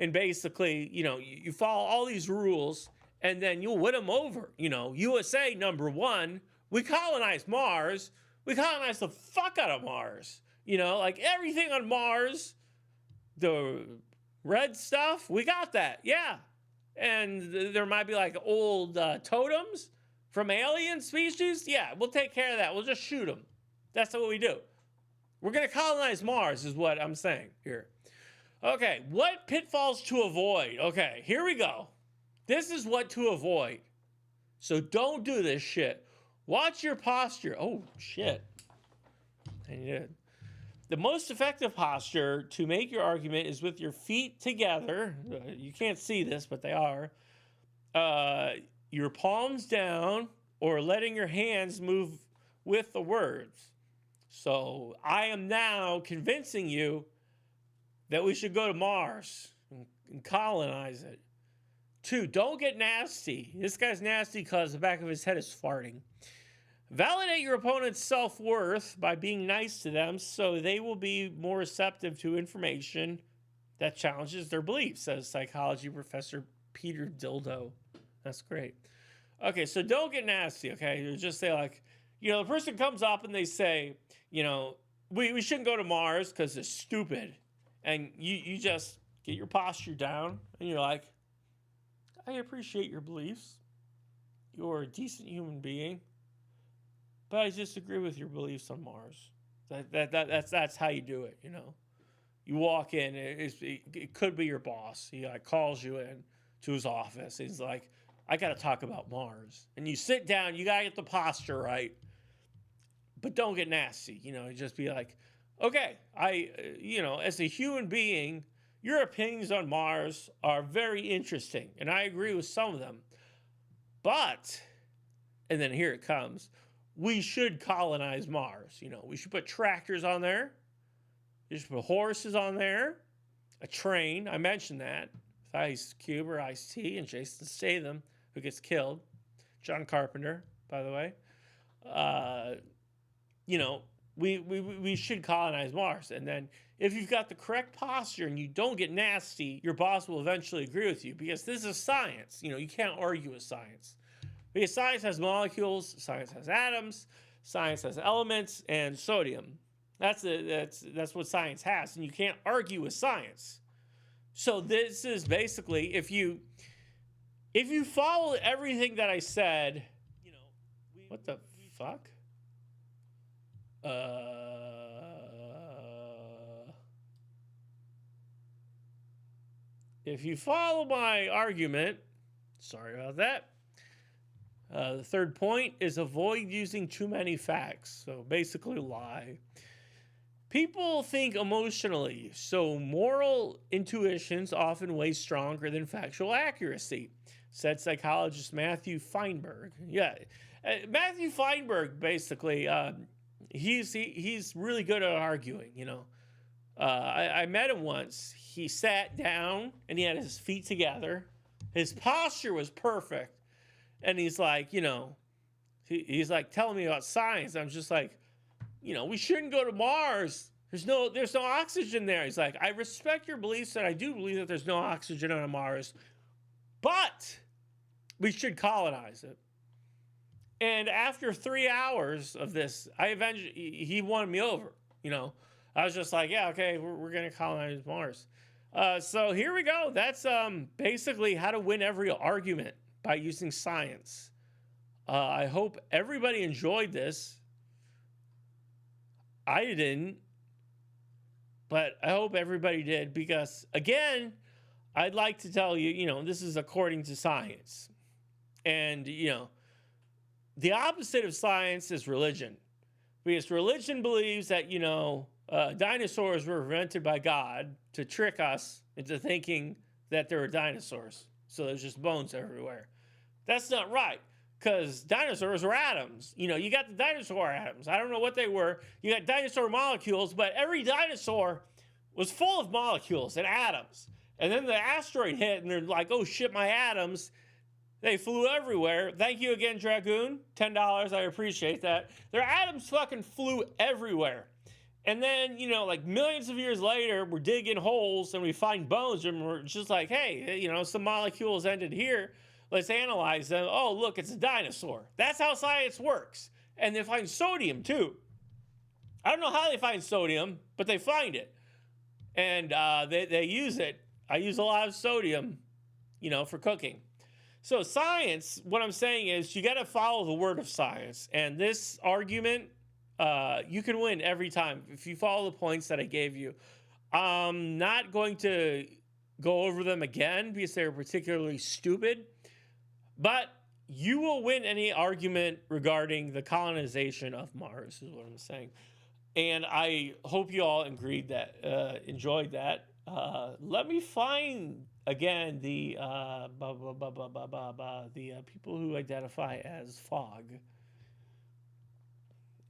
And basically, you follow all these rules and then you'll win them over. USA, number 1, we colonize Mars. We colonize the fuck out of Mars. Like everything on Mars, the red stuff, we got that. Yeah. And there might be like old totems from alien species. Yeah, we'll take care of that. We'll just shoot them. That's what we do. We're going to colonize Mars is what I'm saying here. Okay, what pitfalls to avoid? Okay, here we go. This is what to avoid. So don't do this shit. Watch your posture. Oh, shit. I did. The most effective posture to make your argument is with your feet together. You can't see this, but they are. Your palms down or letting your hands move with the words. So I am now convincing you that we should go to Mars and colonize it. 2, don't get nasty. This guy's nasty because the back of his head is farting. Validate your opponent's self-worth by being nice to them so they will be more receptive to information that challenges their beliefs, says psychology professor Peter Dildo. That's great. Okay, so don't get nasty, okay? You just say like, the person comes up and they say, we shouldn't go to Mars because it's stupid. And you just get your posture down and you're like, I appreciate your beliefs. You're a decent human being. But I disagree with your beliefs on Mars. That's how you do it, You walk in, it could be your boss. He calls you in to his office. He's like, I got to talk about Mars. And you sit down, you got to get the posture right. But don't get nasty, just be like, okay, as a human being, your opinions on Mars are very interesting, and I agree with some of them. But, and then here it comes, we should colonize Mars. We should put tractors on there. We should put horses on there. A train, I mentioned that. With Ice Cube or Ice-T and Jason Statham, who gets killed. John Carpenter, by the way. We should colonize Mars. And then if you've got the correct posture and you don't get nasty, your boss will eventually agree with you because this is science. You can't argue with science. Because science has molecules, science has atoms, science has elements, and sodium. That's what science has, and you can't argue with science. So this is basically, if you follow everything that I said, what the fuck? If you follow my argument, sorry about that. The third point is avoid using too many facts. So basically lie. People think emotionally, so moral intuitions often weigh stronger than factual accuracy, said psychologist Matthew Feinberg. Yeah, Matthew Feinberg, basically, he's really good at arguing, I met him once. He sat down and he had his feet together. His posture was perfect. And he's like, he's like telling me about science. I'm just like, we shouldn't go to Mars There's no oxygen there. He's like, I respect your beliefs, and I do believe that there's no oxygen on Mars, but we should colonize it. And after 3 hours of this, he won me over. I was just like, yeah, okay, we're gonna colonize Mars. So here we go. That's basically how to win every argument by using science. I hope everybody enjoyed this. I didn't. But I hope everybody did, because, again, I'd like to tell you, this is according to science. And, the opposite of science is religion. Because religion believes that, dinosaurs were invented by God to trick us into thinking that there were dinosaurs. So there's just bones everywhere. That's not right. Because dinosaurs were atoms. You got the dinosaur atoms. I don't know what they were. You got dinosaur molecules, but every dinosaur was full of molecules and atoms. And then the asteroid hit, and they're like, oh shit, my atoms. They flew everywhere. Thank you again, Dragoon. $10, I appreciate that. Their atoms fucking flew everywhere. And then, like millions of years later, we're digging holes and we find bones, and we're just like, hey, some molecules ended here. Let's analyze them. Oh, look, it's a dinosaur. That's how science works. And they find sodium, too. I don't know how they find sodium, but they find it. And they use it. I use a lot of sodium, for cooking. So science, what I'm saying is you got to follow the word of science. And this argument, you can win every time if you follow the points that I gave you. I'm not going to go over them again because they're particularly stupid. But you will win any argument regarding the colonization of Mars, is what I'm saying. And I hope you all enjoyed that. Let me find again the people who identify as fog.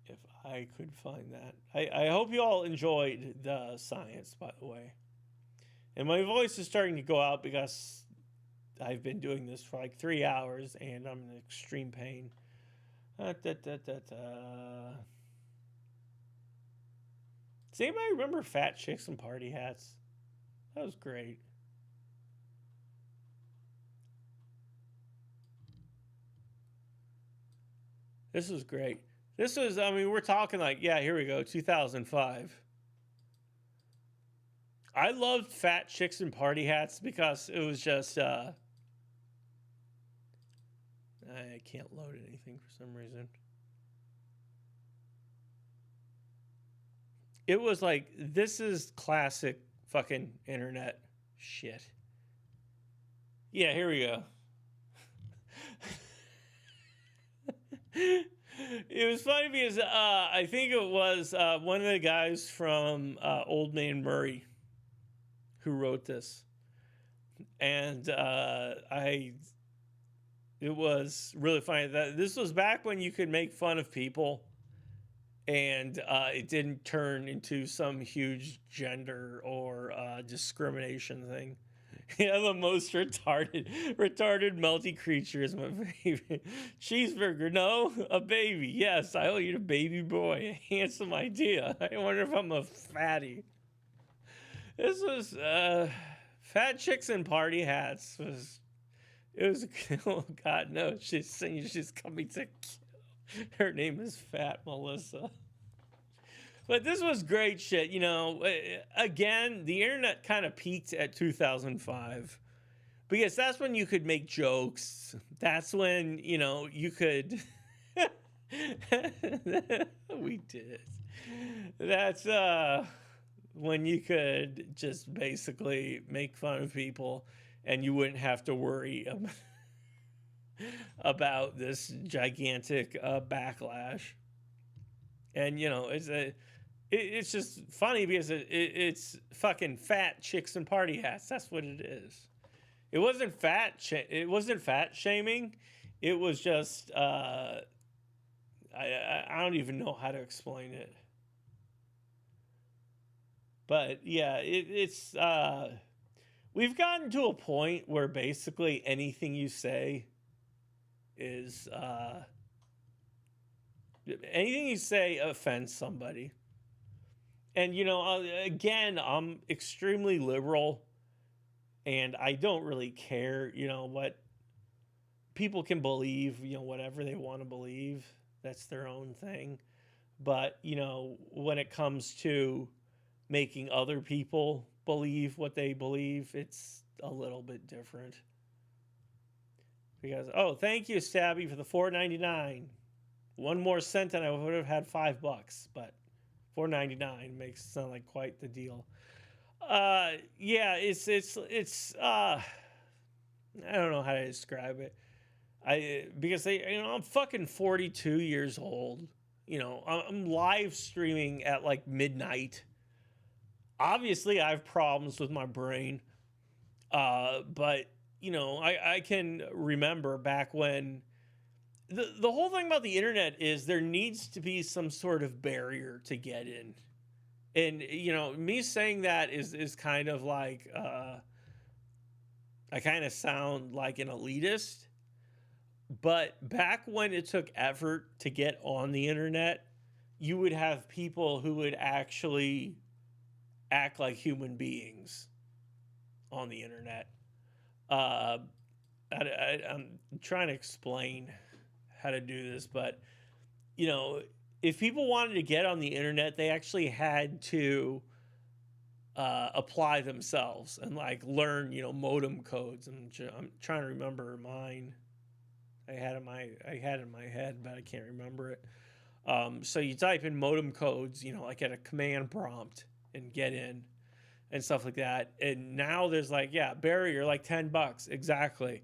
If I could find that. I hope you all enjoyed the science, by the way. And my voice is starting to go out because I've been doing this for like 3 hours and I'm in extreme pain. Does anybody remember Fat Chicks and Party Hats? That was great. This was great. We're talking like, yeah, here we go, 2005. I loved Fat Chicks and Party Hats because it was just, I can't load anything for some reason. It was like, this is classic fucking internet shit. Yeah, here we go. It was funny because I think it was one of the guys from Old Man Murray who wrote this. And it was really funny that this was back when you could make fun of people and it didn't turn into some huge gender or discrimination thing. Yeah, the most retarded melty creature is my favorite. Cheeseburger, no, a baby. Yes, I'll eat a baby boy. A handsome idea. I wonder if I'm a fatty. This was Fat Chicks and Party Hats. It was oh God no, she's coming to kill. Her name is Fat Melissa. But this was great shit, Again, the internet kind of peaked at 2005 because that's when you could make jokes. That's when, you could. We did. That's when you could just basically make fun of people and you wouldn't have to worry about this gigantic backlash. And, it's just funny because it's fucking Fat Chicks and Party Hats. That's what it is. It wasn't fat shaming. It was just I don't even know how to explain it. But yeah, it's we've gotten to a point where basically anything you say is anything you say offends somebody. And, again, I'm extremely liberal and I don't really care, what people can believe, whatever they want to believe. That's their own thing. But, when it comes to making other people believe what they believe, it's a little bit different. Because, oh, thank you, Stabby, for the $4.99. One more cent and I would have had $5, but $4.99 makes it sound like quite the deal. Yeah, I don't know how to describe it. Because I'm fucking 42 years old. I'm live streaming at like midnight. Obviously, I have problems with my brain. But I can remember back when the whole thing about the internet is there needs to be some sort of barrier to get in. And me saying that is kind of like I kind of sound like an elitist. But back when it took effort to get on the internet, you would have people who would actually act like human beings on the internet. I'm trying to explain how to do this, but if people wanted to get on the internet, they actually had to apply themselves and like learn, modem codes. I'm trying to remember mine. I had it in my head, but I can't remember it. So you type in modem codes, like at a command prompt and get in and stuff like that. And now there's like, barrier, like $10. Exactly.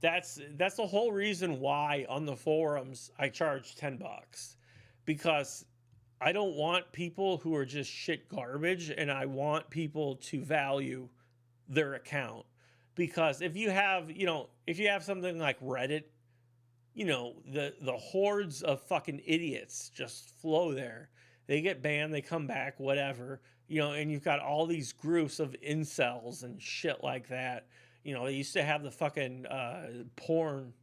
That's the whole reason why on the forums I charge $10, because I don't want people who are just shit garbage, and I want people to value their account. Because if you have something like Reddit, the hordes of fucking idiots just flow there. They get banned, they come back, whatever. And you've got all these groups of incels and shit like that. They used to have the fucking porn,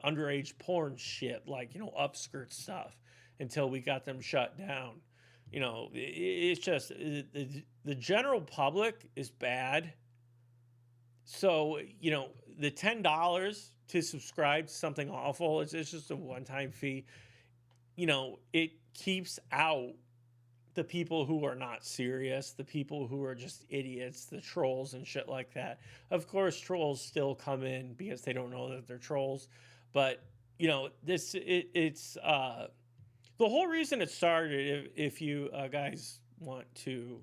underage porn shit, like, upskirt stuff, until we got them shut down. It's just the general public is bad. So, the $10 to subscribe to something awful, it's just a one-time fee. It keeps out the people who are not serious, the people who are just idiots, the trolls and shit like that. Of course, trolls still come in because they don't know that they're trolls. But, it's the whole reason it started, if you guys want to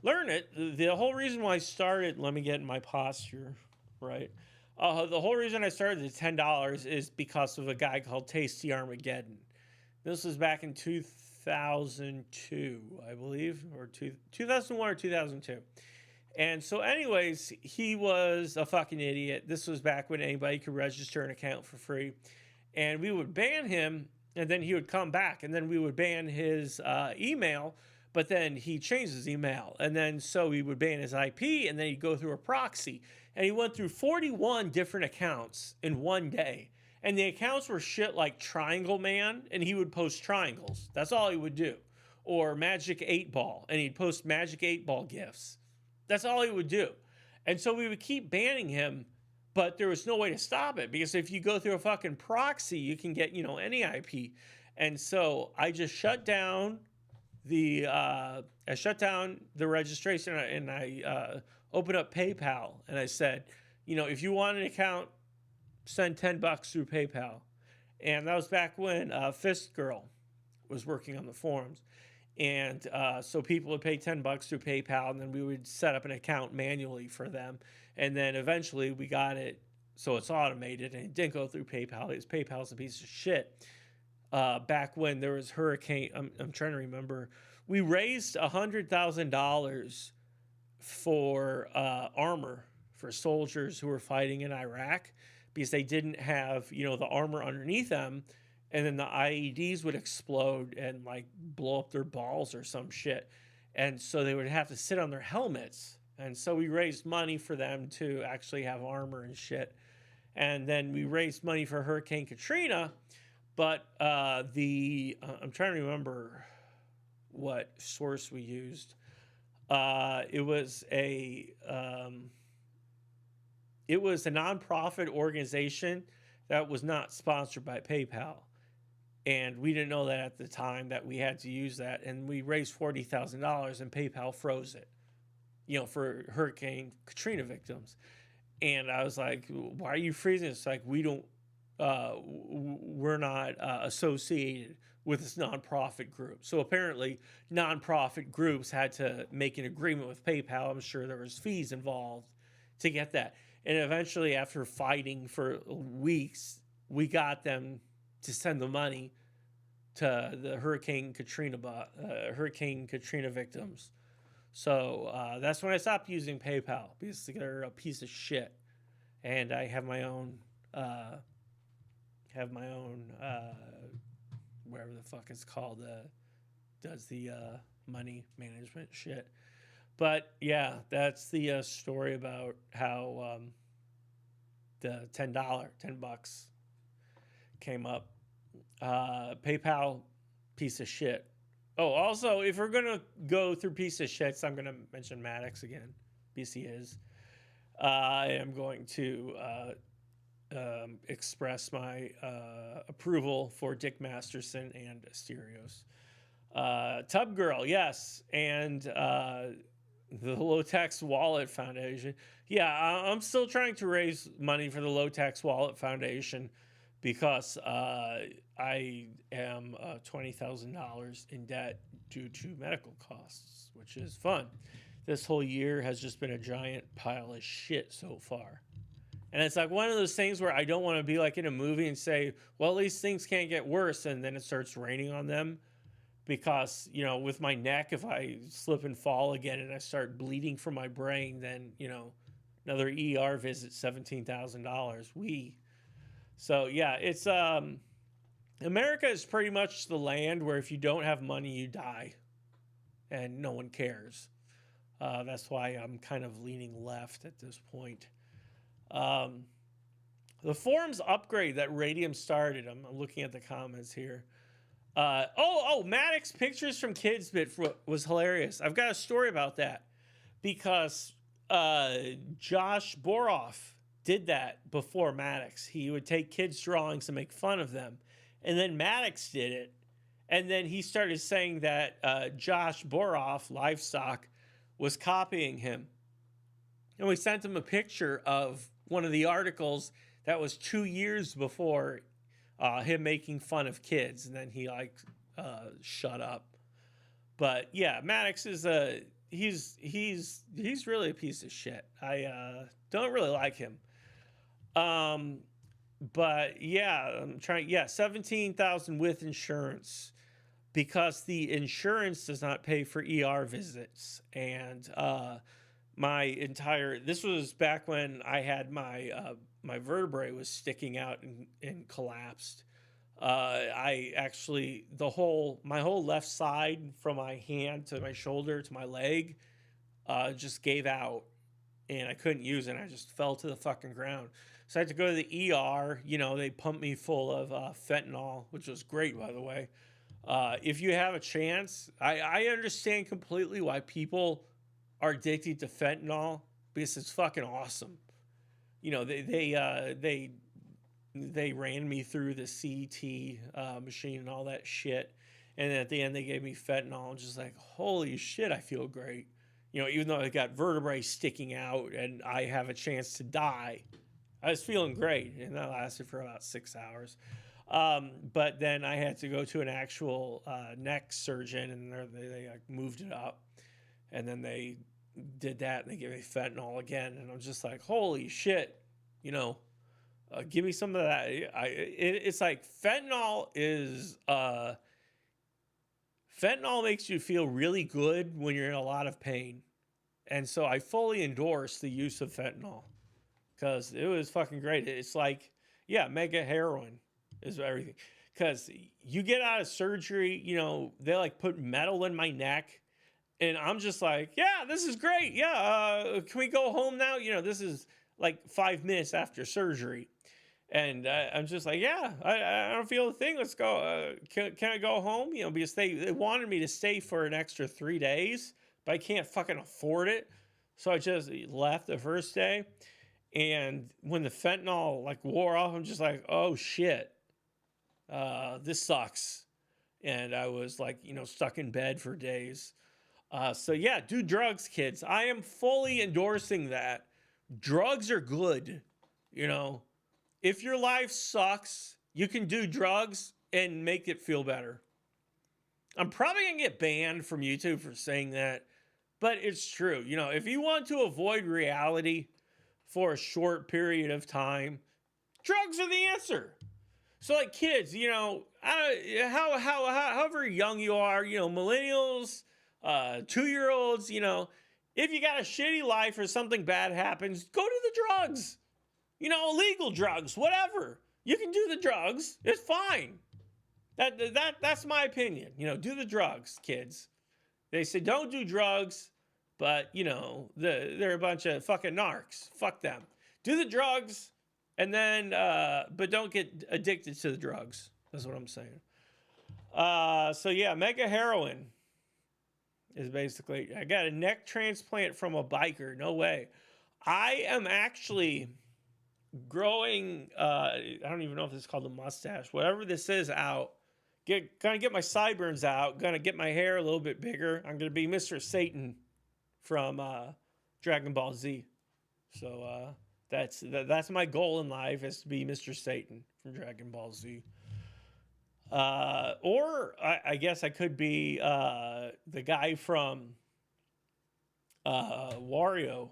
learn it, the whole reason why I started, let me get in my posture, right? The whole reason I started the $10 is because of a guy called Tasty Armageddon. This was back in 2002, I believe, or 2001 or 2002. And so anyways, he was a fucking idiot. This was back when anybody could register an account for free. And we would ban him, and then he would come back, and then we would ban his email, but then he changed his email. And then so we would ban his IP, and then he'd go through a proxy. And he went through 41 different accounts in one day. And the accounts were shit like Triangle Man, and he would post triangles. That's all he would do. Or Magic 8 Ball, and he'd post Magic 8 Ball gifs. That's all he would do. And so we would keep banning him, but there was no way to stop it, because if you go through a fucking proxy, you can get, any IP. And so I just shut down the registration, and I opened up PayPal, and I said, if you want an account, send $10 through PayPal. And that was back when Fist Girl was working on the forums. And so people would pay $10 through PayPal, and then we would set up an account manually for them. And then eventually we got it so it's automated, and it didn't go through PayPal, because PayPal's a piece of shit. Back when there was Hurricane, I'm trying to remember, we raised $100,000 for armor for soldiers who were fighting in Iraq, because they didn't have, the armor underneath them, and then the IEDs would explode and like blow up their balls or some shit. And so they would have to sit on their helmets. And so we raised money for them to actually have armor and shit. And then we raised money for Hurricane Katrina, but I'm trying to remember what source we used. It was a nonprofit organization that was not sponsored by PayPal. And we didn't know that at the time that we had to use that. And we raised $40,000 and PayPal froze it, for Hurricane Katrina victims. And I was like, why are you freezing? It's like, we're not associated with this nonprofit group. So apparently nonprofit groups had to make an agreement with PayPal. I'm sure there was fees involved to get that. And eventually, after fighting for weeks, we got them to send the money to the Hurricane Katrina victims. So that's when I stopped using PayPal, because they're a piece of shit. And I have my own whatever the fuck it's called, does the money management shit. But yeah, that's the story about how the $10 came up. PayPal, piece of shit. Oh, also, if we're gonna go through piece of shits, I'm gonna mention Maddox again. BC is. I am going to express my approval for Dick Masterson and Asterios. Tub Girl, yes, and the Low Tax Wallet Foundation. Yeah, I'm still trying to raise money for the Low Tax Wallet Foundation, because I am $20,000 in debt due to medical costs, which is fun. This whole year has just been a giant pile of shit so far. And it's like one of those things where I don't want to be like in a movie and say, well, at least things can't get worse, and then it starts raining on them. Because, with my neck, if I slip and fall again and I start bleeding from my brain, then, another ER visit, $17,000. So, yeah, it's, America is pretty much the land where if you don't have money, you die. And no one cares. That's why I'm kind of leaning left at this point. The forums upgrade that Radium started, I'm looking at the comments here. Maddox pictures from Kids Bit was hilarious. I've got a story about that, because Josh Boroff did that before Maddox. He would take kids' drawings and make fun of them. And then Maddox did it. And then he started saying that Josh Boroff, Livestock, was copying him. And we sent him a picture of one of the articles that was 2 years before him making fun of kids. And then he shut up. But yeah, Maddox is he's really a piece of shit. I don't really like him. But yeah, I'm trying. Yeah, 17,000 with insurance, because the insurance does not pay for ER visits. And this was back when I had my vertebrae was sticking out and collapsed. I actually, my whole left side, from my hand to my shoulder to my leg, just gave out, and I couldn't use it. I just fell to the fucking ground. So I had to go to the ER. They pumped me full of fentanyl, which was great, by the way. If you have a chance, I understand completely why people are addicted to fentanyl, because it's fucking awesome. They ran me through the CT machine and all that shit. And then at the end, they gave me fentanyl. I'm just like, holy shit, I feel great. Even though I got vertebrae sticking out and I have a chance to die, I was feeling great. And that lasted for about 6 hours. But then I had to go to an actual neck surgeon, and they moved it up. And then they did that, and they gave me fentanyl again. And I'm just like, holy shit, give me some of that. It's like fentanyl makes you feel really good when you're in a lot of pain. And so I fully endorse the use of fentanyl, because it was fucking great. It's like, yeah, mega heroin is everything. Because you get out of surgery, they put metal in my neck, and I'm just like, yeah, this is great. Yeah, can we go home now? This is like 5 minutes after surgery. And I'm just like, yeah, I don't feel a thing. Let's go. Can I go home? You know, because they wanted me to stay for an extra 3 days, but I can't fucking afford it. So I just left the first day. And when the fentanyl like wore off, I'm just like, oh shit, this sucks. And I was like, you know, stuck in bed for days. So yeah, do drugs, kids. I am fully endorsing that. Drugs are good. You know, if your life sucks, you can do drugs and make it feel better. I'm probably gonna get banned from YouTube for saying that, but it's true. You know, if you want to avoid reality for a short period of time, drugs are the answer. So, like kids, you know, however young you are, you know, millennials, 2-year-olds, you know, if you got a shitty life or something bad happens, go to the drugs. You know, illegal drugs, whatever. You can do the drugs. It's fine. That's my opinion. You know, do the drugs, kids. They say don't do drugs, but you know, they're a bunch of fucking narcs. Fuck them. Do the drugs, and then but don't get addicted to the drugs. That's what I'm saying. So yeah, mega heroin is basically, I got a neck transplant from a biker. No way. I am actually growing, I don't even know if this is called a mustache, whatever this is, out. Gonna get my sideburns out, gonna get my hair a little bit bigger. I'm gonna be Mr. Satan from Dragon Ball Z. So that's my goal in life, is to be Mr. Satan from Dragon Ball Z. Or I guess I could be the guy from Wario,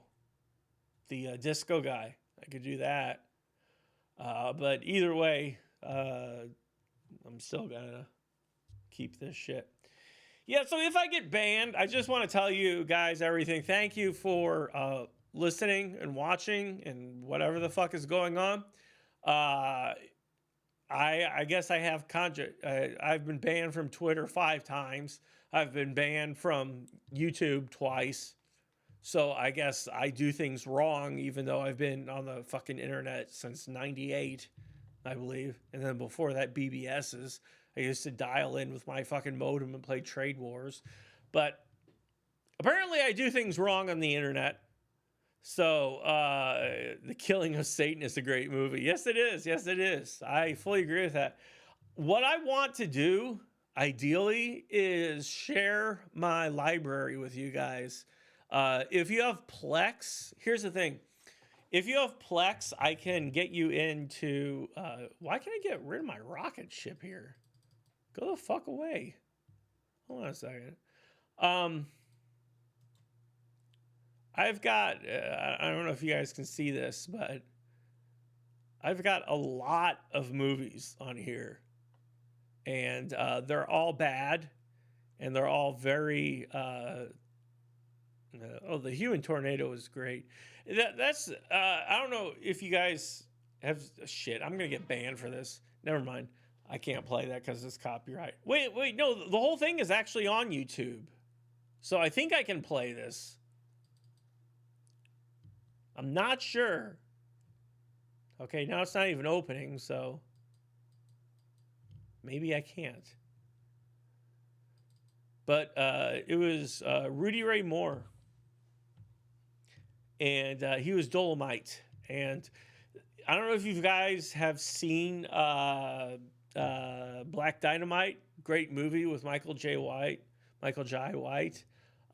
the disco guy. I could do that. But either way, I'm still gonna keep this shit. Yeah, so if I get banned, I just want to tell you guys everything. Thank you for listening and watching and whatever the fuck is going on. I guess I have I've been banned from Twitter 5 times. I've been banned from YouTube twice. So I guess I do things wrong, even though I've been on the fucking internet since 98, I believe. And then before that, BBS's. I used to dial in with my fucking modem and play Trade Wars. But apparently I do things wrong on the internet. So The Killing of Satan is a great movie. Yes, it is. Yes, it is. I fully agree with that. What I want to do, ideally, is share my library with you guys. If you have Plex, here's the thing. If you have Plex, I can get you into... why can't I get rid of my rocket ship here? Go the fuck away. Hold on a second. I've got... I don't know if you guys can see this, but I've got a lot of movies on here. And they're all bad. And they're all very... The Human Tornado is great. That's I don't know if you guys have... Shit, I'm gonna get banned for this. Never mind. I can't play that because it's copyright. Wait, no, the whole thing is actually on YouTube. So I think I can play this. I'm not sure. Okay, now it's not even opening, so maybe I can't. But it was Rudy Ray Moore. And he was Dolomite. And I don't know if you guys have seen Black Dynamite. Great movie with Michael Jai White,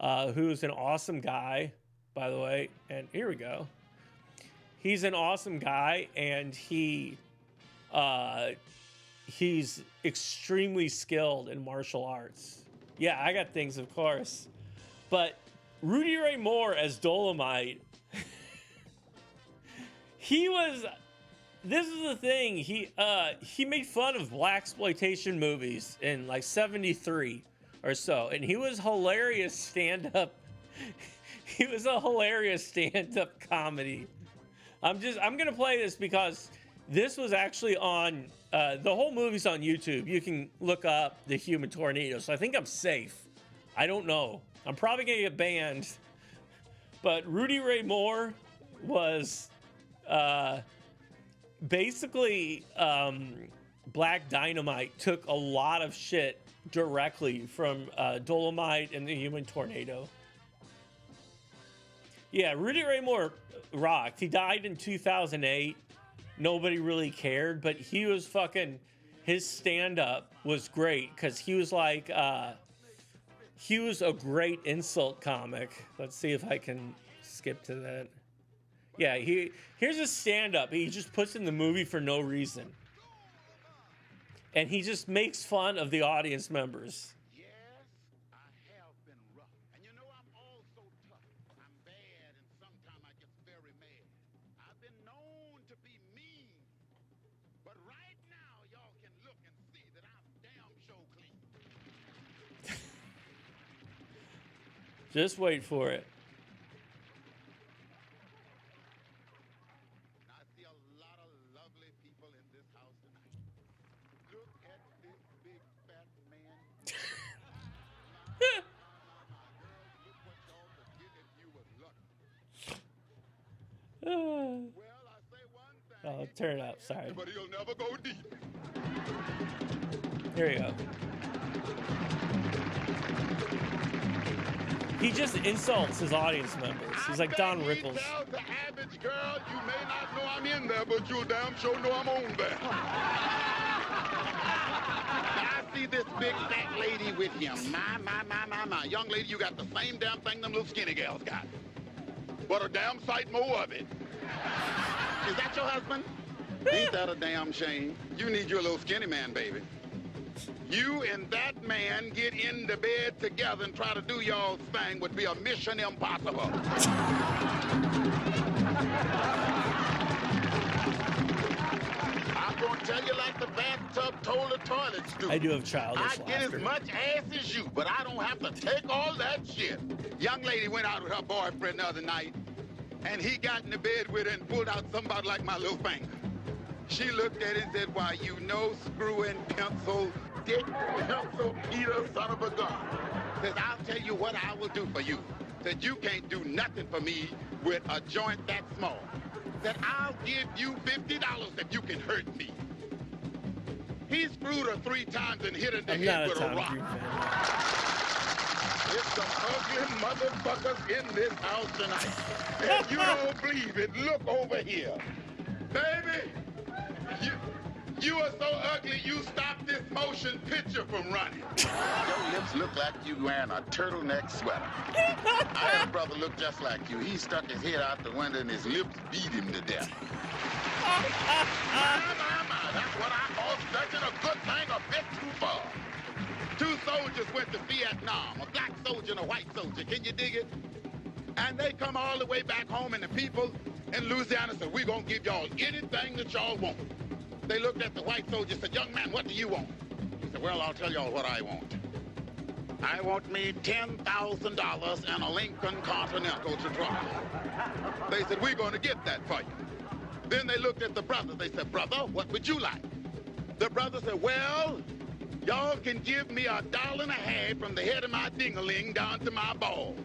who is an awesome guy, by the way. And here we go. He's an awesome guy, and he's extremely skilled in martial arts. Yeah, I got things, of course. But Rudy Ray Moore as Dolomite, this is the thing, he made fun of blaxploitation movies in like 73 or so, and he was hilarious stand-up. He was a hilarious stand-up comedy. I'm gonna play this because this was actually on the whole movie's on YouTube. You can look up The Human Tornado, so I think I'm safe. I don't know. I'm probably gonna get banned. But Rudy Ray Moore was basically, Black Dynamite took a lot of shit directly from Dolomite and the Human Tornado. Yeah, Rudy Ray Moore rocked. He died in 2008. Nobody really cared, but he was fucking... His stand-up was great because he was like... he was a great insult comic. Let's see if I can skip to that. Yeah, here's a stand-up. He just puts in the movie for no reason. And he just makes fun of the audience members. Yes, I have been rough. And you know, I'm also tough. I'm bad, and sometimes I get very mad. I've been known to be mean. But right now, y'all can look and see that I'm damn sure clean. Just wait for it. I see a lot of lovely people in this house tonight. Look at this big fat man. Girls, look what y'all could get if you was lucky. Well, I say one thing. Oh, turn it up. Sorry. But he'll never go deep. Here you go. He just insults his audience members. He's like Don Rickles. He tells the average girl, you may not know I'm in there, but you damn sure know I'm on there. I see this big fat lady with him. My. Young lady, you got the same damn thing them little skinny gals got. But a damn sight more of it. Is that your husband? Ain't that a damn shame? You need your little skinny man, baby. You and that man get in the bed together and try to do y'all's thing would be a mission impossible. I'm gonna tell you like the bathtub told the toilets do. I do have childish I get laughter. as much ass as you, but I don't have to take all that shit. Young lady went out with her boyfriend the other night, and he got in the bed with her and pulled out somebody like my little finger. She looked at it and said, why, you know, screw and pencil, dick, pencil, eater, son of a gun. Says, I'll tell you what I will do for you. Said, you can't do nothing for me with a joint that small. Said, I'll give you $50 if you can hurt me. He screwed her 3 times and hit her in the head with a rock. There's some ugly motherfuckers in this house tonight. If you don't believe it, look over here. Baby, you are so ugly, you stopped this motion picture from running. Your lips look like you wearing a turtleneck sweater. I had a brother look just like you. He stuck his head out the window and his lips beat him to death. My. That's what I call such a good thing a bit too far. 2 soldiers went to Vietnam, a black soldier and a white soldier. Can you dig it? And they come all the way back home, and the people in Louisiana said, we're going to give y'all anything that y'all want. They looked at the white soldier and said, young man, what do you want? He said, well, I'll tell y'all what I want. I want me $10,000 and a Lincoln Continental to drive. They said, we're going to get that for you. Then they looked at the brothers. They said, brother, what would you like? The brother said, well, y'all can give me $1.50 from the head of my ding-a-ling down to my balls.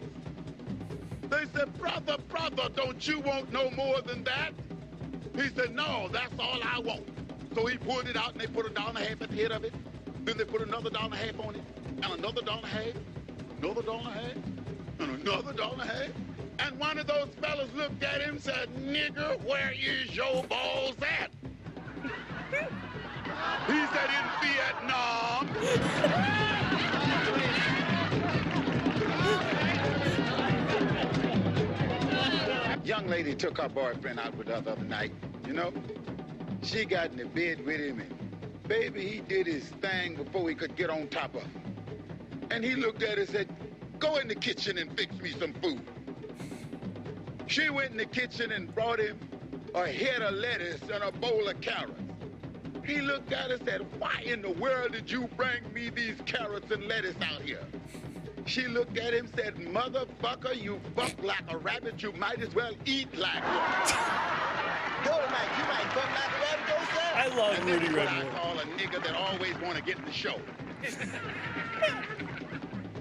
They said, brother, don't you want no more than that? He said, no, that's all I want. So he pulled it out and they put $1.50 at the head of it. Then they put another $1.50 on it, and another $1.50, another $1.50, and another $1.50. And one of those fellas looked at him and said, nigger, where is your balls at? He said, in Vietnam. Young lady took her boyfriend out with her the other night, you know? She got in the bed with him, and baby, he did his thing before he could get on top of her. And he looked at her and said, go in the kitchen and fix me some food. She went in the kitchen and brought him a head of lettuce and a bowl of carrots. He looked at her and said, why in the world did you bring me these carrots and lettuce out here? She looked at him and said, motherfucker, you fuck like a rabbit, you might as well eat like one. Go, Mike, you might fuck like a rabbit yourself. I love and Rudy this is what Ray I Moore. call a nigga that always want to get in the show.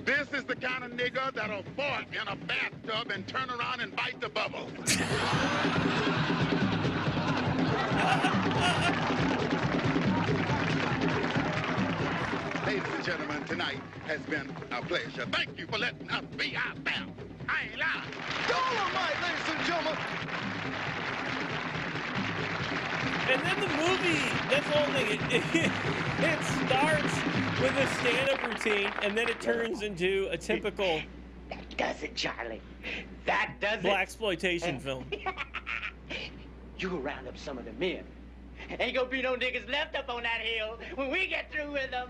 This is the kind of nigga that'll fart in a bathtub and turn around and bite the bubbles. Ladies and gentlemen, tonight has been a pleasure. Thank you for letting us be out there. I ain't lying. Dolomite, ladies and gentlemen. And then the movie, that's the whole thing. It starts with a stand-up routine, and then it turns into a typical That does it, Charlie. That does blaxploitation film. You will round up some of the men. Ain't gonna be no niggas left up on that hill when we get through with them.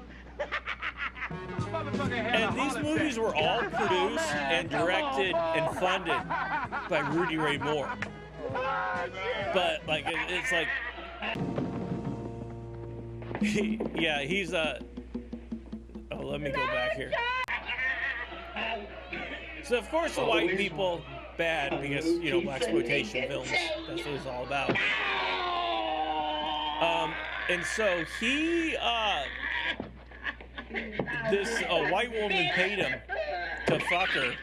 And these movies were all produced and directed and funded by Rudy Ray Moore. But like, it's like, yeah, he's oh, let me go back here. So of course the white people bad because you know blaxploitation films. That's what it's all about. And so he this white woman paid him to fuck her.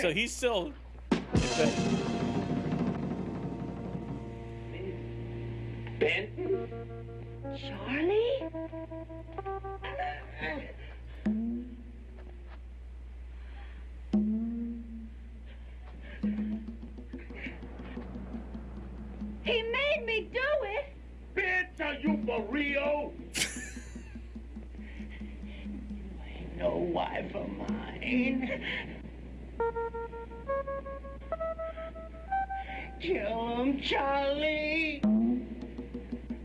So he's still. Ben? Charlie? He made me do it. Bitch, are you for real? No wife of mine. Kill him, Charlie.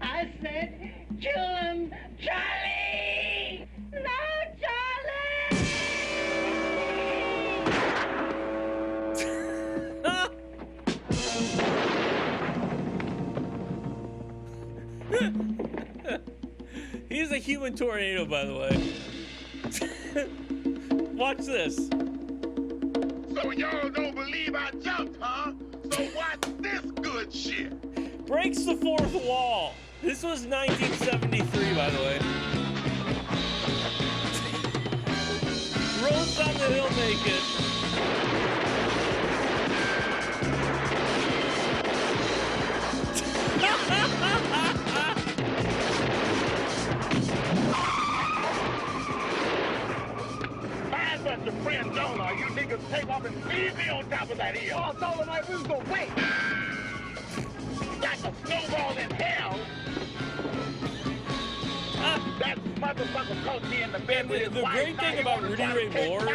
I said, kill him, Charlie. No, Charlie! He's a human tornado, by the way. Watch this. So y'all don't believe I jumped, huh? So watch this good shit. Breaks the fourth wall. This was 1973, by the way. Rolls down the hill naked. Find such a friend, Jonah. You niggas take off and leave me on top of that hill. Oh, Dolomite, we was gonna wait. Like a snowball in hell. That motherfucker caught me in the bed with his The wife. great thing about Rudy Ray Moore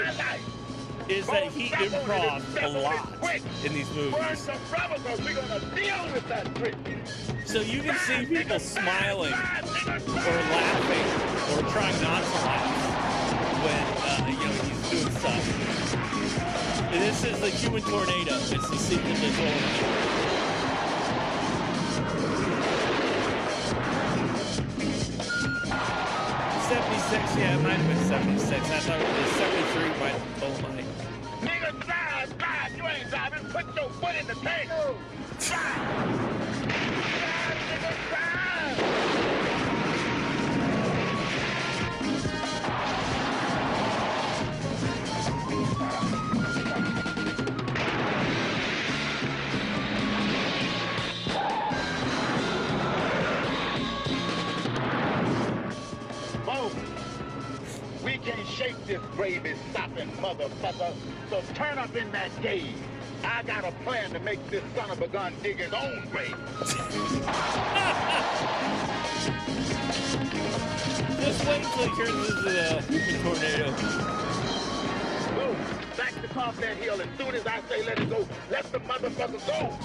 is that he improvs a lot in these Burn movies. some rubber because we're gonna deal with that trick. So you can see people smiling or laughing or trying not to laugh when you know he's doing stuff. And this is the human tornado. It's the secret that's going on. 76, yeah, it might have been 76. I thought it was 73 might have been Dolomite. Nigga, drive, you ain't driving. Put your foot in the tank. Drive, nigga, drive. We can't shake this gravy stopping motherfucker, so turn up in that cave. I got a plan to make this son of a gun dig his own grave. Just wait until it turns into the human tornado. Go, back to top that hill. As soon as I say let it go, let the motherfucker go.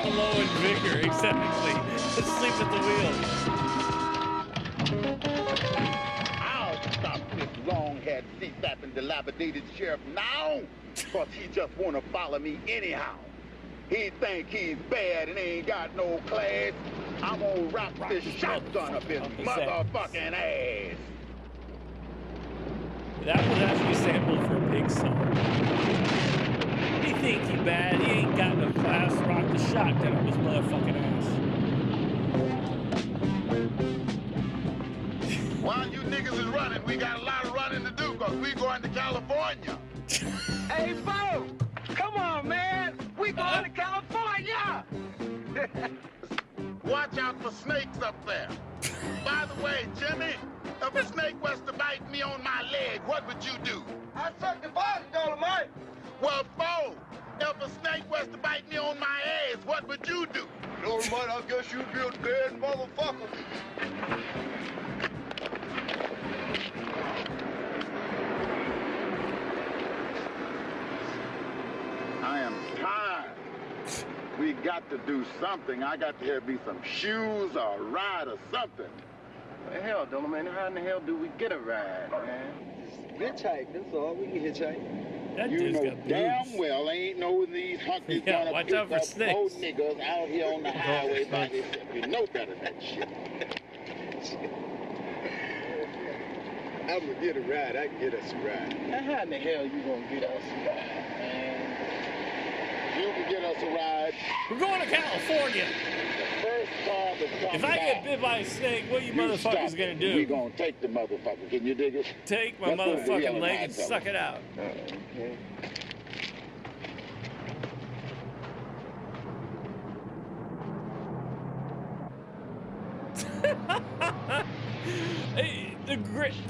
Low and vigor, exactly. Asleep at the wheel. I'll stop this long-haired, sea-fapping, dilapidated sheriff now, because he just want to follow me anyhow. He think he's bad and ain't got no class. I'm gonna rock this shotgun up his motherfucking ass. That was actually sampled for a Pig song. He think he bad, he ain't got no class, rock the shotgun up his motherfucking ass. we got a lot of running to do because we going to California. Hey, Bo! Come on, man! We going to California! Watch out for snakes up there. By the way, Jimmy, if a snake was to bite me on my leg, what would you do? I suck the bottom, Dolomite! Well, Bo, if a snake was to bite me on my ass, what would you do? Dolomite, I guess you'd be a dead motherfucker. I am tired. We got to do something. I got to have me some shoes or a ride or something. What the hell, Dolomite? How in the hell do we get a ride, man? Hitchhike, that's all. We can hitchhike. That You dude's know got damn boobs. well ain't no these hunkies Yeah, gonna watch pick out for up snakes. old niggas out here on the highway by themselves. You know better than that shit. I'm gonna get a ride. I can get us a ride. Now, how in the hell you gonna get us a ride, man? You can get us a ride. We're going to California. The first car that comes If I get by, bit by a snake, what you you motherfuckers stop gonna it. do? We gonna take the motherfucker. Can you dig it? Take my Let's go to the wheel motherfucking and leg ride, and fella. suck it out. Okay. Hey, the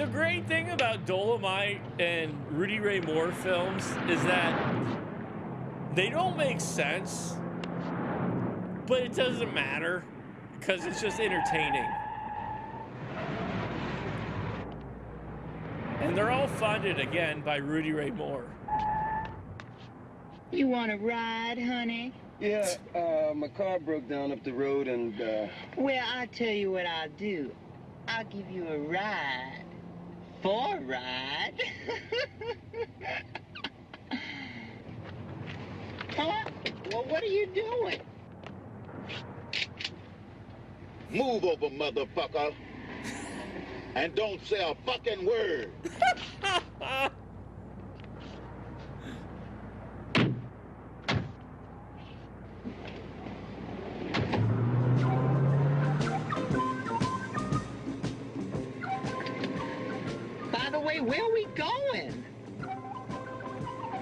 great thing about Dolomite and Rudy Ray Moore films is that they don't make sense, but it doesn't matter because it's just entertaining. And they're all funded again by Rudy Ray Moore. You want a ride, honey? Yeah, my car broke down up the road and, Well, I'll tell you what I'll do. I'll give you a ride. For a ride. Huh? Well, what are you doing? Move over, motherfucker. And don't say a fucking word. By the way, where are we going?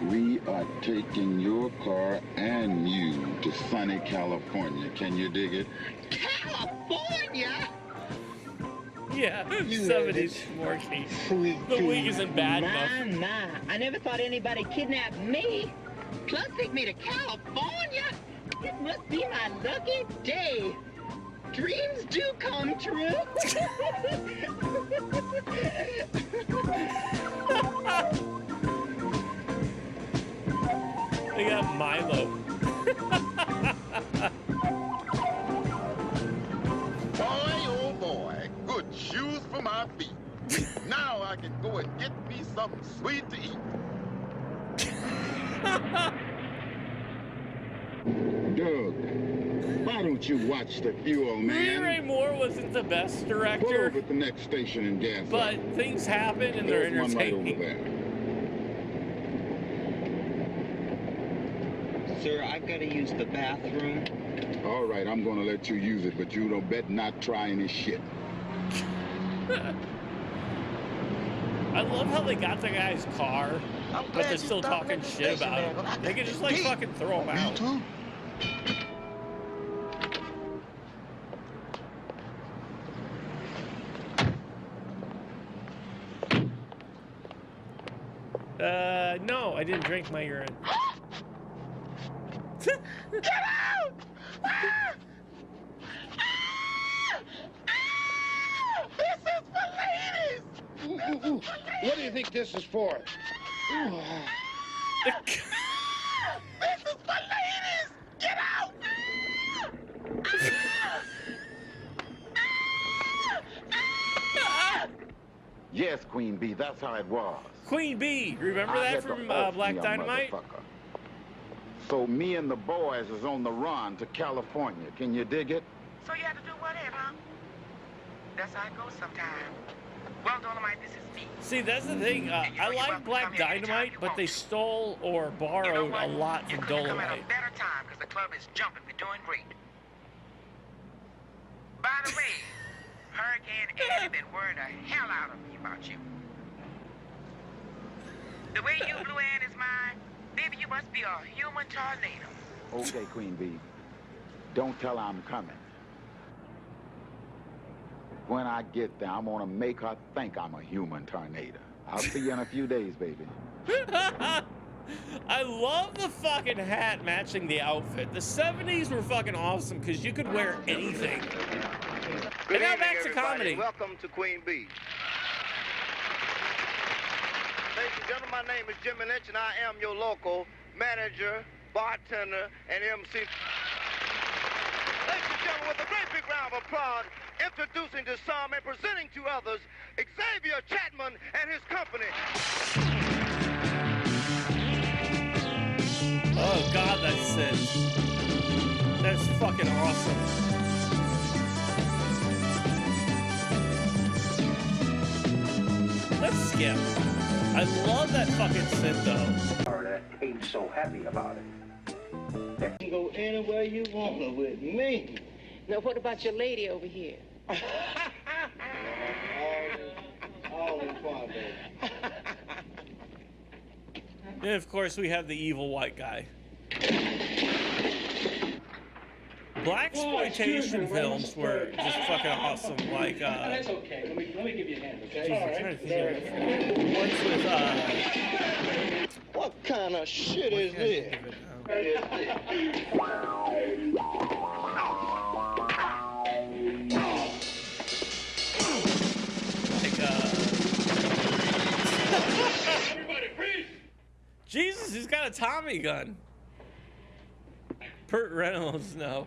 We are taking your car and you to sunny California. Can you dig it? California? Yeah, You 70s Smorky. The week isn't bad enough. My. I never thought anybody kidnapped me. Plus, take me to California. This must be my lucky day. Dreams do come true. They got Milo. Boy, oh boy, good shoes for my feet. Now I can go and get me something sweet to eat. Doug, why don't you watch the fuel, Rudy Ray man? Moore wasn't the best Pull director, over at the next station and gas but up. things happen and they're There's one right over entertaining. there. Sir, I've got to use the bathroom. All right, I'm gonna let you use it, but you don't bet not try any shit. I love how they got the guy's car, but they're still talking shit about him. They could just like fucking throw him out. too. No, I didn't drink my urine. Get out! Ah! This is for ladies! what do you think this is for? This is for ladies! Get out! Yes, Queen Bee, that's how it was. Queen Bee, remember I that had to from off Black me a Dynamite? motherfucker. So me and the boys is on the run to California. Can you dig it? So you had to do what in, huh? That's how it goes sometimes. Well, Dolomite, this is me. See, that's the thing. And you I know you're like welcome to Black come here anytime Dynamite, you but want they to. stole or You know borrowed what? a lot You from couldn't come at a Dolomite. better time because the club is jumping. We're doing great. By the way, Hurricane Eddie been worrying the hell out of me about you. The way you blew Annie's mind, baby, you must be a human tornado. Okay, Queen Bee. Don't tell her I'm coming. When I get there, I'm gonna make her think I'm a human tornado. I'll see you in a few days, baby. I love the fucking hat matching the outfit. The 70s were fucking awesome because you could wear anything. And now back to comedy. Welcome to Queen Bee. Ladies and gentlemen, my name is Jimmy Lynch, and I am your local manager, bartender, and MC. Ladies and gentlemen, with a great big round of applause, introducing to some and presenting to others, Xavier Chapman and his company. Oh God, that's it. That's fucking awesome. Let's skip. I love that fucking synth though. That ain't so happy about it. You can go anywhere you want to with me. Now, what about your lady over here? all in fun, baby. And of course, we have the evil white guy. Blaxploitation films were just fucking awesome. Like, That's okay. Let me give you a hand, okay? geez, I'm trying to think of ones with, What kind of shit is this? Everybody, freeze! Jesus, he's got a Tommy gun. Burt Reynolds, no.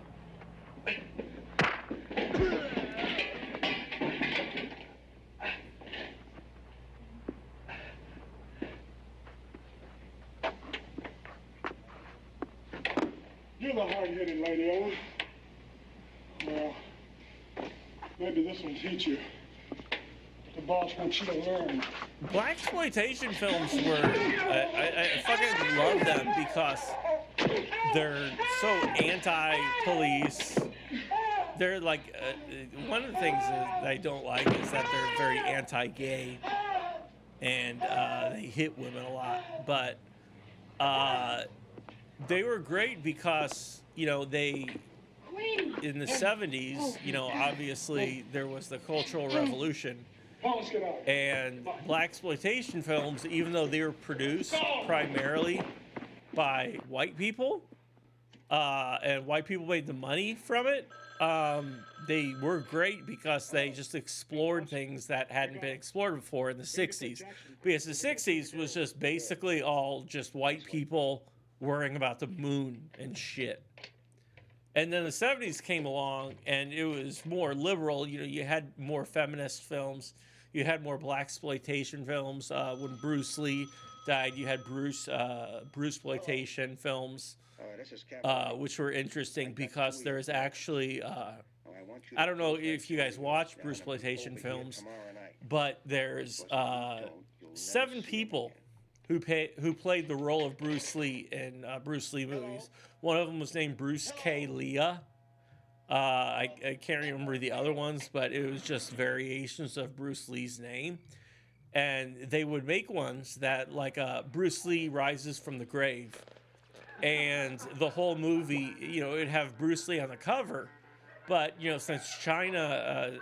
You're the hard-headed lady, Owen. Well, maybe this will teach you. The boss wants you to learn. Blaxploitation films were, I fucking love them because they're so anti-police. They're like, one of the things that I don't like is that they're very anti-gay and they hit women a lot. But they were great because, you know, they, in the 70s, you know, obviously there was the Cultural Revolution. And blaxploitation films, even though they were produced primarily by white people, and white people made the money from it, they were great because they just explored things that hadn't been explored before in the 60s. Because the 60s was just basically all just white people worrying about the moon and shit. And then the 70s came along and it was more liberal. You know, you had more feminist films. You had more blaxploitation films. When Bruce Lee died, you had Bruceploitation films, which were interesting because there's actually, I don't know if you guys watch Bruceploitation films, but there's 7 people who played the role of Bruce Lee in Bruce Lee movies. One of them was named Bruce K. Leah. I can't remember the other ones, but it was just variations of Bruce Lee's name. And they would make ones that, like, Bruce Lee rises from the grave. And the whole movie, you know, it'd have Bruce Lee on the cover. But, you know, since China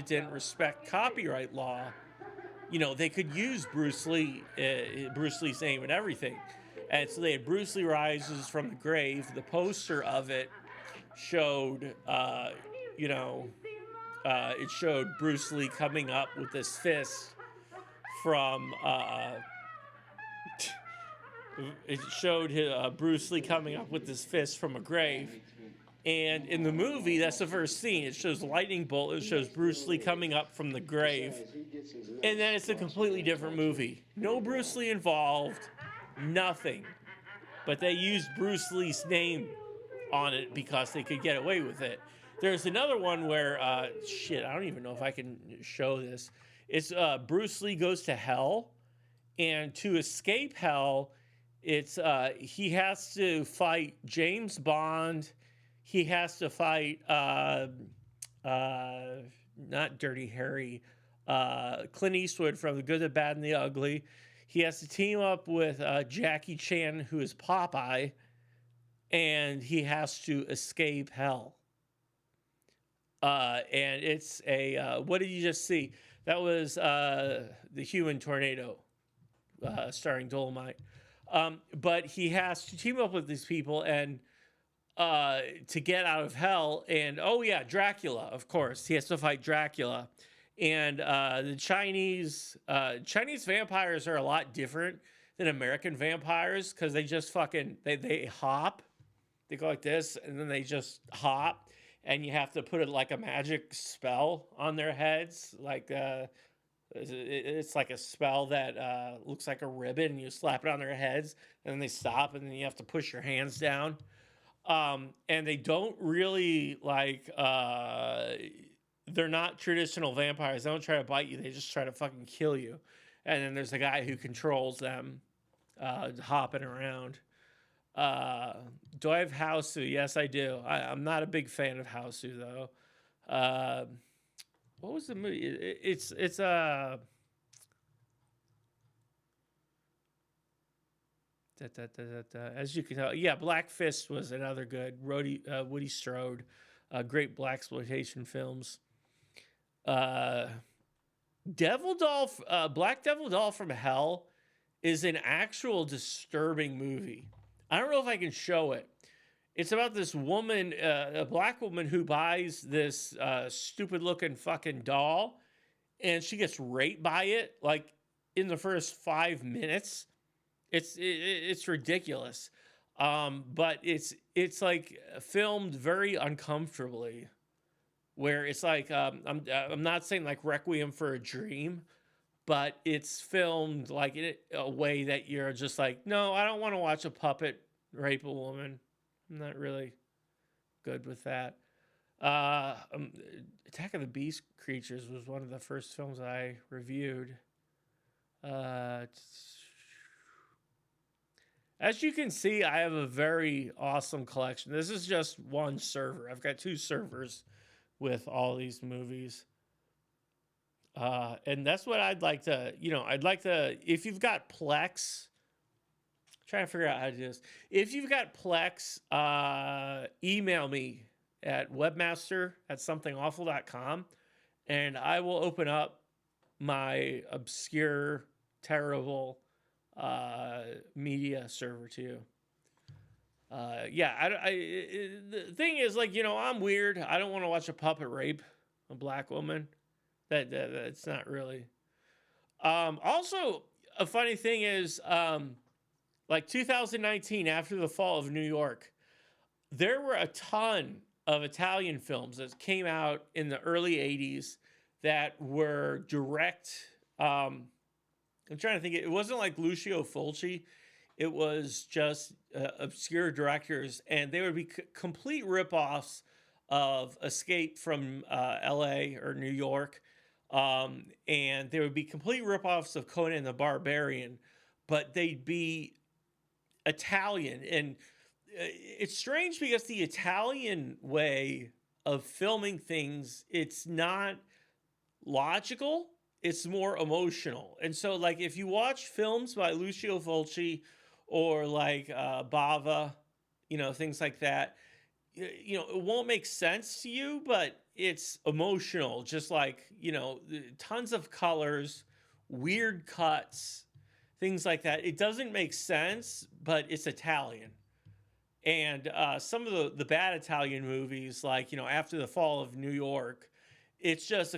didn't respect copyright law, you know, they could use Bruce Lee's name and everything. And so they had Bruce Lee rises from the grave. The poster of it showed, it showed Bruce Lee coming up with this fist from, it showed Bruce Lee coming up with this fist from a grave. And in the movie, that's the first scene. It shows a lightning bolt. It shows Bruce Lee coming up from the grave. And then it's a completely different movie. No Bruce Lee involved. Nothing. But they used Bruce Lee's name on it because they could get away with it. There's another one where, I don't even know if I can show this. It's Bruce Lee goes to hell. And to escape hell, it's he has to fight James Bond. He has to fight, not Dirty Harry, Clint Eastwood from The Good, the Bad, and the Ugly. He has to team up with Jackie Chan, who is Popeye, and he has to escape hell. And it's a what did you just see? That was The Human Tornado, starring Dolomite. But he has to team up with these people and to get out of hell. And oh yeah, Dracula, of course, he has to fight Dracula. And the Chinese vampires are a lot different than American vampires because they just fucking they hop. They go like this, and then they just hop, and you have to put it like a magic spell on their heads. Like it's like a spell that looks like a ribbon, and you slap it on their heads, and then they stop, and then you have to push your hands down. And they don't really like. They're not traditional vampires. They don't try to bite you. They just try to fucking kill you. And then there's a guy who controls them, hopping around. Do I have Hausu? Yes, I do. I'm not a big fan of Hausu though. What was the movie? It's as you can tell, yeah, Black Fist was another good. Woody Strode, great blaxploitation films. Devil Doll, Black Devil Doll from Hell is an actual disturbing movie. I don't know if I can show it. It's about this woman, a black woman who buys this stupid looking fucking doll, and she gets raped by it like in the first 5 minutes. It's ridiculous. But it's like filmed very uncomfortably, where it's like I'm not saying like Requiem for a Dream, but it's filmed like in a way that you're just like, no, I don't want to watch a puppet rape a woman. I'm not really good with that. Attack of the Beast Creatures was one of the first films I reviewed. As you can see, I have a very awesome collection. This is just one server. I've got 2 servers with all these movies. And that's what I'd like to, if you've got Plex, trying to figure out how to do this. If you've got Plex, email me at webmaster@somethingawful.com, and I will open up my obscure, terrible media server to you. The thing is, like, I'm weird. I don't want to watch a puppet rape a black woman. That's not really. Also, a funny thing is, like 2019, after the fall of New York, there were a ton of Italian films that came out in the early 80s that were direct. I'm trying to think. It wasn't like Lucio Fulci. It was just obscure directors, and they would be complete ripoffs of Escape from L.A. or New York, and they would be complete ripoffs of Conan the Barbarian, but they'd be Italian. And it's strange because the Italian way of filming things, it's not logical. It's more emotional. And so, like, if you watch films by Lucio Fulci or like Bava, things like that, it won't make sense to you, but it's emotional. Just like, tons of colors, weird cuts, things like that. It doesn't make sense, but it's Italian. And some of the bad Italian movies, like, After the Fall of New York, it's just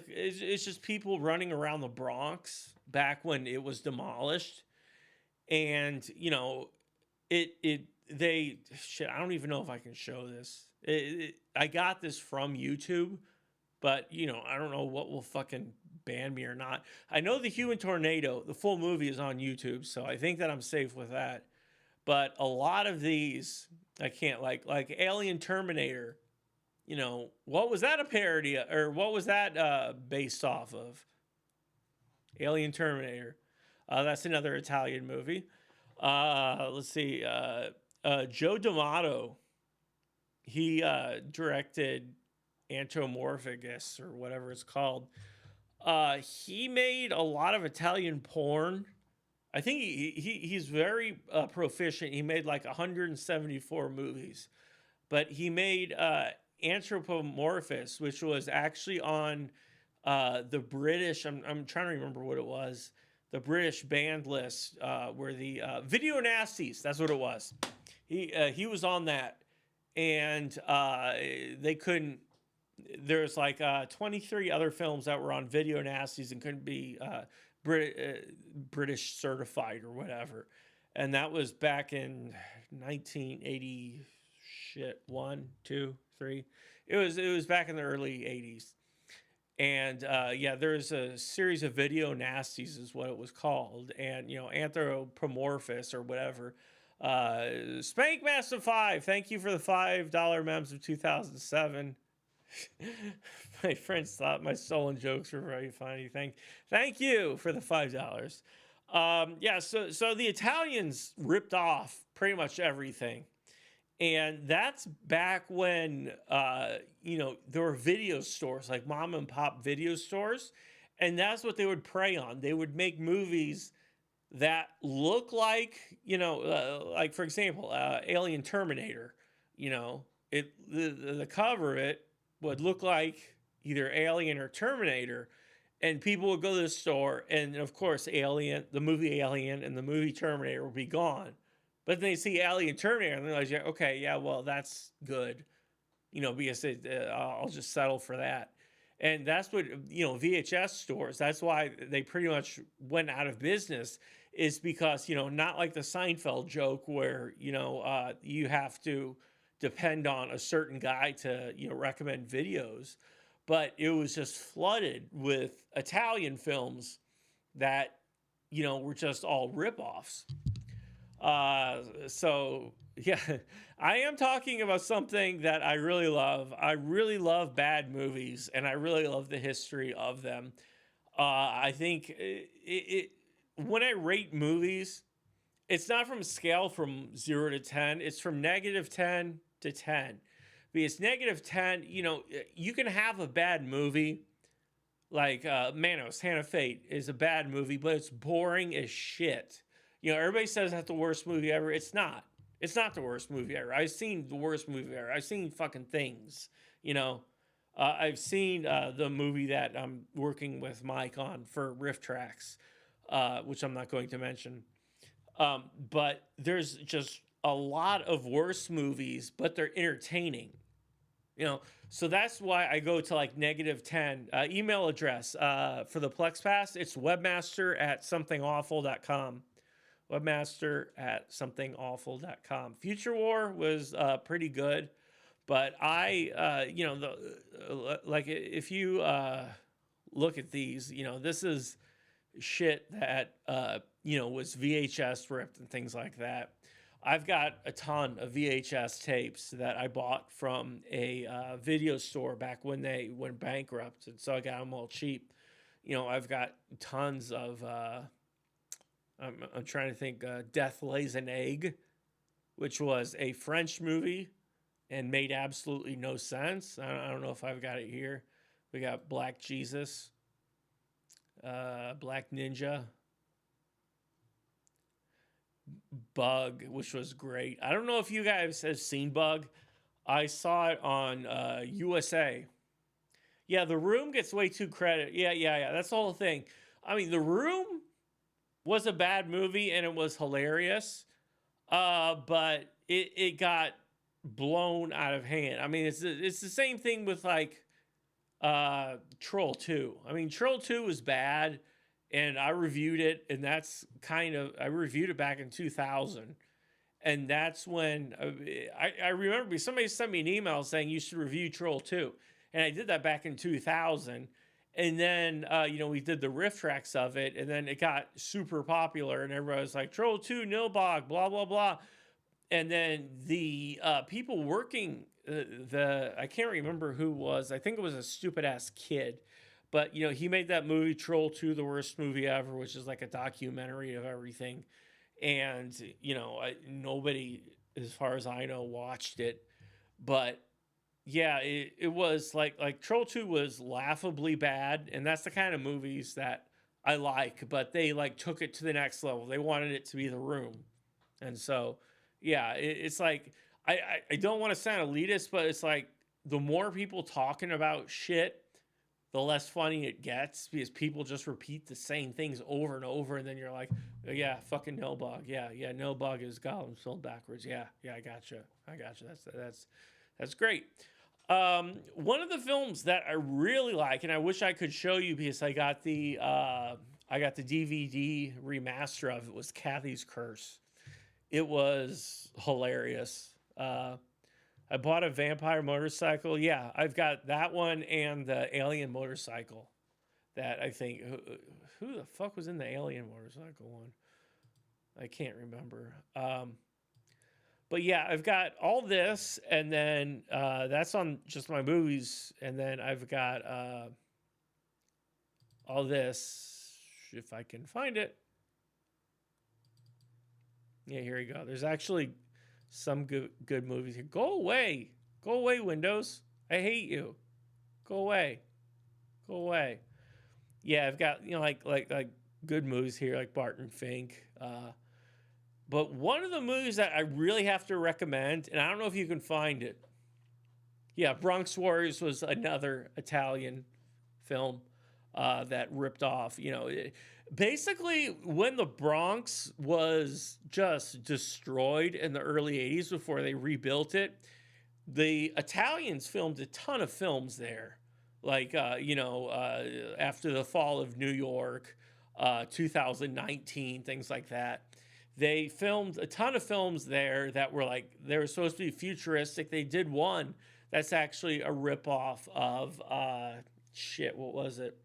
people running around the Bronx back when it was demolished. And, I don't even know if I can show this. I got this from YouTube, but, I don't know what will fucking ban me or not. I know The Human Tornado, the full movie is on YouTube, so I think that I'm safe with that. But a lot of these, I can't, like Alien Terminator, what was that a parody, or what was that based off of? Alien Terminator. That's another Italian movie. Let's see. Joe D'Amato, he directed Antomorphagus, or whatever it's called. He made a lot of Italian porn. I think he's very proficient. He made like 174 movies, but he made Anthropomorphous, which was actually on the British. I'm trying to remember what it was. The British banned list, where the Video Nasties. That's what it was. He was on that, and they couldn't. There's like 23 other films that were on Video Nasties and couldn't be British certified or whatever, and that was back in 1980. Shit, 1, 2, 3. It was back in the early 80s, and yeah, there's a series of Video Nasties is what it was called, and Anthropomorphous or whatever. Spank Master 5, thank you for the $5 mems of 2007. My friends thought my stolen jokes were very funny. Thank you for the $5. Yeah, so the Italians ripped off pretty much everything. And that's back when there were video stores, like mom and pop video stores, and that's what they would prey on. They would make movies that look like, like for example, Alien Terminator. The cover of it would look like either Alien or Terminator, and people would go to the store, and of course, the movie Alien and the movie Terminator would be gone. But then they see Alien Terminator, and they're like, okay, yeah, well, that's good, because I'll just settle for that. And that's what, VHS stores, that's why they pretty much went out of business, is because, not like the Seinfeld joke where, you have to depend on a certain guy to recommend videos, but it was just flooded with Italian films that were just all ripoffs. So yeah, I am talking about something that I really love. I really love bad movies, and I really love the history of them. I think when I rate movies, it's not from a scale from 0 to 10. It's from -10 to 10. Because -10, you can have a bad movie, like Manos, Hand of Fate is a bad movie, but it's boring as shit. Everybody says that's the worst movie ever. It's not. It's not the worst movie ever. I've seen the worst movie ever. I've seen fucking Things, I've seen the movie that I'm working with Mike on for Riff Tracks, which I'm not going to mention. But there's just a lot of worse movies, but they're entertaining. So that's why I go to like -10. Email address for the Plex Pass, it's webmaster@somethingawful.com. Webmaster@somethingawful.com. Future War was pretty good, but if you look at these, this is shit that was VHS ripped and things like that. I've got a ton of VHS tapes that I bought from a video store back when they went bankrupt, and so I got them all cheap. I've got tons of. I'm trying to think. Death Lays an Egg, which was a French movie and made absolutely no sense. I don't know if I've got it here. We got Black Jesus, Black Ninja. Bug, which was great. I don't know if you guys have seen Bug. I saw it on USA. Yeah, The Room gets way too credit. Yeah. That's the whole thing. I mean, The Room was a bad movie and it was hilarious, but it got blown out of hand. I mean, it's the same thing with like Troll 2. I mean, Troll 2 was bad. And I reviewed it, and I reviewed it back in 2000. And that's when I remember somebody sent me an email saying you should review Troll 2. And I did that back in 2000. And then, we did the riff tracks of it, and then it got super popular, and everybody was like, Troll 2, Nilbog, blah, blah, blah. And then the people working, I can't remember who was, I think it was a stupid-ass kid. But, he made that movie, Troll 2, the worst movie ever, which is like a documentary of everything. And, nobody, as far as I know, watched it. But, yeah, it was like Troll 2 was laughably bad, and that's the kind of movies that I like, but they like took it to the next level. They wanted it to be The Room. And so, yeah, it's like I don't want to sound elitist, but it's like the more people talking about shit, the less funny it gets because people just repeat the same things over and over, and then you're like, oh, yeah, fucking Nilbog, yeah, Nilbog is Gollum spelled backwards, yeah, I gotcha. That's great. One of the films that I really like, and I wish I could show you because I got the DVD remaster of it, was Kathy's Curse. It was hilarious. I bought a vampire motorcycle. Yeah, I've got that one and the alien motorcycle. That I think, who the fuck was in the alien motorcycle one? I can't remember. But yeah, I've got all this, and then that's on just my movies, and then I've got all this, if I can find it. Yeah, here we go. There's actually some good movies here. Go away, Windows. I hate you. Go away. Yeah, I've got like good movies here, like Barton Fink. But one of the movies that I really have to recommend, and I don't know if you can find it. Yeah, Bronx Warriors was another Italian film that ripped off. Basically, when the Bronx was just destroyed in the early 80s before they rebuilt it, the Italians filmed a ton of films there. Like, after the fall of New York, 2019, things like that. They filmed a ton of films there that were like, they were supposed to be futuristic. They did one that's actually a ripoff of, what was it?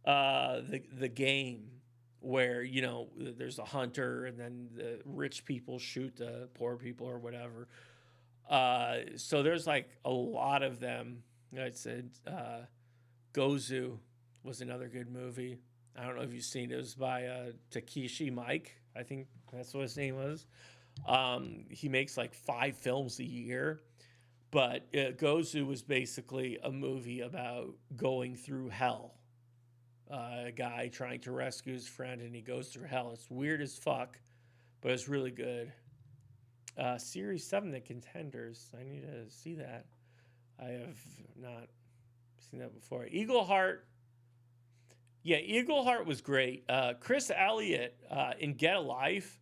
The Game, where, there's a hunter and then the rich people shoot the poor people or whatever. So there's like a lot of them. I said, Gozu was another good movie. I don't know if you've seen it. It was by Takeshi Mike. I think that's what his name was. He makes like 5 films a year. But Gozu was basically a movie about going through hell. A guy trying to rescue his friend, and he goes through hell. It's weird as fuck, but it's really good. Series 7, The Contenders. I need to see that. I have not seen that before. Eagleheart. Yeah, Eagleheart was great. Chris Elliott in Get a Life.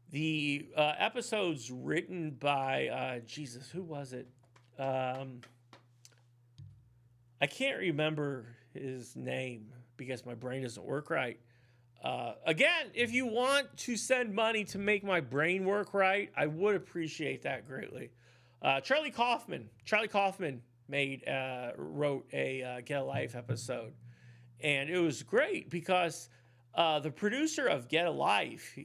The episode's written by, who was it? I can't remember his name because my brain doesn't work right. Again, if you want to send money to make my brain work right, I would appreciate that greatly. Charlie Kaufman wrote a Get a Life episode. And it was great because the producer of Get a Life,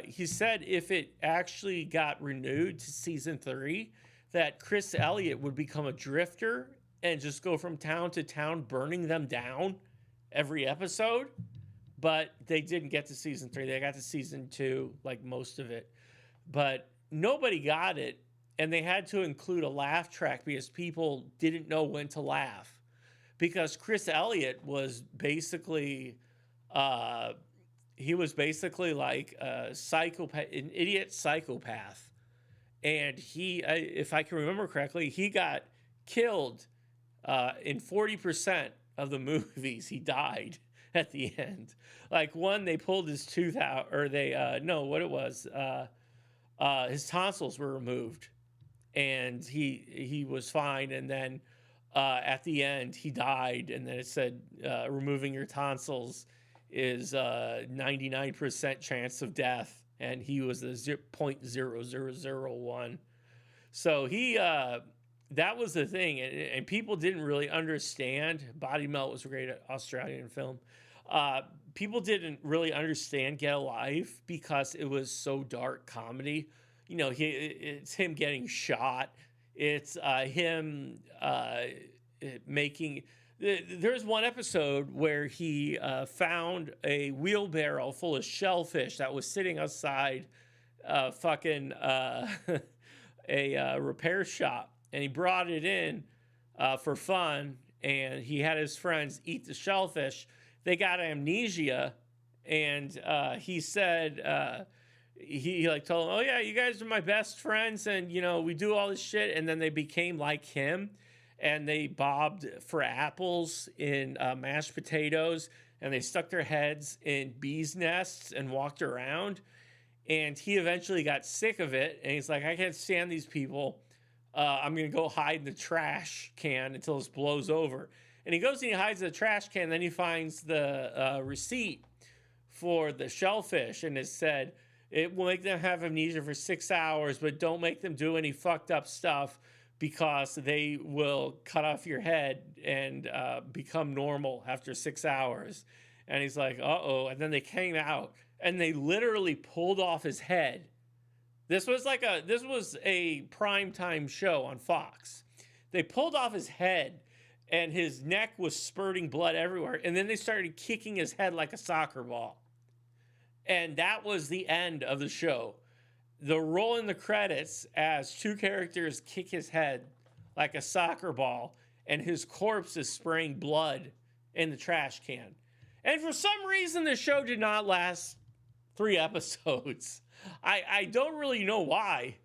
he said if it actually got renewed to season 3, that Chris Elliott would become a drifter and just go from town to town, burning them down every episode. But they didn't get to season 3. They got to season 2, like most of it. But nobody got it. And they had to include a laugh track because people didn't know when to laugh. Because Chris Elliott was basically, like a psychopath, an idiot psychopath. And he, if I can remember correctly, he got killed in 40% of the movies. He died at the end. Like one, they pulled his tooth out, or his tonsils were removed, and he was fine. And then at the end, he died, and then it said removing your tonsils is 99% chance of death. And he was the 0.0001. So that was the thing. And people didn't really understand. Body Melt was a great Australian film. People didn't really understand Get a Life because it was so dark comedy. It's him getting shot. It's him making... There's one episode where he found a wheelbarrow full of shellfish that was sitting outside a repair shop, and he brought it in for fun, and he had his friends eat the shellfish. They got amnesia, and he said he like told them, "Oh yeah, you guys are my best friends, and you know we do all this shit." And then they became like him, and they bobbed for apples in mashed potatoes, and they stuck their heads in bees' nests and walked around. And he eventually got sick of it, and he's like, "I can't stand these people. I'm gonna go hide in the trash can until this blows over." And he goes and he hides in the trash can. And then he finds the receipt for the shellfish, and it said it will make them have amnesia for 6 hours, but don't make them do any fucked up stuff because they will cut off your head and become normal after 6 hours. And he's like, uh-oh. And then they came out and they literally pulled off his head. This was a primetime show on Fox. They pulled off his head and his neck was spurting blood everywhere. And then they started kicking his head like a soccer ball. And that was the end of the show. The roll in the credits as two characters kick his head like a soccer ball, and his corpse is spraying blood in the trash can. And for some reason, the show did not last 3 episodes. I don't really know why,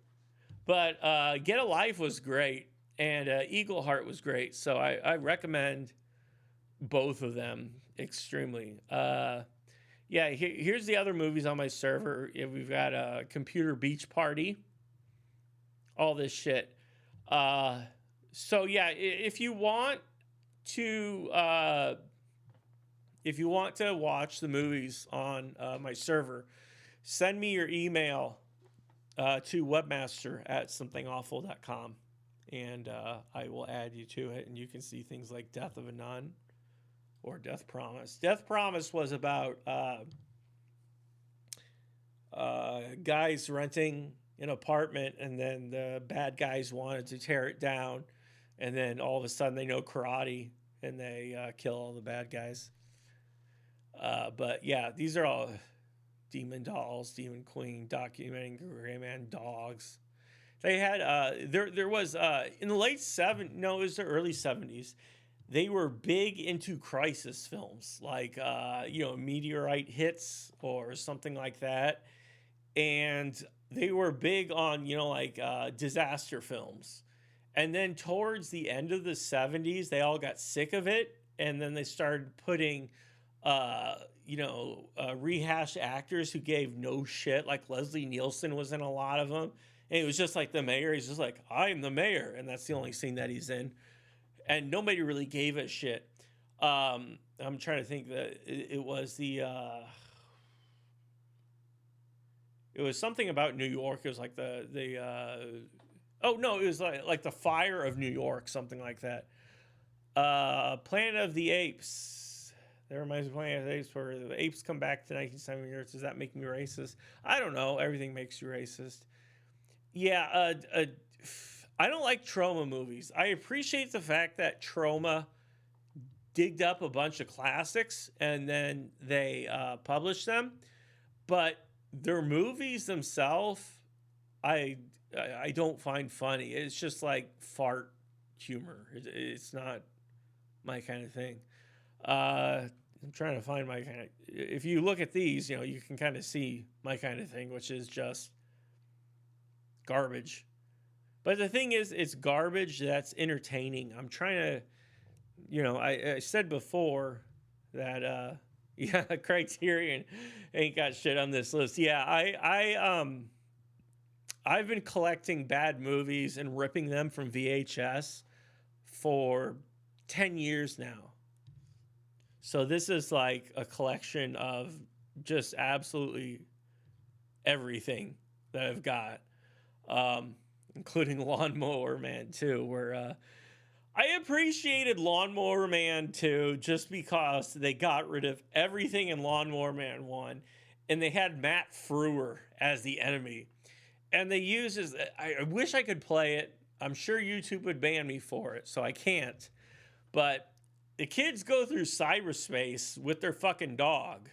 but Get a Life was great, and Eagle Heart was great. So I recommend both of them extremely. Yeah, here's the other movies on my server. We've got a Computer Beach Party, all this shit. So yeah, if you want to watch the movies on my server, send me your email to webmaster@somethingawful.com, and I will add you to it, and you can see things like Death of a Nun. Or Death Promise. Death Promise was about guys renting an apartment, and then the bad guys wanted to tear it down, and then all of a sudden they know karate, and they kill all the bad guys. But yeah, these are all Demon Dolls, Demon Queen, documenting Gray Man dogs. They had there was in the late it was the early 70s. They were big into crisis films, like, Meteorite Hits or something like that. And they were big on, disaster films. And then towards the end of the 70s, they all got sick of it. And then they started putting, rehash actors who gave no shit. Like Leslie Nielsen was in a lot of them. And it was just like the mayor. He's just like, I'm the mayor. And that's the only scene that he's in. And nobody really gave a shit. I'm trying to think that it was it was something about New York. It was like it was like the fire of New York, something like that. Planet of the Apes. That reminds me of Planet of the Apes, where the apes come back to 1970 Does that make me racist? I don't know. Everything makes you racist. Yeah, I don't like trauma movies. I appreciate the fact that Trauma digged up a bunch of classics and then they published them, but their movies themselves, I don't find funny. It's just like fart humor. It's not my kind of thing. I'm trying to find my kind of. If you look at these, you can kind of see my kind of thing, which is just garbage. But the thing is, it's garbage that's entertaining. I'm trying to, I said before that, Criterion ain't got shit on this list. Yeah, I've been collecting bad movies and ripping them from VHS for 10 years now. So this is like a collection of just absolutely everything that I've got. Including Lawnmower Man 2, where I appreciated Lawnmower Man 2 just because they got rid of everything in Lawnmower Man 1, and they had Matt Frewer as the enemy. And they used I wish I could play it. I'm sure YouTube would ban me for it, so I can't. But the kids go through cyberspace with their fucking dog,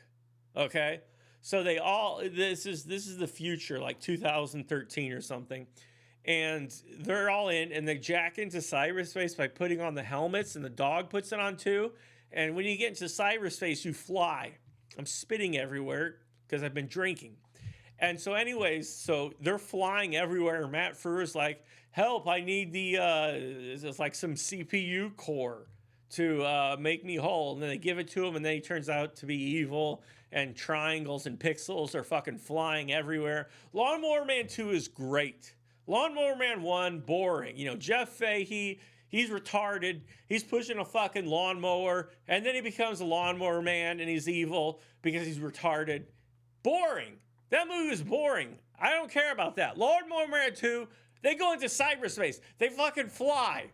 okay? So this is the future, like 2013 or something. and they're all in, and they jack into cyberspace by putting on the helmets, and the dog puts it on too. And when you get into cyberspace, you fly. I'm spitting everywhere because I've been drinking. And so anyways, so they're flying everywhere. Matt Frewer's like, help, I need the, it's like some CPU core to make me whole. And then they give it to him, and then he turns out to be evil, and triangles and pixels are fucking flying everywhere. Lawnmower Man 2 is great. Lawnmower Man 1, boring. You know, Jeff Fahey, he's retarded. He's pushing a fucking lawnmower, and then he becomes a lawnmower man, and he's evil because he's retarded. Boring. That movie was boring. I don't care about that. Lawnmower Man 2, they go into cyberspace. They fucking fly.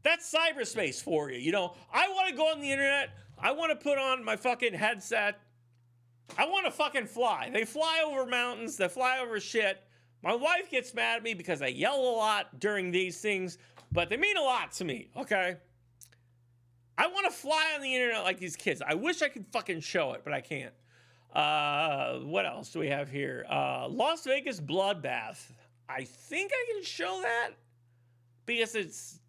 That's cyberspace for you. You know, I want to go on the internet. I want to put on my fucking headset. I want to fucking fly. They fly over mountains. They fly over shit. My wife gets mad at me because I yell a lot during these things, but they mean a lot to me, okay? I want to fly on the internet like these kids. I wish I could fucking show it, but I can't. What else do we have here? Las Vegas Bloodbath. I think I can show that because it's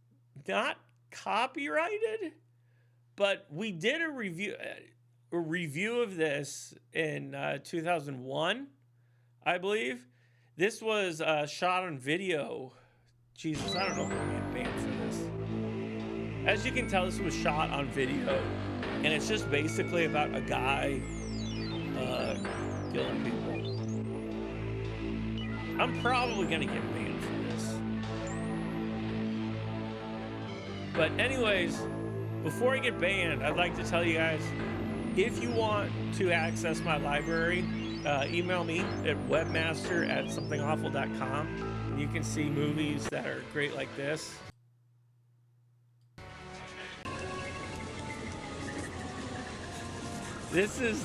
not copyrighted, but we did a review of this in 2001, I believe. This was shot on video. Jesus, I don't know if I'm getting banned for this. As you can tell, this was shot on video, and it's just basically about a guy killing people. I'm probably gonna get banned for this. But anyways, before I get banned, I'd like to tell you guys, if you want to access my library, email me at webmaster@somethingawful.com. You can see movies that are great like this. This is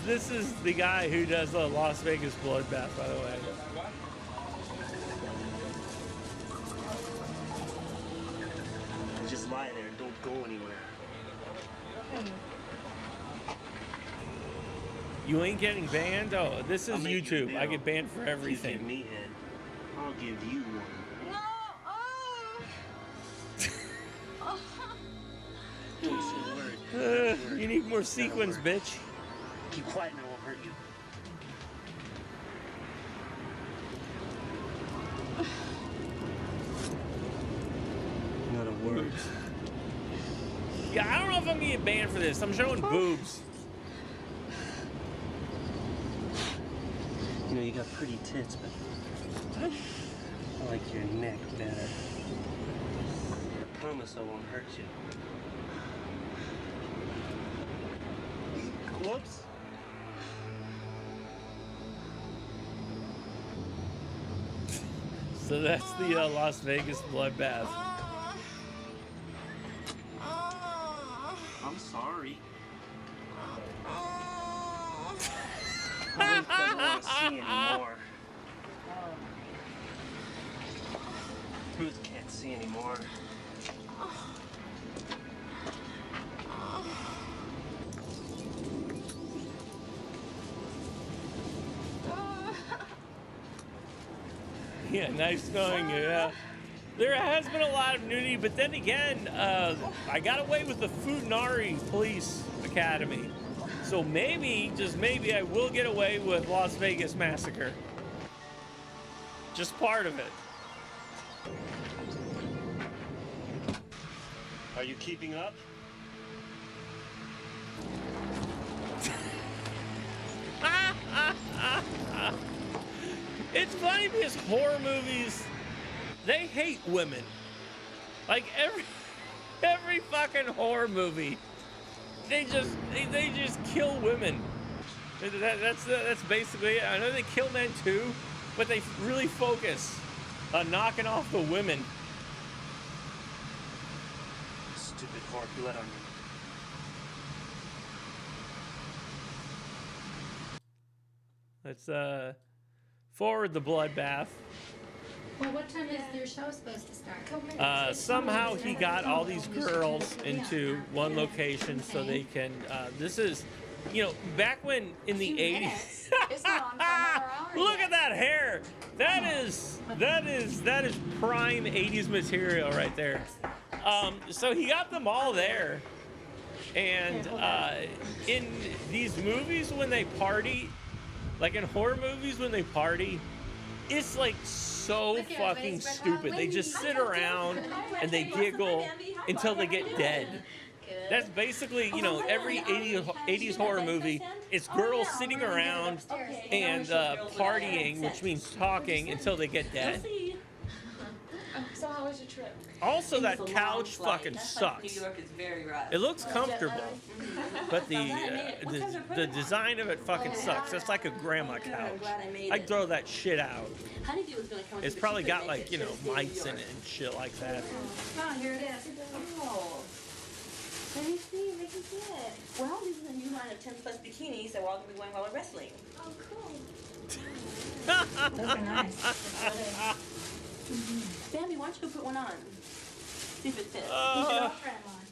the guy who does the Las Vegas Bloodbath, by the way. Just lie there and don't go anywhere. You ain't getting banned? Oh, this is YouTube. I get banned for everything. You give me head, I'll give you one. Don't say a word. You need more sequins, bitch. Keep quiet and I won't hurt you. Not a word. Yeah, I don't know if I'm gonna get banned for this. I'm showing boobs. You know, you got pretty tits, but I like your neck better. I promise I won't hurt you. Whoops. So that's the Las Vegas Bloodbath. I'm sorry. I don't want to see anymore. Ruth can't see anymore. Yeah, nice knowing you. There has been a lot of nudity, but then again, I got away with the Futanari Police Academy. So maybe, just maybe, I will get away with Las Vegas Massacre. Just part of it. Are you keeping up? It's funny because horror movies, they hate women. Like every fucking horror movie, they just kill women. That's basically it. I know they kill men too, but they really focus on knocking off the women. Stupid whore, you let on me. Let's forward the bloodbath. Well, what time is your show supposed to start? Somehow he got all these girls into one location so they can. This is, you know, back when in the 80s. It's not on for another hour Look at that hair. That is prime 80s material right there. So he got them all there. And in these movies when they party, like in horror movies when they party, it's like so fucking stupid. They just sit around and they giggle until they get dead. That's basically, you know, every 80s horror movie. It's girls sitting around and partying, which means talking until they get dead. So how was your trip? Also, that couch fucking sucks. New York is very rough. It looks comfortable, but the design of it fucking sucks. It's like a grandma couch. I'd throw that shit out. It's probably got like, you know, mice in it and shit like that. Oh, here it is. Oh. Let me see it. Well, this is a new line of 10 plus bikinis that we're all going to be wearing while we're wrestling. Oh, cool. Those are nice. Bambi, why don't you go put one on? See if it fits.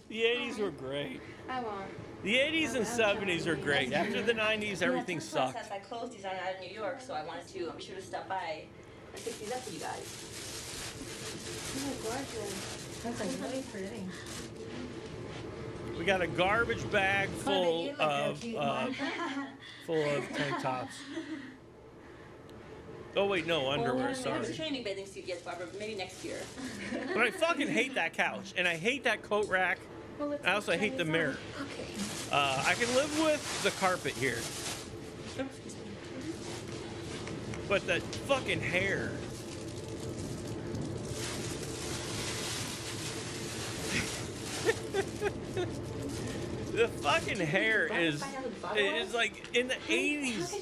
The 80s were great. I won't. The 80s and 70s were great. After the 90s, everything sucked. I clothes design out of New York, so I wanted to be sure to stop by and fix these up for you guys. Oh, gorgeous. That's like really pretty. We got a garbage bag full of tank tops. Oh wait, no, underwear, sorry. I'm training bathing suit yet, Barbara, but maybe next year. But I fucking hate that couch, and I hate that coat rack. I also hate the mirror. I can live with the carpet here. But that fucking hair. The fucking hair is like in the 80s,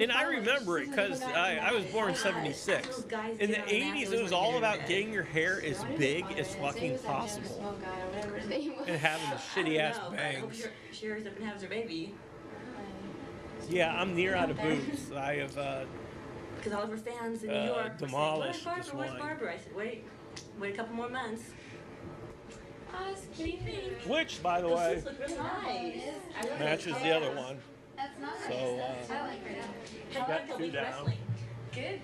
and I remember it because I was born in 76. In the 80s, it was all about getting your hair as big as fucking possible and having the shitty ass bangs. She hurries up and has her baby. Yeah, I'm near out of boobs. I have because all of her fans in New York demolished saying, this where's one. Barbara? I said, wait a couple more months. Which, by the way, really nice. matches the other one. That's nice. So, I like her. got two down. Good.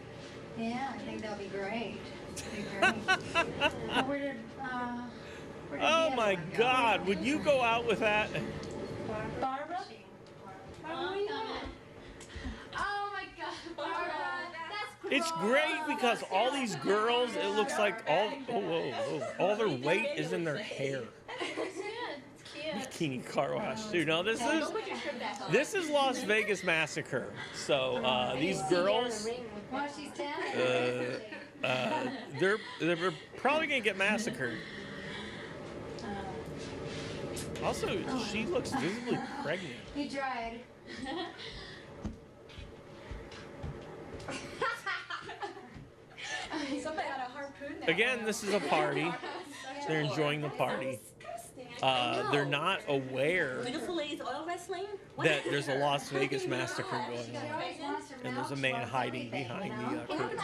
Yeah, I think that'll be great. Where did Oh my God! Would you go out with that? Barbara? Oh my God, Barbara! It's great because all these girls, it looks like all their weight is in their hair. Bikini car wash, dude. No, this is Las Vegas Massacre. So these girls, they're probably gonna get massacred. Also, she looks visibly pregnant. You tried. Somebody had a harpoon there. Again, this is a party. They're enjoying the party. They're not aware Beautiful ladies oil wrestling? that there's a Las Vegas massacre going on, and there's a man hiding behind the curtain.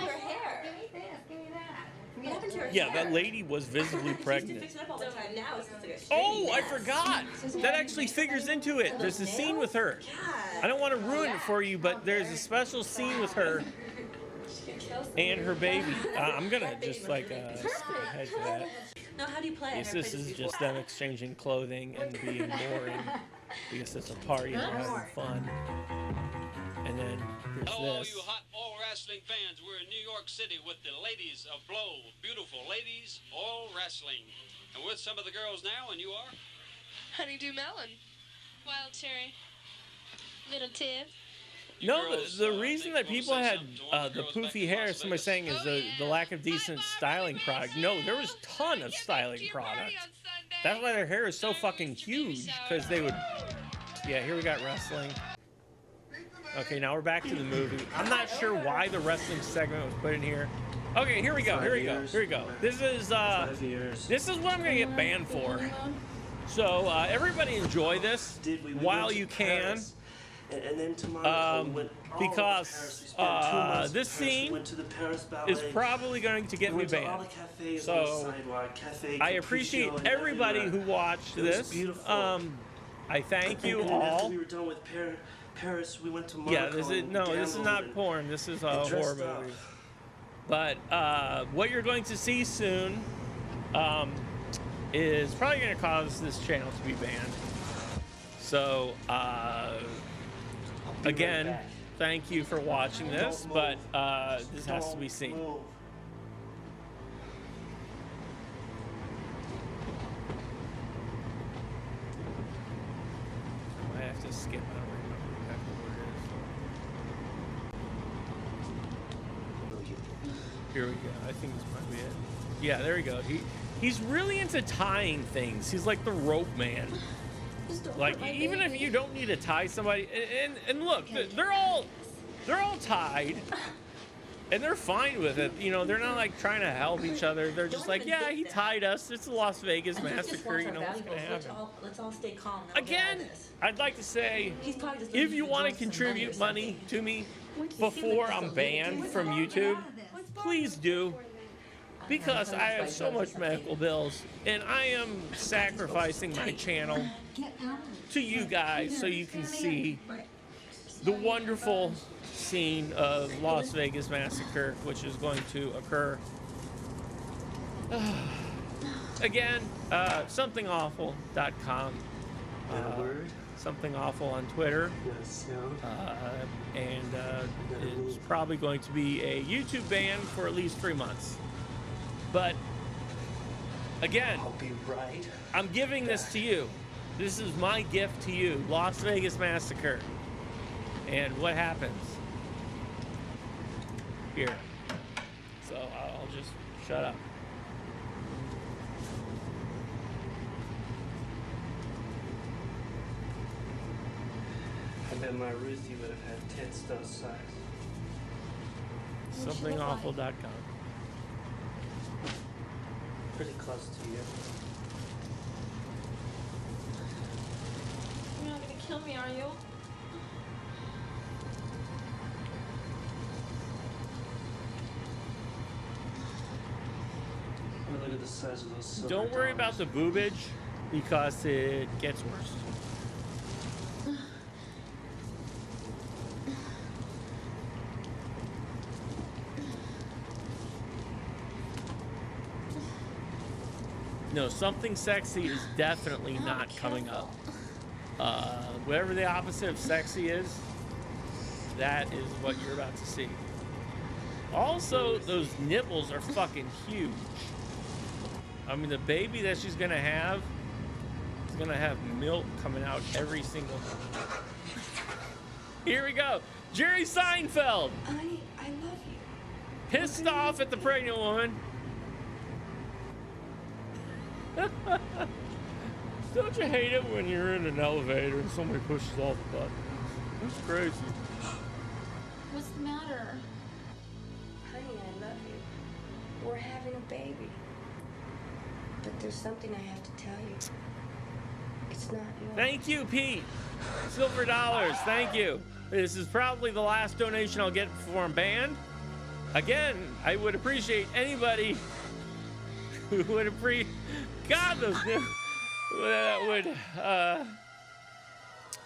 Yeah, that lady was visibly pregnant. Oh, I forgot. That actually figures into it. There's a scene with her. I don't want to ruin it for you, but there's a special scene with her and her baby. I'm gonna just like skip ahead to that. No, how do you play? This is just them exchanging clothing and being boring because it's a party and they're having fun. And then there's Hello, this. you hot all wrestling fans. We're in New York City with the ladies of Blow. Beautiful ladies, all wrestling. And with some of the girls now, and you are? Honeydew Melon. Wild Cherry. Little Tiff. No, the reason that people had the poofy hair, somebody's saying, is the lack of decent styling product. No, there was a ton of styling product. That's why their hair is so fucking huge, because they would... Yeah, here we got wrestling. Okay, now we're back to the movie. I'm not sure why the wrestling segment was put in here. Okay, here we go, here we go, here we go. This is what I'm gonna get banned for. So, everybody enjoy this while you can. And then tomorrow, because this scene is probably going to get me banned. So I appreciate everybody who watched this. I thank you all. Paris, we went to Monaco. Yeah, this is not porn. This is a horror movie. But what you're going to see soon is probably going to cause this channel to be banned. So, again, thank you for watching this, but this has to be seen. I have to skip. I don't remember exactly where it is. Here we go. I think this might be it. Yeah, there we go. He's really into tying things. He's like the rope man. Like, even if you don't need to tie somebody, and look, they're all tied, and they're fine with it. You know, they're not like trying to help each other. They're just like, yeah, he tied us. It's a Las Vegas massacre. You know what's gonna happen. Let's all stay calm. Again, I'd like to say, if you want to contribute money to me before I'm banned from YouTube, please do. Because I have so much medical bills, and I am sacrificing my channel to you guys so you can see the wonderful scene of Las Vegas Massacre, which is going to occur. Again, somethingawful.com. Something Awful on Twitter. And it's probably going to be a YouTube ban for at least 3 months. But again, I'll be right. I'm giving this to you. This is my gift to you, Las Vegas Massacre. And what happens here? So I'll just shut up. I bet my Ruthie would have had tits those size. Somethingawful.com. Pretty close to you. You're not gonna kill me, are you? Look at the size of those silver Don't worry about the boobage because it gets worse. No, something sexy is definitely not coming up. Whatever the opposite of sexy is, that is what you're about to see. Also, those nipples are fucking huge. I mean, the baby that she's gonna have is gonna have milk coming out every single. Here we go, Jerry Seinfeld. I love you. Pissed off at the pregnant woman. Don't you hate it when you're in an elevator and somebody pushes off the button? It's crazy. What's the matter? Honey, I love you. We're having a baby. But there's something I have to tell you. It's not yours. Thank you, Pete. Silver dollars. Thank you. This is probably the last donation I'll get before I'm banned. Again, I would appreciate anybody who would appreciate. God, those would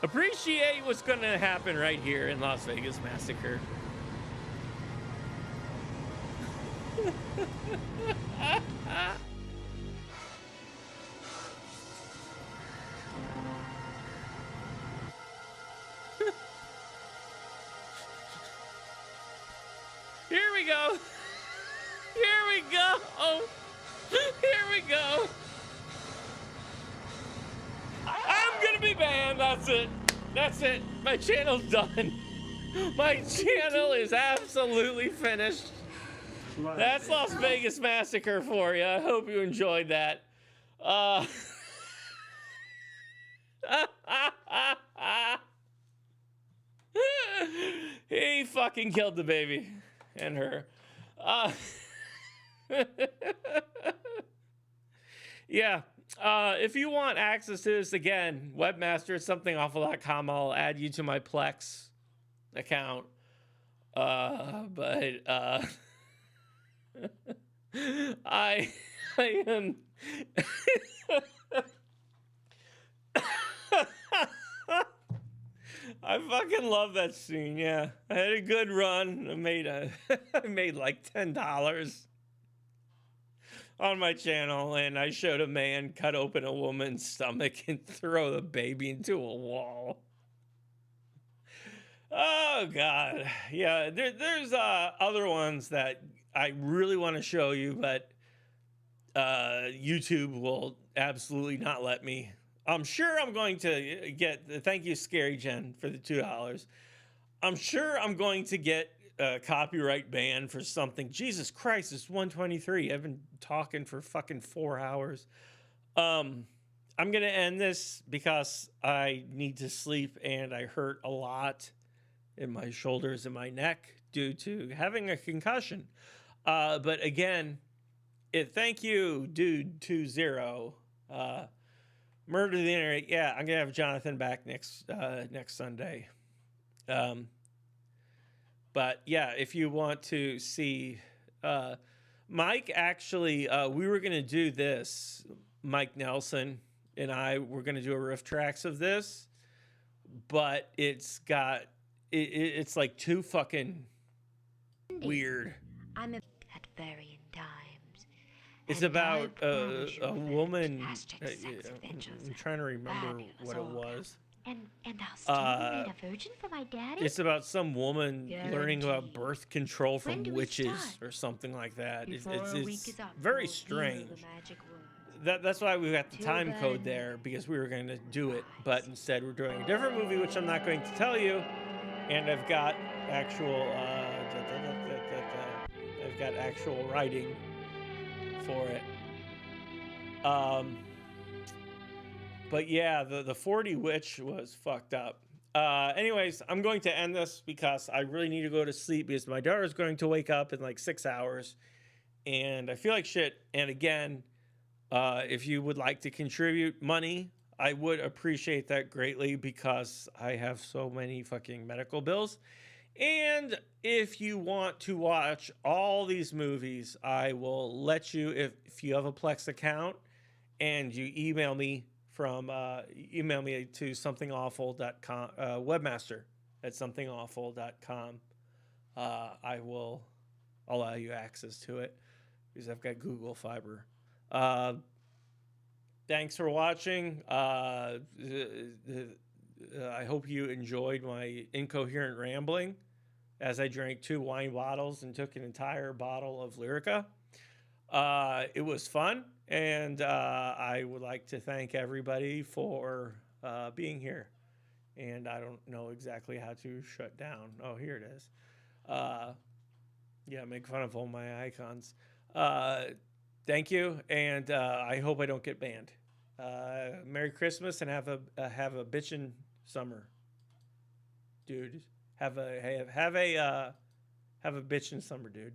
appreciate what's going to happen right here in Las Vegas Massacre. Here we go. Here we go. Oh, here we go. I'm gonna be banned. That's it. That's it. My channel's done. My channel is absolutely finished. That's Las Vegas Massacre for you. I hope you enjoyed that. He fucking killed the baby and her. Yeah. If you want access to this, again, webmaster at somethingawful.com. I'll add you to my Plex account. But I am I fucking love that scene. Yeah, I had a good run. I made I made like $10 on my channel, and I showed a man cut open a woman's stomach and throw the baby into a wall. Oh God, yeah. There's other ones that I really want to show you, but YouTube will absolutely not let me. I'm sure I'm going to get. Thank you, Scary Jen, for the $2. I'm sure I'm going to get a copyright ban for something. Jesus Christ, it's 1:23. I've been talking for fucking 4 hours. I'm gonna end this because I need to sleep and I hurt a lot in my shoulders and my neck due to having a concussion. But again, thank you, dude20. Murder the Internet. Yeah, I'm gonna have Jonathan back next Sunday. But yeah, if you want to see Mike, actually, we were gonna do this. Mike Nelson and I were gonna do a riff tracks of this, but it's it's like too fucking weird. I'm at varying times. It's about a woman. I'm trying to remember what it was. And I'll still remain a virgin for my daddy? It's about some woman learning about birth control from witches or something like that. It's very strange. That's why we got the time code there, because we were going to do it, but instead we're doing a different movie, which I'm not going to tell you. And I've got actual writing for it. But yeah, the 40 witch was fucked up. Anyways, I'm going to end this because I really need to go to sleep because my daughter's going to wake up in like 6 hours and I feel like shit. And again, if you would like to contribute money, I would appreciate that greatly because I have so many fucking medical bills. And if you want to watch all these movies, I will let you, if you have a Plex account and you email me to somethingawful.com, webmaster at somethingawful.com, I will allow you access to it because I've got Google Fiber. Thanks for watching. I hope you enjoyed my incoherent rambling as I drank 2 wine bottles and took an entire bottle of Lyrica. It was fun, and I would like to thank everybody for being here. And I don't know exactly how to shut down. Oh, here it is. Yeah, make fun of all my icons. Thank you, and I hope I don't get banned. Merry Christmas and have a bitchin' summer, dude. Have a bitchin' summer, dude.